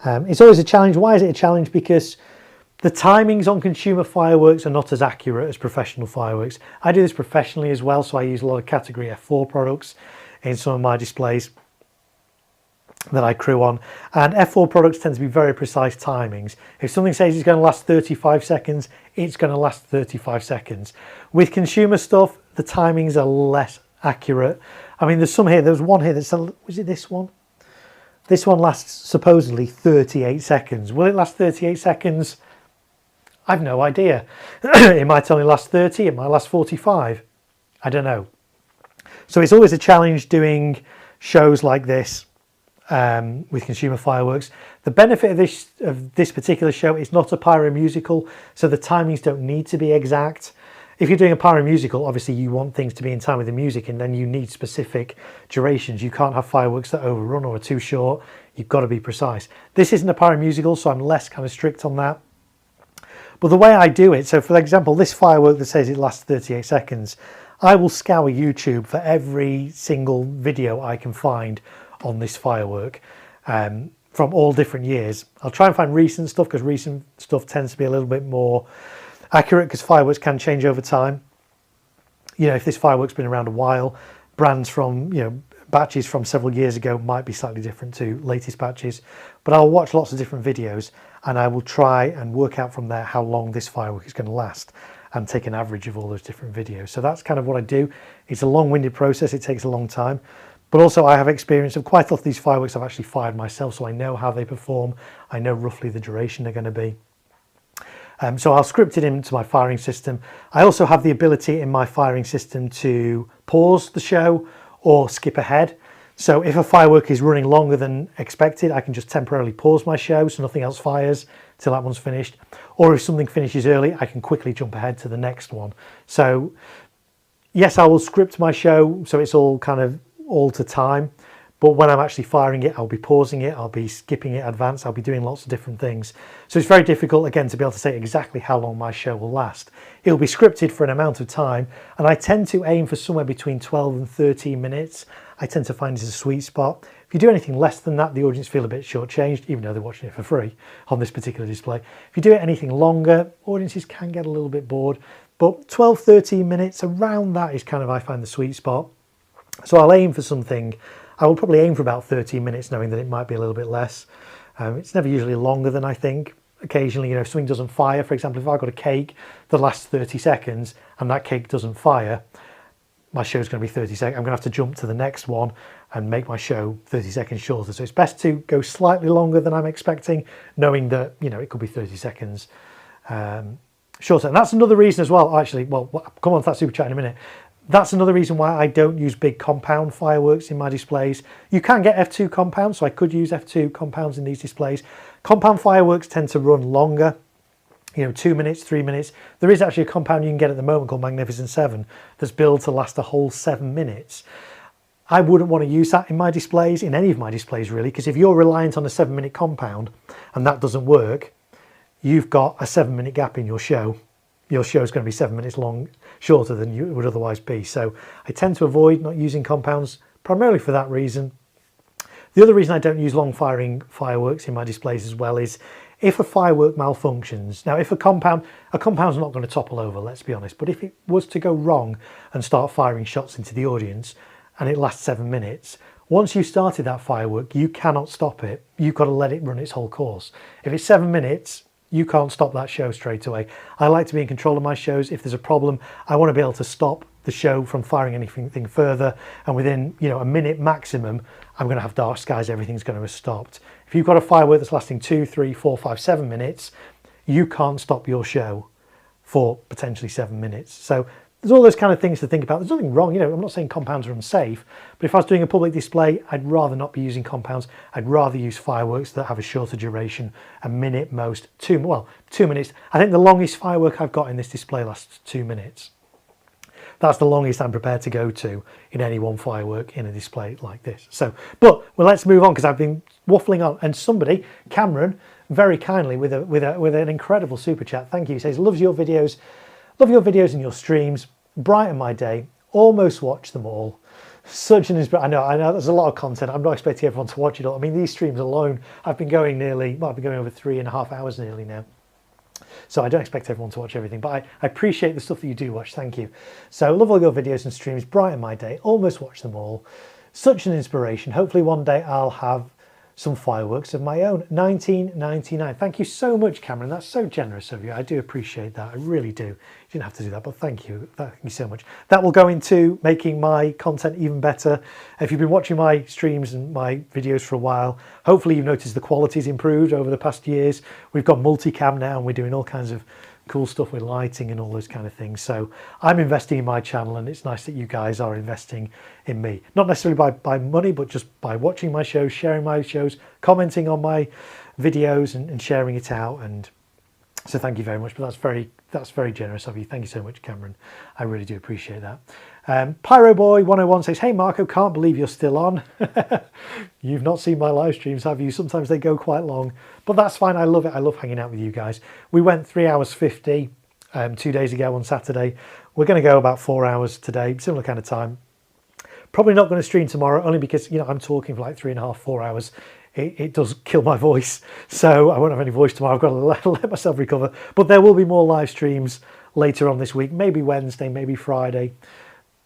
It's always a challenge. Why is it a challenge? Because the timings on consumer fireworks are not as accurate as professional fireworks. I do this professionally as well, so I use a lot of category F4 products in some of my displays that I crew on, and F4 products tend to be very precise timings. If something says it's going to last 35 seconds, it's going to last 35 seconds. With consumer stuff, the timings are less accurate. I mean, there's some here, there's one here that's, was it this one? This one lasts supposedly 38 seconds. Will it last 38 seconds? I've no idea. It might only last 30, it might last 45. I don't know. So it's always a challenge doing shows like this with consumer fireworks. The benefit of this particular show is not a pyro musical, so the timings don't need to be exact. If you're doing a pyro musical, obviously you want things to be in time with the music, and then you need specific durations. You can't have fireworks that overrun or are too short. You've got to be precise. This isn't a pyro musical, so I'm less kind of strict on that. But the way I do it, so for example, this firework that says it lasts 38 seconds, I will scour YouTube for every single video I can find on this firework from all different years. I'll try and find recent stuff, because recent stuff tends to be a little bit more accurate, because fireworks can change over time. You know, if this firework's been around a while, brands from, you know, batches from several years ago might be slightly different to latest batches. But I'll watch lots of different videos, and I will try and work out from there how long this firework is going to last, and take an average of all those different videos. So that's kind of what I do. It's a long-winded process, it takes a long time, but also I have experience of quite a lot of these fireworks I've actually fired myself, so I know how they perform, I know roughly the duration they're going to be. So I'll script it into my firing system. I also have the ability in my firing system to pause the show or skip ahead. So if a firework is running longer than expected, I can just temporarily pause my show so nothing else fires till that one's finished. Or if something finishes early, I can quickly jump ahead to the next one. So yes, I will script my show so it's all kind of all to time. But when I'm actually firing it, I'll be pausing it, I'll be skipping it advance, I'll be doing lots of different things. So it's very difficult, again, to be able to say exactly how long my show will last. It'll be scripted for an amount of time, and I tend to aim for somewhere between 12 and 13 minutes. I tend to find it's a sweet spot. If you do anything less than that, the audience feel a bit shortchanged, even though they're watching it for free on this particular display. If you do it anything longer, audiences can get a little bit bored. But 12, 13 minutes, around that is kind of, I find, the sweet spot. So I'll aim for something. I will probably aim for about 13 minutes, knowing that it might be a little bit less. It's never usually longer than I think. Occasionally, you know, if something doesn't fire, for example, if I've got a cake that lasts 30 seconds and that cake doesn't fire, my show's going to be 30 seconds. I'm going to have to jump to the next one and make my show 30 seconds shorter. So it's best to go slightly longer than I'm expecting, knowing that, you know, it could be 30 seconds shorter. And that's another reason as well, actually, well, come on to that super chat in a minute. That's another reason why I don't use big compound fireworks in my displays. You can get F2 compounds, so I could use F2 compounds in these displays. Compound fireworks tend to run longer, you know, 2 minutes, 3 minutes. There is actually a compound you can get at the moment called Magnificent 7 that's built to last a whole 7 minutes. I wouldn't want to use that in my displays, in any of my displays really, because if you're reliant on a 7-minute compound and that doesn't work, you've got a 7-minute gap in your show. Your show is going to be 7 minutes shorter than you would otherwise be. So I tend to avoid not using compounds primarily for that reason. The other reason I don't use long firing fireworks in my displays as well is if a firework malfunctions. Now, if a compound's not going to topple over, let's be honest, but if it was to go wrong and start firing shots into the audience and it lasts 7 minutes, once you've started that firework, you cannot stop it. You've got to let it run its whole course. If it's 7 minutes, you can't stop that show straight away. I like to be in control of my shows. If there's a problem, I want to be able to stop the show from firing anything further. And within, you know, a minute maximum, I'm going to have dark skies. Everything's going to have stopped. If you've got a firework that's lasting 2, 3, 4, 5, 7 minutes, you can't stop your show for potentially 7 minutes. So there's all those kind of things to think about. There's nothing wrong, you know, I'm not saying compounds are unsafe, but if I was doing a public display, I'd rather not be using compounds. I'd rather use fireworks that have a shorter duration, a minute most, 2 minutes. I think the longest firework I've got in this display lasts 2 minutes. That's the longest I'm prepared to go to in any one firework in a display like this. So, but well, let's move on because I've been waffling on. And somebody, Cameron, very kindly with an incredible super chat. Thank you. He says, loves your videos. Love your videos and your streams, brighten my day, almost watch them all. Such an inspiration. I know there's a lot of content. I'm not expecting everyone to watch it all. I mean, these streams alone, I've been going I've been going over 3.5 hours nearly now. So I don't expect everyone to watch everything, but I appreciate the stuff that you do watch. Thank you. So love all your videos and streams, brighten my day. Almost watch them all. Such an inspiration. Hopefully one day I'll have some fireworks of my own. 1999. Thank you so much, Cameron. That's so generous of you. I do appreciate that. I really do. You didn't have to do that, but thank you. Thank you so much. That will go into making my content even better. If you've been watching my streams and my videos for a while, hopefully you've noticed the quality's improved over the past years. We've got multicam now and we're doing all kinds of cool stuff with lighting and all those kind of things. So I'm investing in my channel, and it's nice that you guys are investing in me. Not necessarily by money, but just by watching my shows, sharing my shows, commenting on my videos and sharing it out. And so thank you very much. But that's very generous of you. Thank you so much, Cameron. I really do appreciate that. Pyro Boy 101 says, hey Marco, can't believe you're still on. You've not seen my live streams, have you? Sometimes they go quite long, but that's fine. I love it. I love hanging out with you guys. We went 3 hours 50 2 days ago on Saturday. We're going to go about 4 hours today, similar kind of time. Probably not going to stream tomorrow, only because, you know, I'm talking for like 3.5, 4 hours. It does kill my voice, so I won't have any voice tomorrow. I've got to let myself recover. But there will be more live streams later on this week, maybe Wednesday, maybe Friday,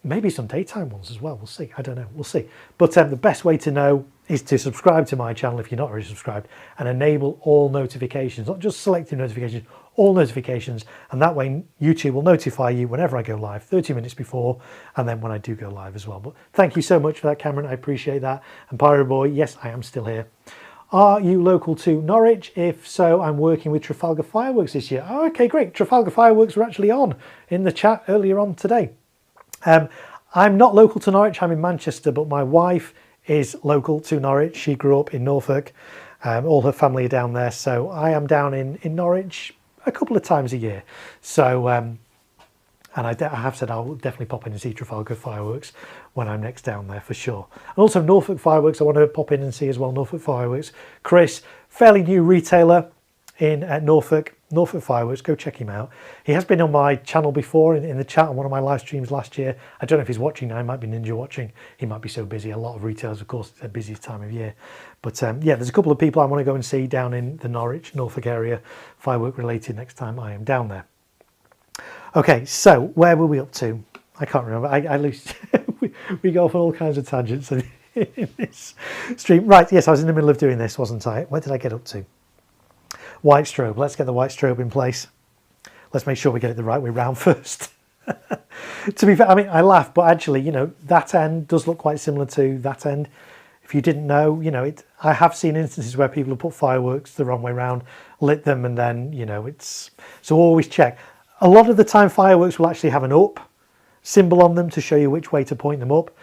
maybe some daytime ones as well. We'll see. I don't know. We'll see. But the best way to know is to subscribe to my channel if you're not already subscribed, and enable all notifications, not just selective notifications, all notifications. And that way YouTube will notify you whenever I go live, 30 minutes before, and then when I do go live as well. But thank you so much for that, Cameron. I appreciate that. And Pyro Boy, yes, I am still here. Are you local to Norwich? If so, I'm working with Trafalgar Fireworks this year. Oh, okay, great. Trafalgar Fireworks were actually on in the chat earlier on today. I'm not local to Norwich. I'm in Manchester, but my wife is local to Norwich. She grew up in Norfolk. All her family are down there. So I am down in Norwich a couple of times a year. So, and I have said I'll definitely pop in and see Trafalgar Fireworks when I'm next down there for sure. And also Norfolk Fireworks, I want to pop in and see as well. Norfolk Fireworks. Chris, fairly new retailer in Norfolk Fireworks. Go check him out. He has been on my channel before in the chat on one of my live streams last year. I don't know if he's watching now. He might be ninja watching. He might be so busy. A lot of retailers, of course, it's their busiest time of year. But yeah, there's a couple of people I want to go and see down in the Norfolk area, firework related, next time I am down there. Okay, so where were we up to? I can't remember. I lose. we go off on all kinds of tangents in this stream. Right, yes, I was in the middle of doing this, wasn't I? Where did I get up to? White strobe. Let's get the white strobe in place. Let's make sure we get it the right way round first. To be fair, I mean, I laugh, but actually, you know, that end does look quite similar to that end. If you didn't know, you know, I have seen instances where people have put fireworks the wrong way round, lit them, and then, you know, so always check. A lot of the time fireworks will actually have an up symbol on them to show you which way to point them up.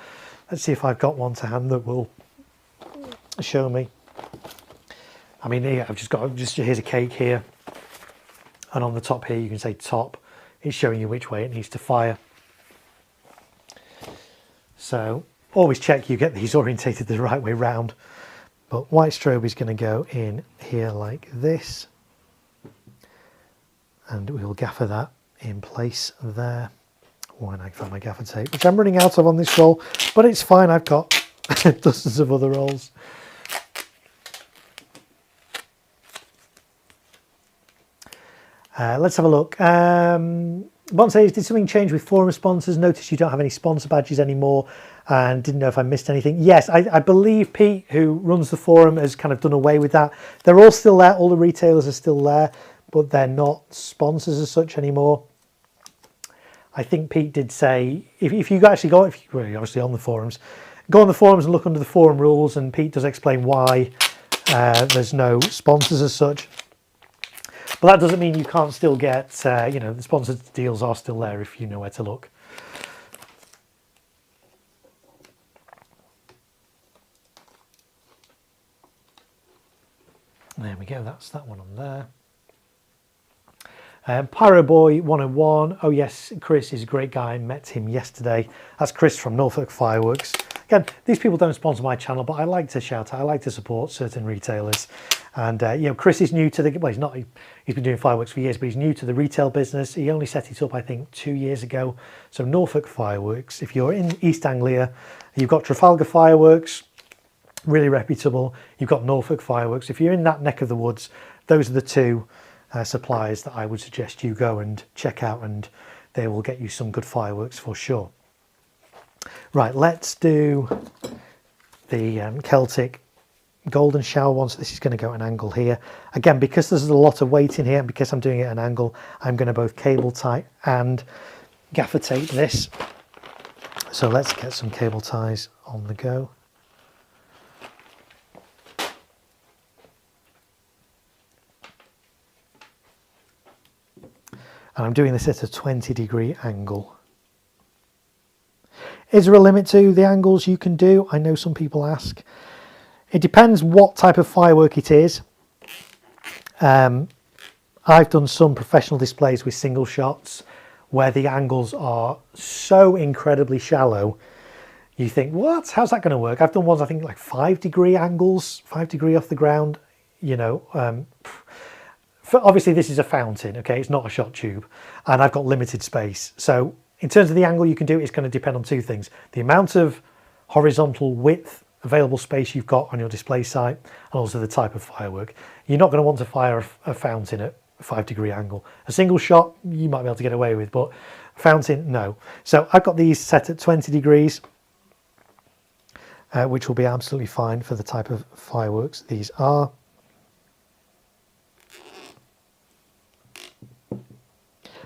Let's see if I've got one to hand that will show me. I mean, here I've here's a cake here, and on the top here you can say top. It's showing you which way it needs to fire. So always check you get these orientated the right way round. But white strobe is going to go in here like this, and we'll gaffer that in place there. When I find my gaffer tape, which I'm running out of on this roll, but it's fine. I've got dozens of other rolls. Let's have a look. One says, did something change with forum sponsors? Notice you don't have any sponsor badges anymore, and didn't know if I missed anything. Yes, I believe Pete, who runs the forum, has kind of done away with that. They're all still there. All the retailers are still there, but they're not sponsors as such anymore. I think Pete did say, if you actually go, if you're obviously on the forums, go on the forums and look under the forum rules, and Pete does explain why there's no sponsors as such. But that doesn't mean you can't still get, you know, the sponsored deals are still there if you know where to look. There we go, that's that one on there. Pyro Boy 101. Oh yes, Chris is a great guy. Met him yesterday. That's Chris from Norfolk Fireworks. Again, these people don't sponsor my channel, but I like to shout out. I like to support certain retailers. And Chris is new to the, well, he's been doing fireworks for years, but he's new to the retail business. He only set it up, I think, 2 years ago. So Norfolk Fireworks, if you're in East Anglia, you've got Trafalgar Fireworks, really reputable. You've got Norfolk Fireworks. If you're in that neck of the woods, those are the two suppliers that I would suggest you go and check out, and they will get you some good fireworks for sure. Right, let's do the Celtic golden shower one. So this is going to go at an angle here. Again, because there's a lot of weight in here, and because I'm doing it at an angle, I'm going to both cable tie and gaffer tape this. So let's get some cable ties on the go. And I'm doing this at a 20-degree angle. Is there a limit to the angles you can do? I know some people ask. It depends what type of firework it is. I've done some professional displays with single shots where the angles are so incredibly shallow. You think, what? How's that going to work? I've done ones, I think, like 5-degree angles, 5 degree off the ground, obviously this is a fountain, okay, it's not a shot tube, and I've got limited space. So in terms of the angle you can do, it's going to depend on two things: the amount of horizontal width, available space you've got on your display site, and also the type of firework. You're not going to want to fire a fountain at a 5-degree angle. A single shot you might be able to get away with, but a fountain, no. So I've got these set at 20 degrees, which will be absolutely fine for the type of fireworks these are.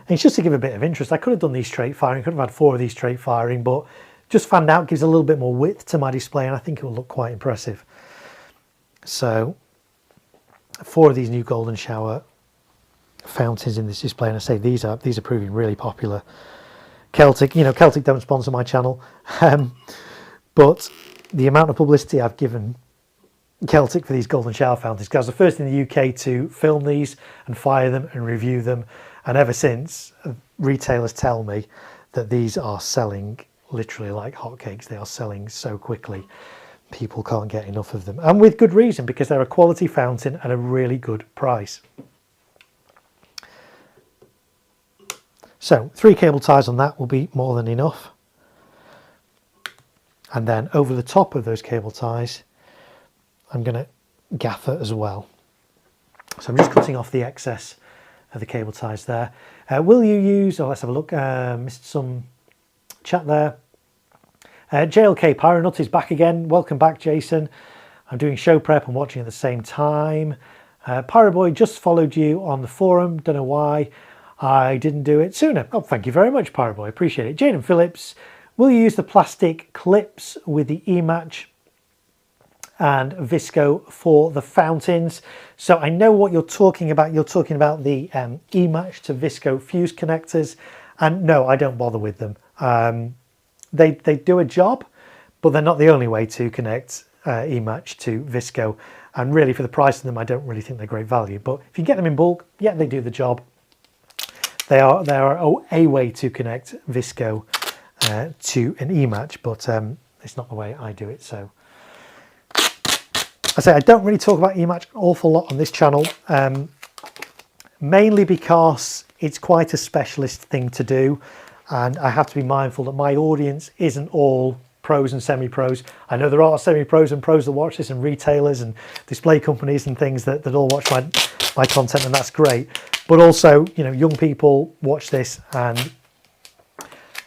And it's just to give a bit of interest. I could have done these straight firing, could have had 4 of these straight firing, but just fanned out gives a little bit more width to my display, and I think it will look quite impressive. So 4 of these new golden shower fountains in this display, and I say these are proving really popular. Celtic don't sponsor my channel, but the amount of publicity I've given Celtic for these golden shower fountains, because I was the first in the UK to film these and fire them and review them. And ever since, retailers tell me that these are selling literally like hotcakes. They are selling so quickly. People can't get enough of them. And with good reason, because they're a quality fountain at a really good price. So 3 cable ties on that will be more than enough. And then over the top of those cable ties, I'm going to gaffer as well. So I'm just cutting off the excess of the cable ties there. Will you use, let's have a look, missed some chat there. JLK Pyronut is back again. Welcome back, Jason. I'm doing show prep and watching at the same time. Pyroboy just followed you on the forum. Don't know why I didn't do it sooner. Oh, thank you very much, Pyroboy. Appreciate it. Jaden Phillips, will you use the plastic clips with the E-Match and Visco for the fountains? So I know what you're talking about. You're talking about the E-Match to Visco fuse connectors, and no, I don't bother with them. They do a job, but they're not the only way to connect E-Match to Visco, and really for the price of them I don't really think they're great value. But if you get them in bulk, yeah, they do the job. They are a way to connect Visco to an E-Match, but it's not the way I do it. So I say I don't really talk about E-Match an awful lot on this channel, mainly because it's quite a specialist thing to do, and I have to be mindful that my audience isn't all pros and semi-pros. I know there are semi-pros and pros that watch this, and retailers and display companies and things that all watch my content, and that's great. But also, young people watch this, and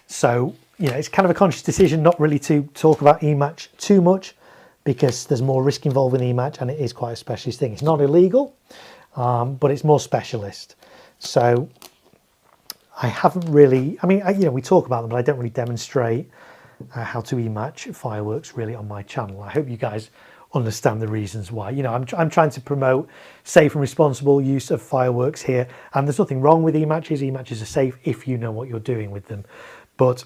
so it's kind of a conscious decision not really to talk about E-Match too much, because there's more risk involved in E-Match, and it is quite a specialist thing. It's not illegal, but it's more specialist. So I haven't really, we talk about them, but I don't really demonstrate how to E-Match fireworks really on my channel. I hope you guys understand the reasons why. I'm trying to promote safe and responsible use of fireworks here, and there's nothing wrong with E-Matches. E-Matches are safe if you know what you're doing with them, but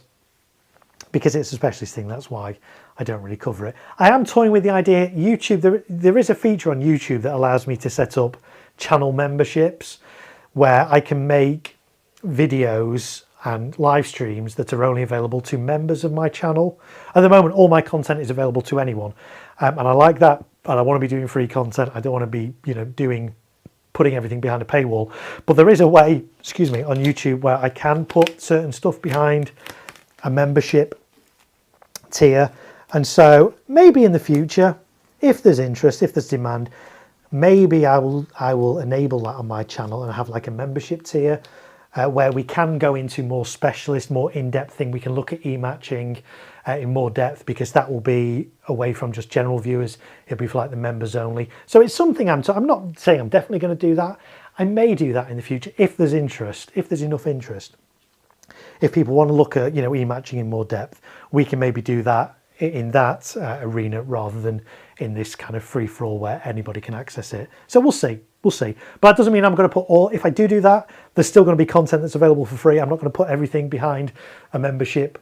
because it's a specialist thing, that's why I don't really cover it. I am toying with the idea, YouTube, there is a feature on YouTube that allows me to set up channel memberships where I can make videos and live streams that are only available to members of my channel. At the moment, all my content is available to anyone, and I like that and I want to be doing free content. I don't want to be, putting everything behind a paywall. But there is a way, on YouTube where I can put certain stuff behind a membership tier. And so maybe in the future, if there's interest, if there's demand, maybe I will enable that on my channel and have like a membership tier where we can go into more specialist, more in-depth thing. We can look at e-matching in more depth, because that will be away from just general viewers. It'll be for like the members only. So it's something I'm not saying I'm definitely going to do that. I may do that in the future if there's interest, if there's enough interest. If people want to look at, e-matching in more depth, we can maybe do that in that arena rather than in this kind of free-for-all where anybody can access it. So we'll see. But that doesn't mean I'm going to put all, if I do that, there's still going to be content that's available for free. I'm not going to put everything behind a membership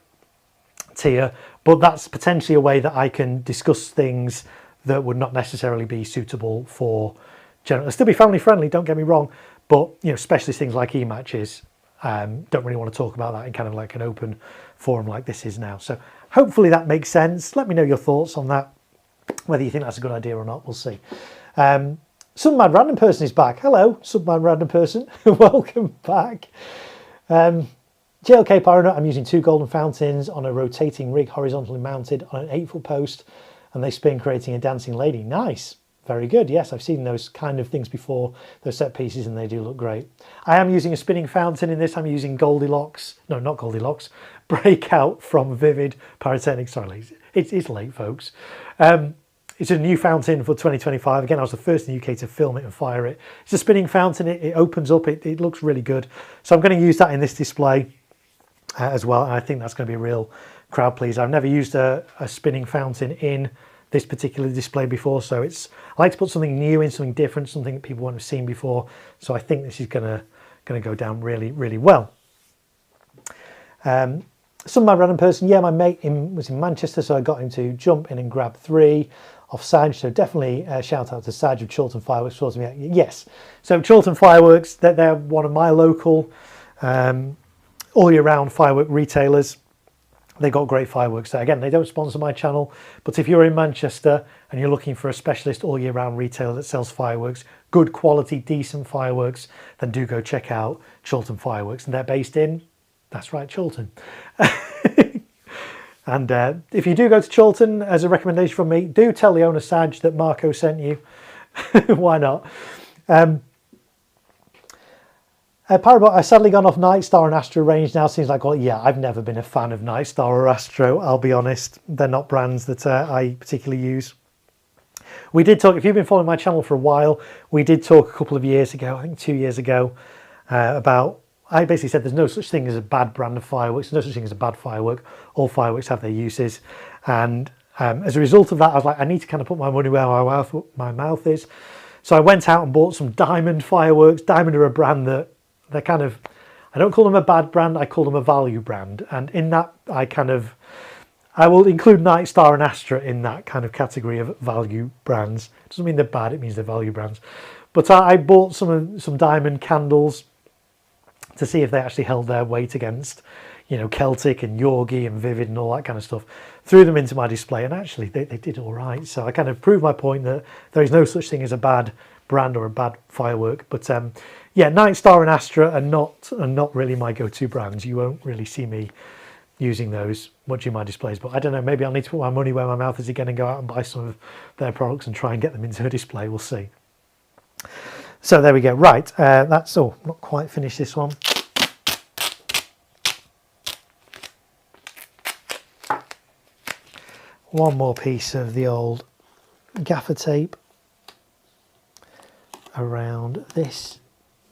tier, but that's potentially a way that I can discuss things that would not necessarily be suitable for general. It'll still be family friendly, don't get me wrong, but specialist things like e-matches, don't really want to talk about that in kind of like an open forum like this is now. So hopefully that makes sense. Let me know your thoughts on that, whether you think that's a good idea or not. We'll see. Some Mad Random Person is back. Hello, Some Mad Random Person. Welcome back. JLK Pyronut, I'm using 2 golden fountains on a rotating rig horizontally mounted on an 8-foot post, and they spin, creating a dancing lady. Nice. Very good. Yes, I've seen those kind of things before, those set pieces, and they do look great. I am using a spinning fountain in this. I'm using Goldilocks. No, not Goldilocks. Breakout from Vivid Pyrotechnics. Sorry, it's late, folks. It's a new fountain for 2025. Again, I was the first in the UK to film it and fire it. It's a spinning fountain. It opens up. It looks really good. So I'm going to use that in this display as well. And I think that's going to be a real crowd pleaser. I've never used a spinning fountain in this particular display before. So I like to put something new in, something different, something that people won't have seen before. So I think this is going to go down really, really well. Some of my random person, yeah, my mate was in Manchester, so I got him to jump in and grab 3 off Saj. So definitely shout out to Saj of Chorlton Fireworks. Yes, so Chorlton Fireworks, they're one of my local all year round firework retailers. They got great fireworks there. Again, they don't sponsor my channel, but if you're in Manchester and you're looking for a specialist all year round retailer that sells fireworks, good quality, decent fireworks, then do go check out Chorlton Fireworks. And they're based in, that's right, Chorlton. And if you do go to Chorlton, as a recommendation from me, do tell the owner Saj that Marko sent you. Why not? Parabot, I've sadly gone off Nightstar and Astro range now. Seems like, well, yeah, I've never been a fan of Nightstar or Astro, I'll be honest. They're not brands that I particularly use. We did talk, if you've been following my channel for a while, we did talk a couple of years ago, I think 2 years ago, about, I basically said there's no such thing as a bad brand of fireworks, no such thing as a bad firework. All fireworks have their uses. And as a result of that, I was like, I need to kind of put my money where my mouth is. So I went out and bought some Diamond fireworks. Diamond are a brand that they're kind of, I don't call them a bad brand, I call them a value brand. And in that, I will include Nightstar and Astra in that kind of category of value brands. It doesn't mean they're bad, it means they're value brands. But I bought some Diamond candles to see if they actually held their weight against, Celtic and Yorgi and Vivid and all that kind of stuff. Threw them into my display, and actually they did all right. So I kind of proved my point that there is no such thing as a bad brand or a bad firework. But yeah, Nightstar and Astra are not really my go-to brands. You won't really see me using those much in my displays. But I don't know, maybe I'll need to put my money where my mouth is again and go out and buy some of their products and try and get them into a display. We'll see. So there we go. Right, that's all. Not quite finished this one. One more piece of the old gaffer tape around this,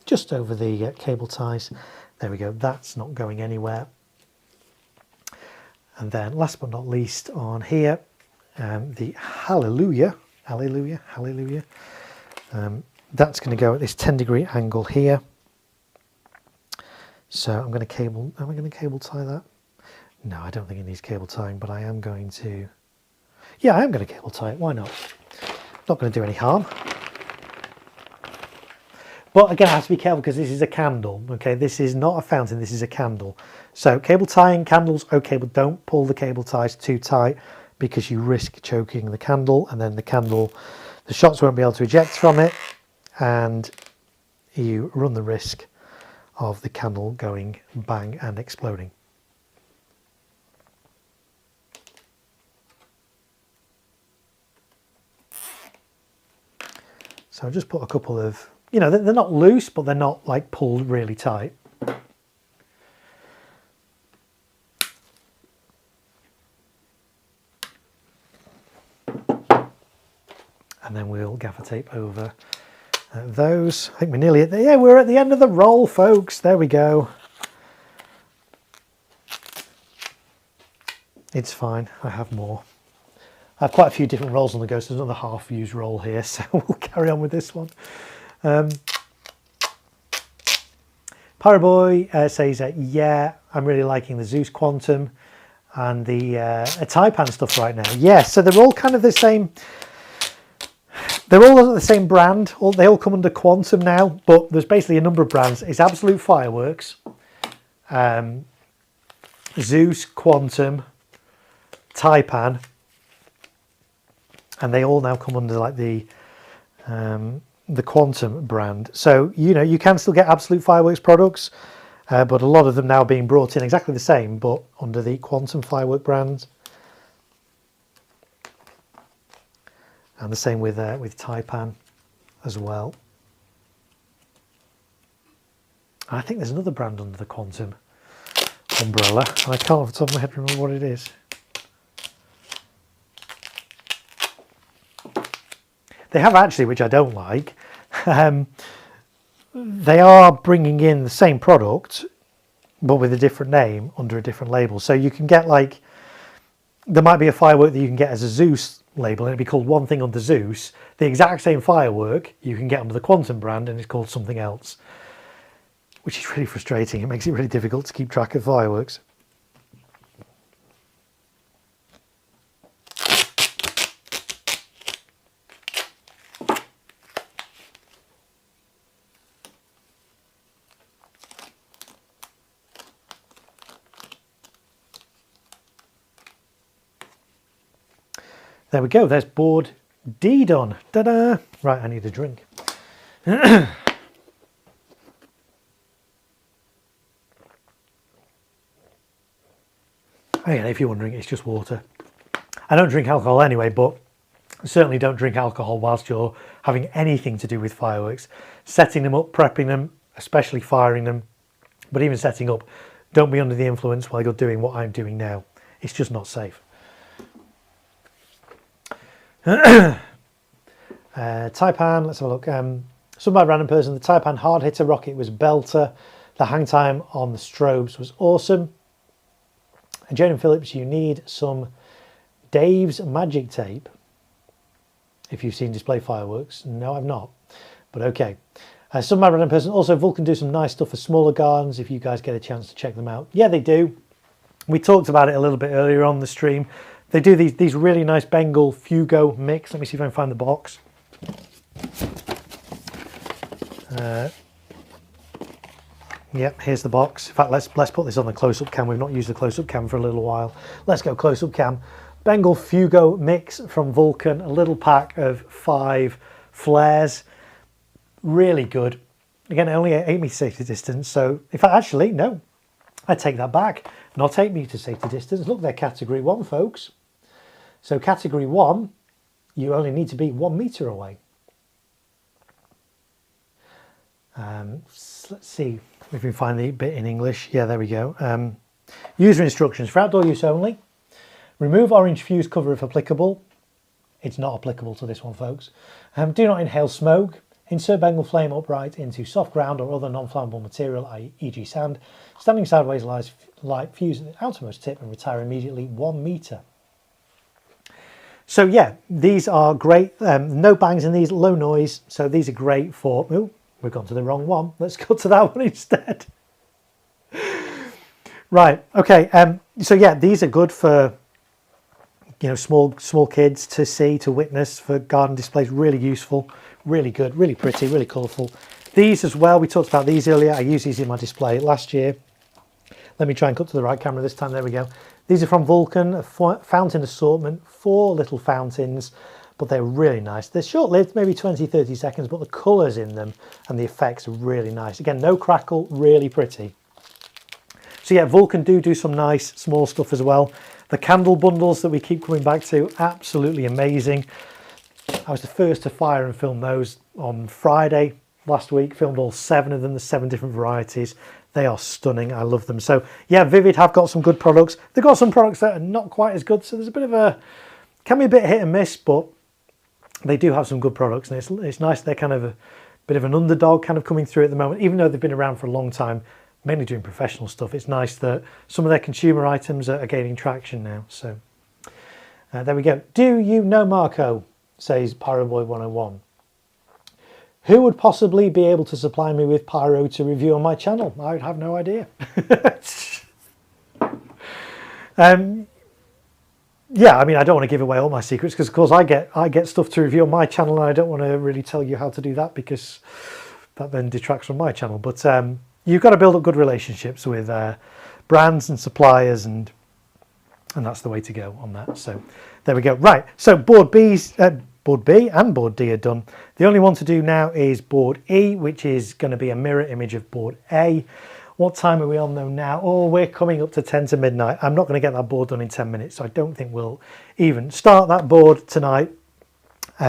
just over the cable ties. There we go. That's not going anywhere. And then last but not least on here, the Hallelujah. That's going to go at this 10-degree angle here. So am I going to cable tie that? No, I don't think it needs cable tying, but I am going to, yeah, I am going to cable tie it. Why not? Not going to do any harm. But again, I have to be careful because this is a candle. Okay, this is not a fountain, this is a candle. So cable tying candles, okay, but don't pull the cable ties too tight. because you risk choking the candle, and then the shots won't be able to eject from it, and you run the risk of the candle going bang and exploding. So I've just put a couple of, you know, they're not loose, but they're not like pulled really tight. And then we'll gaffer tape over those. I think we're nearly at the, yeah, we're at the end of the roll, folks. There we go. It's fine, I have more. I have quite a few different rolls on the go, so there's another half-used roll here, so we'll carry on with this one. Pyroboy says, yeah, I'm really liking the Zeus Quantum and the Taipan stuff right now. Yeah, so they're all kind of the same. They're all the same brand. They all come under Quantum now, but there's basically a number of brands. It's Absolute Fireworks, Zeus, Quantum, Taipan, and they all now come under like the Quantum brand. So, you know, you can still get Absolute Fireworks products, but a lot of them now being brought in exactly the same, but under the Quantum Firework brand. And the same with Taipan as well. I think there's another brand under the Quantum umbrella. I can't off the top of my head remember what it is. They have actually, which I don't like, they are bringing in the same product, but with a different name under a different label. So you can get like, there might be a firework that you can get as a Zeus label and it'd be called one thing under Zeus. The exact same firework you can get under the Quantum brand and it's called something else, which is really frustrating. It makes it really difficult to keep track of fireworks. There we go, there's board D done. Ta-da! Right, I need a drink. Again, if you're wondering, it's just water. I don't drink alcohol anyway, but certainly don't drink alcohol whilst you're having anything to do with fireworks. Setting them up, prepping them, especially firing them, but even setting up, don't be under the influence while you're doing what I'm doing now. It's just not safe. Taipan, let's have a look. Some by random person, the Taipan hard hitter rocket was belter. The hang time on the strobes was awesome. And Jaden Phillips, you need some Dave's magic tape. If you've seen display fireworks. No, I've not, but okay. Some by random person, also Vulcan do some nice stuff for smaller gardens if you guys get a chance to check them out. Yeah, they do. We talked about it a little bit earlier on the stream. They do these really nice Bengal Fugo mix. Let me see if I can find the box. Yep, here's the box. In fact, let's put this on the close-up cam. We've not used the close-up cam for a little while. Let's go close-up cam. Bengal Fugo mix from Vulcan. A little pack of 5 flares. Really good. Again, only at 8 meter safety distance. So, in fact, actually, no. I take that back. Not 8 meter safety distance. Look, they're category 1, folks. So category 1, you only need to be 1 meter away. Let's see if we can find the bit in English. Yeah, there we go. User instructions for outdoor use only. Remove orange fuse cover if applicable. It's not applicable to this one, folks. Do not inhale smoke. Insert Bengal flame upright into soft ground or other non-flammable material, e.g. sand. Standing sideways, light fuse at the outermost tip and retire immediately 1 meter. So yeah, these are great. No bangs in these, low noise. So these are great for, oh, we've gone to the wrong one. Let's go to that one instead. Right, okay. So yeah, these are good for, you know, small kids to see, to witness, for garden displays. Really useful, really good, really pretty, really colourful. These as well, we talked about these earlier. I used these in my display last year. Let me try and cut to the right camera this time. There we go. These are from Vulcan, a fountain assortment, 4 little fountains, but they're really nice. They're short-lived, maybe 20-30 seconds, but the colours in them and the effects are really nice. Again, no crackle, really pretty. So yeah, Vulcan do some nice small stuff as well. The candle bundles that we keep coming back to, absolutely amazing. I was the first to fire and film those on Friday last week, filmed all 7 of them, the 7 different varieties. They are stunning, I love them. So yeah, Vivid have got some good products. They've got some products that are not quite as good, so there's a bit of a, can be a bit hit and miss, but they do have some good products, and it's nice they're kind of a bit of an underdog kind of coming through at the moment, even though they've been around for a long time, mainly doing professional stuff. It's nice that some of their consumer items are gaining traction now. So there we go. Do you know Marko? Says Pyroboy 101. Who would possibly be able to supply me with pyro to review on my channel? I would have no idea. Yeah, I mean, I don't want to give away all my secrets because, of course, I get stuff to review on my channel, and I don't want to really tell you how to do that because that then detracts from my channel. But you've got to build up good relationships with brands and suppliers, and that's the way to go on that. So there we go. Right, so board B and board D are done. The only one to do now is board E, which is going to be a mirror image of board A. What time are we on though now? Oh, we're coming up to 10 to midnight. I'm not going to get that board done in 10 minutes, so I don't think we'll even start that board tonight.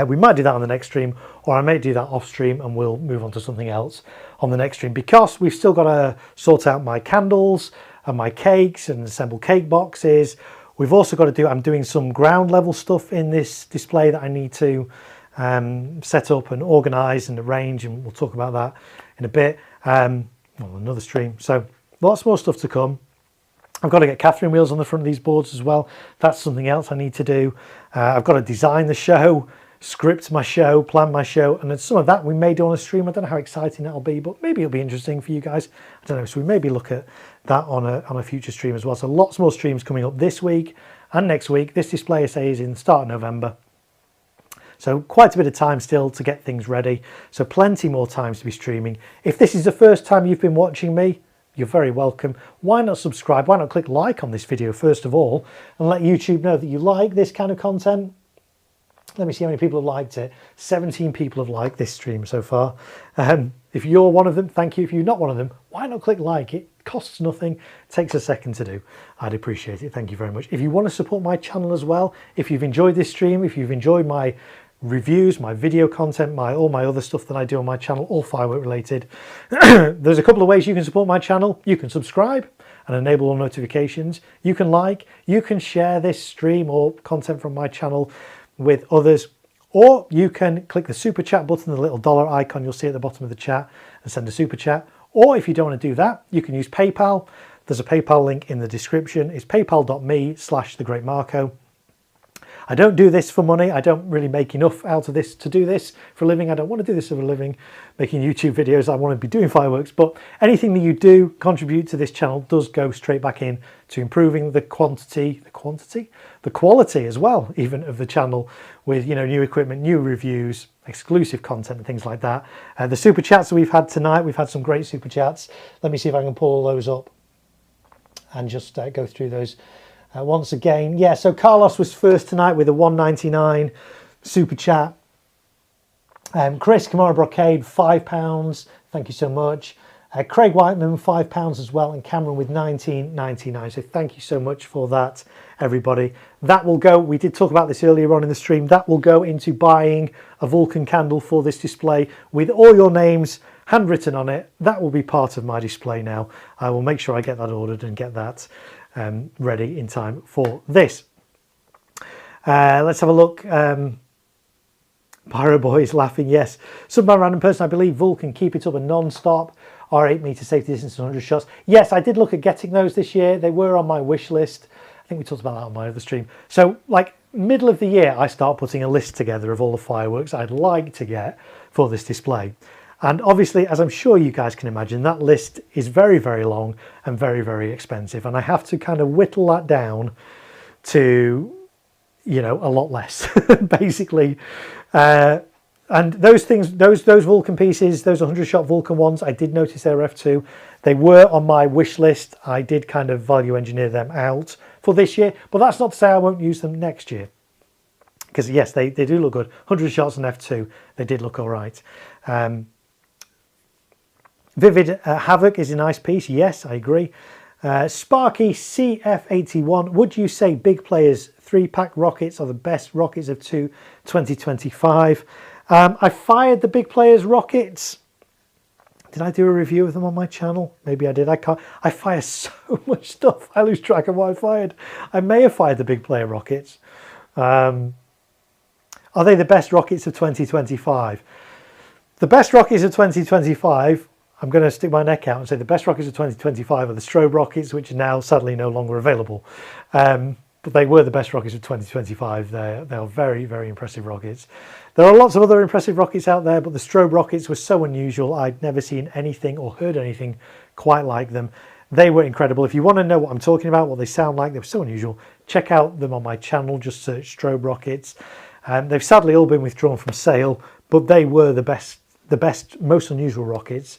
We might do that on the next stream, or I may do that off stream and we'll move on to something else on the next stream, because we've still got to sort out my candles and my cakes and assemble cake boxes. We've also got to do, I'm doing some ground level stuff in this display that I need to set up and organise and arrange, and we'll talk about that in a bit. Well, another stream. So lots more stuff to come. I've got to get Catherine wheels on the front of these boards as well. That's something else I need to do. I've got to design the show, script my show, plan my show, and then some of that we may do on a stream. I don't know how exciting that'll be, but maybe it'll be interesting for you guys. I don't know. So we maybe look at that on a future stream as well. So lots more streams coming up this week and next week. This display essay is in the start of November. So quite a bit of time still to get things ready. So plenty more times to be streaming. If this is the first time you've been watching me, you're very welcome. Why not subscribe? Why not click like on this video first of all, and let YouTube know that you like this kind of content? Let me see how many people have liked it. 17 people have liked this stream so far. If you're one of them, thank you. If you're not one of them, why not click like? It costs nothing, takes a second to do. I'd appreciate it. Thank you very much. If you want to support my channel as well, if you've enjoyed this stream, if you've enjoyed my reviews, my video content, all my other stuff that I do on my channel, all firework related, there's a couple of ways you can support my channel. You can subscribe and enable all notifications. You can like, you can share this stream or content from my channel with others, or you can click the super chat button, the little dollar icon you'll see at the bottom of the chat, and send a super chat. Or if you don't want to do that, you can use PayPal. There's a PayPal link in the description. It's paypal.me/thegreatmarko. I don't do this for money. I don't really make enough out of this to do this for a living. I don't want to do this for a living, making YouTube videos. I want to be doing fireworks, but anything that you do contribute to this channel does go straight back in to improving the quality as well, even of the channel, with, you know, new equipment, new reviews, exclusive content and things like that. The super chats that we've had tonight, we've had some great super chats. Let me see if I can pull all those up and just go through those. Once again, yeah, so Carlos was first tonight with a $1.99 super chat. Chris Kamara Brocade, £5, thank you so much. Craig Whiteman, £5 as well, and Cameron with $19.99. So thank you so much for that, everybody. That will go, we did talk about this earlier on in the stream, that will go into buying a Vulcan candle for this display with all your names handwritten on it. That will be part of my display now. I will make sure I get that ordered and get that ready in time for this. Let's have a look. Pyro Boy is laughing, yes. Some by random person, I believe Vulcan, keep it up a non-stop, R8 meter safety distance and 100 shots. Yes, I did look at getting those this year. They were on my wish list. I think we talked about that on my other stream. So like middle of the year, I start putting a list together of all the fireworks I'd like to get for this display. And obviously, as I'm sure you guys can imagine, that list is very, very long and very, very expensive. And I have to kind of whittle that down to, you know, a lot less, basically. And those things, those Vulcan pieces, those 100-shot Vulcan ones, I did notice they're F2. They were on my wish list. I did kind of value engineer them out for this year, but that's not to say I won't use them next year. Because yes, they do look good. 100 shots on F2, they did look all right. Vivid Havoc is a nice piece. Yes, I agree. Sparky CF81, would you say Big Players 3-pack rockets are the best rockets of 2025? I fired the Big Players rockets. Did I do a review of them on my channel? Maybe I did. I fire so much stuff. I lose track of what I fired. I may have fired the Big Player rockets. Are they the best rockets of 2025? The best rockets of 2025, I'm going to stick my neck out and say the best rockets of 2025 are the strobe rockets, which are now sadly no longer available. But they were the best rockets of 2025. They are very, very impressive rockets. There are lots of other impressive rockets out there, but the strobe rockets were so unusual. I'd never seen anything or heard anything quite like them. They were incredible. If you want to know what I'm talking about, what they sound like, they were so unusual, check out them on my channel. Just search strobe rockets. They've sadly all been withdrawn from sale, but they were the best, most unusual rockets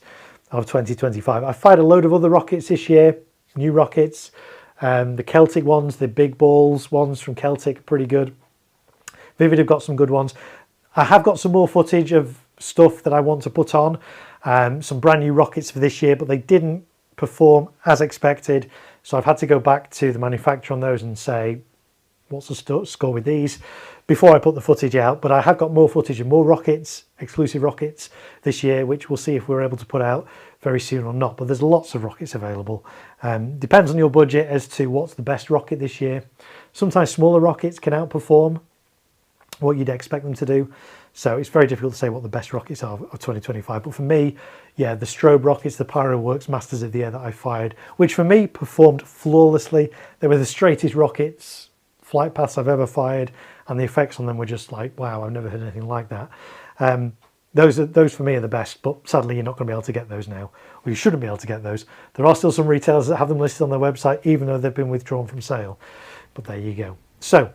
of 2025. I fired a load of other rockets this year, new rockets. The Celtic ones, the big balls ones from Celtic, are pretty good. Vivid have got some good ones. I have got some more footage of stuff that I want to put on, some brand new rockets for this year, but they didn't perform as expected. So I've had to go back to the manufacturer on those and say, what's the score with these before I put the footage out. But I have got more footage and more rockets, exclusive rockets this year, which we'll see if we're able to put out very soon or not. But there's lots of rockets available. Depends on your budget as to what's the best rocket this year. Sometimes smaller rockets can outperform what you'd expect them to do. So it's very difficult to say what the best rockets are of 2025. But for me, yeah, the strobe rockets, the Pyroworks Masters of the Air that I fired, which for me performed flawlessly. They were the straightest rockets, flight paths I've ever fired, and the effects on them were just like, wow, I've never heard anything like that. Those for me are the best, but sadly you're not going to be able to get those now, or you shouldn't be able to get those. There are still some retailers that have them listed on their website, even though they've been withdrawn from sale. But there you go. So,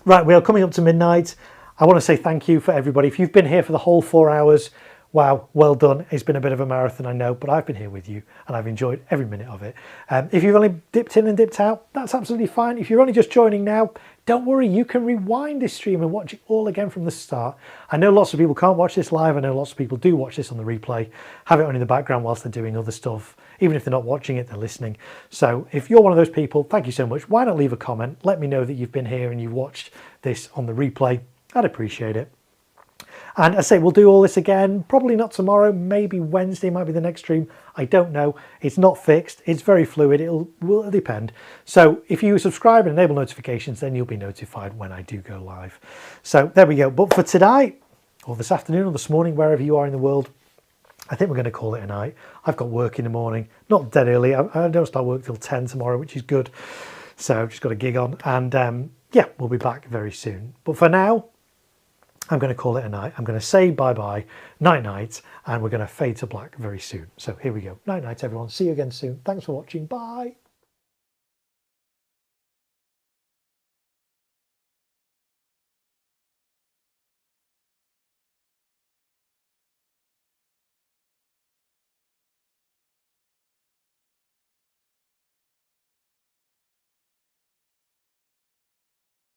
right, we are coming up to midnight. I want to say thank you for everybody. If you've been here for the whole 4 hours, wow, well done. It's been a bit of a marathon, I know, but I've been here with you and I've enjoyed every minute of it. If you've only dipped in and dipped out, that's absolutely fine. If you're only just joining now, don't worry, you can rewind this stream and watch it all again from the start. I know lots of people can't watch this live. I know lots of people do watch this on the replay, have it on in the background whilst they're doing other stuff. Even if they're not watching it, they're listening. So if you're one of those people, thank you so much. Why not leave a comment? Let me know that you've been here and you've watched this on the replay. I'd appreciate it. And I say we'll do all this again, probably not tomorrow, maybe Wednesday might be the next stream. I don't know. It's not fixed. It's very fluid. It will depend. So if you subscribe and enable notifications, then you'll be notified when I do go live. So there we go. But for today, or this afternoon or this morning, wherever you are in the world, I think we're going to call it a night. I've got work in the morning, not dead early. I don't start work till 10 tomorrow, which is good. So I've just got a gig on. And yeah, we'll be back very soon. But for now, I'm going to call it a night. I'm going to say bye-bye, night-night, and we're going to fade to black very soon. So here we go. Night-night, everyone. See you again soon. Thanks for watching. Bye.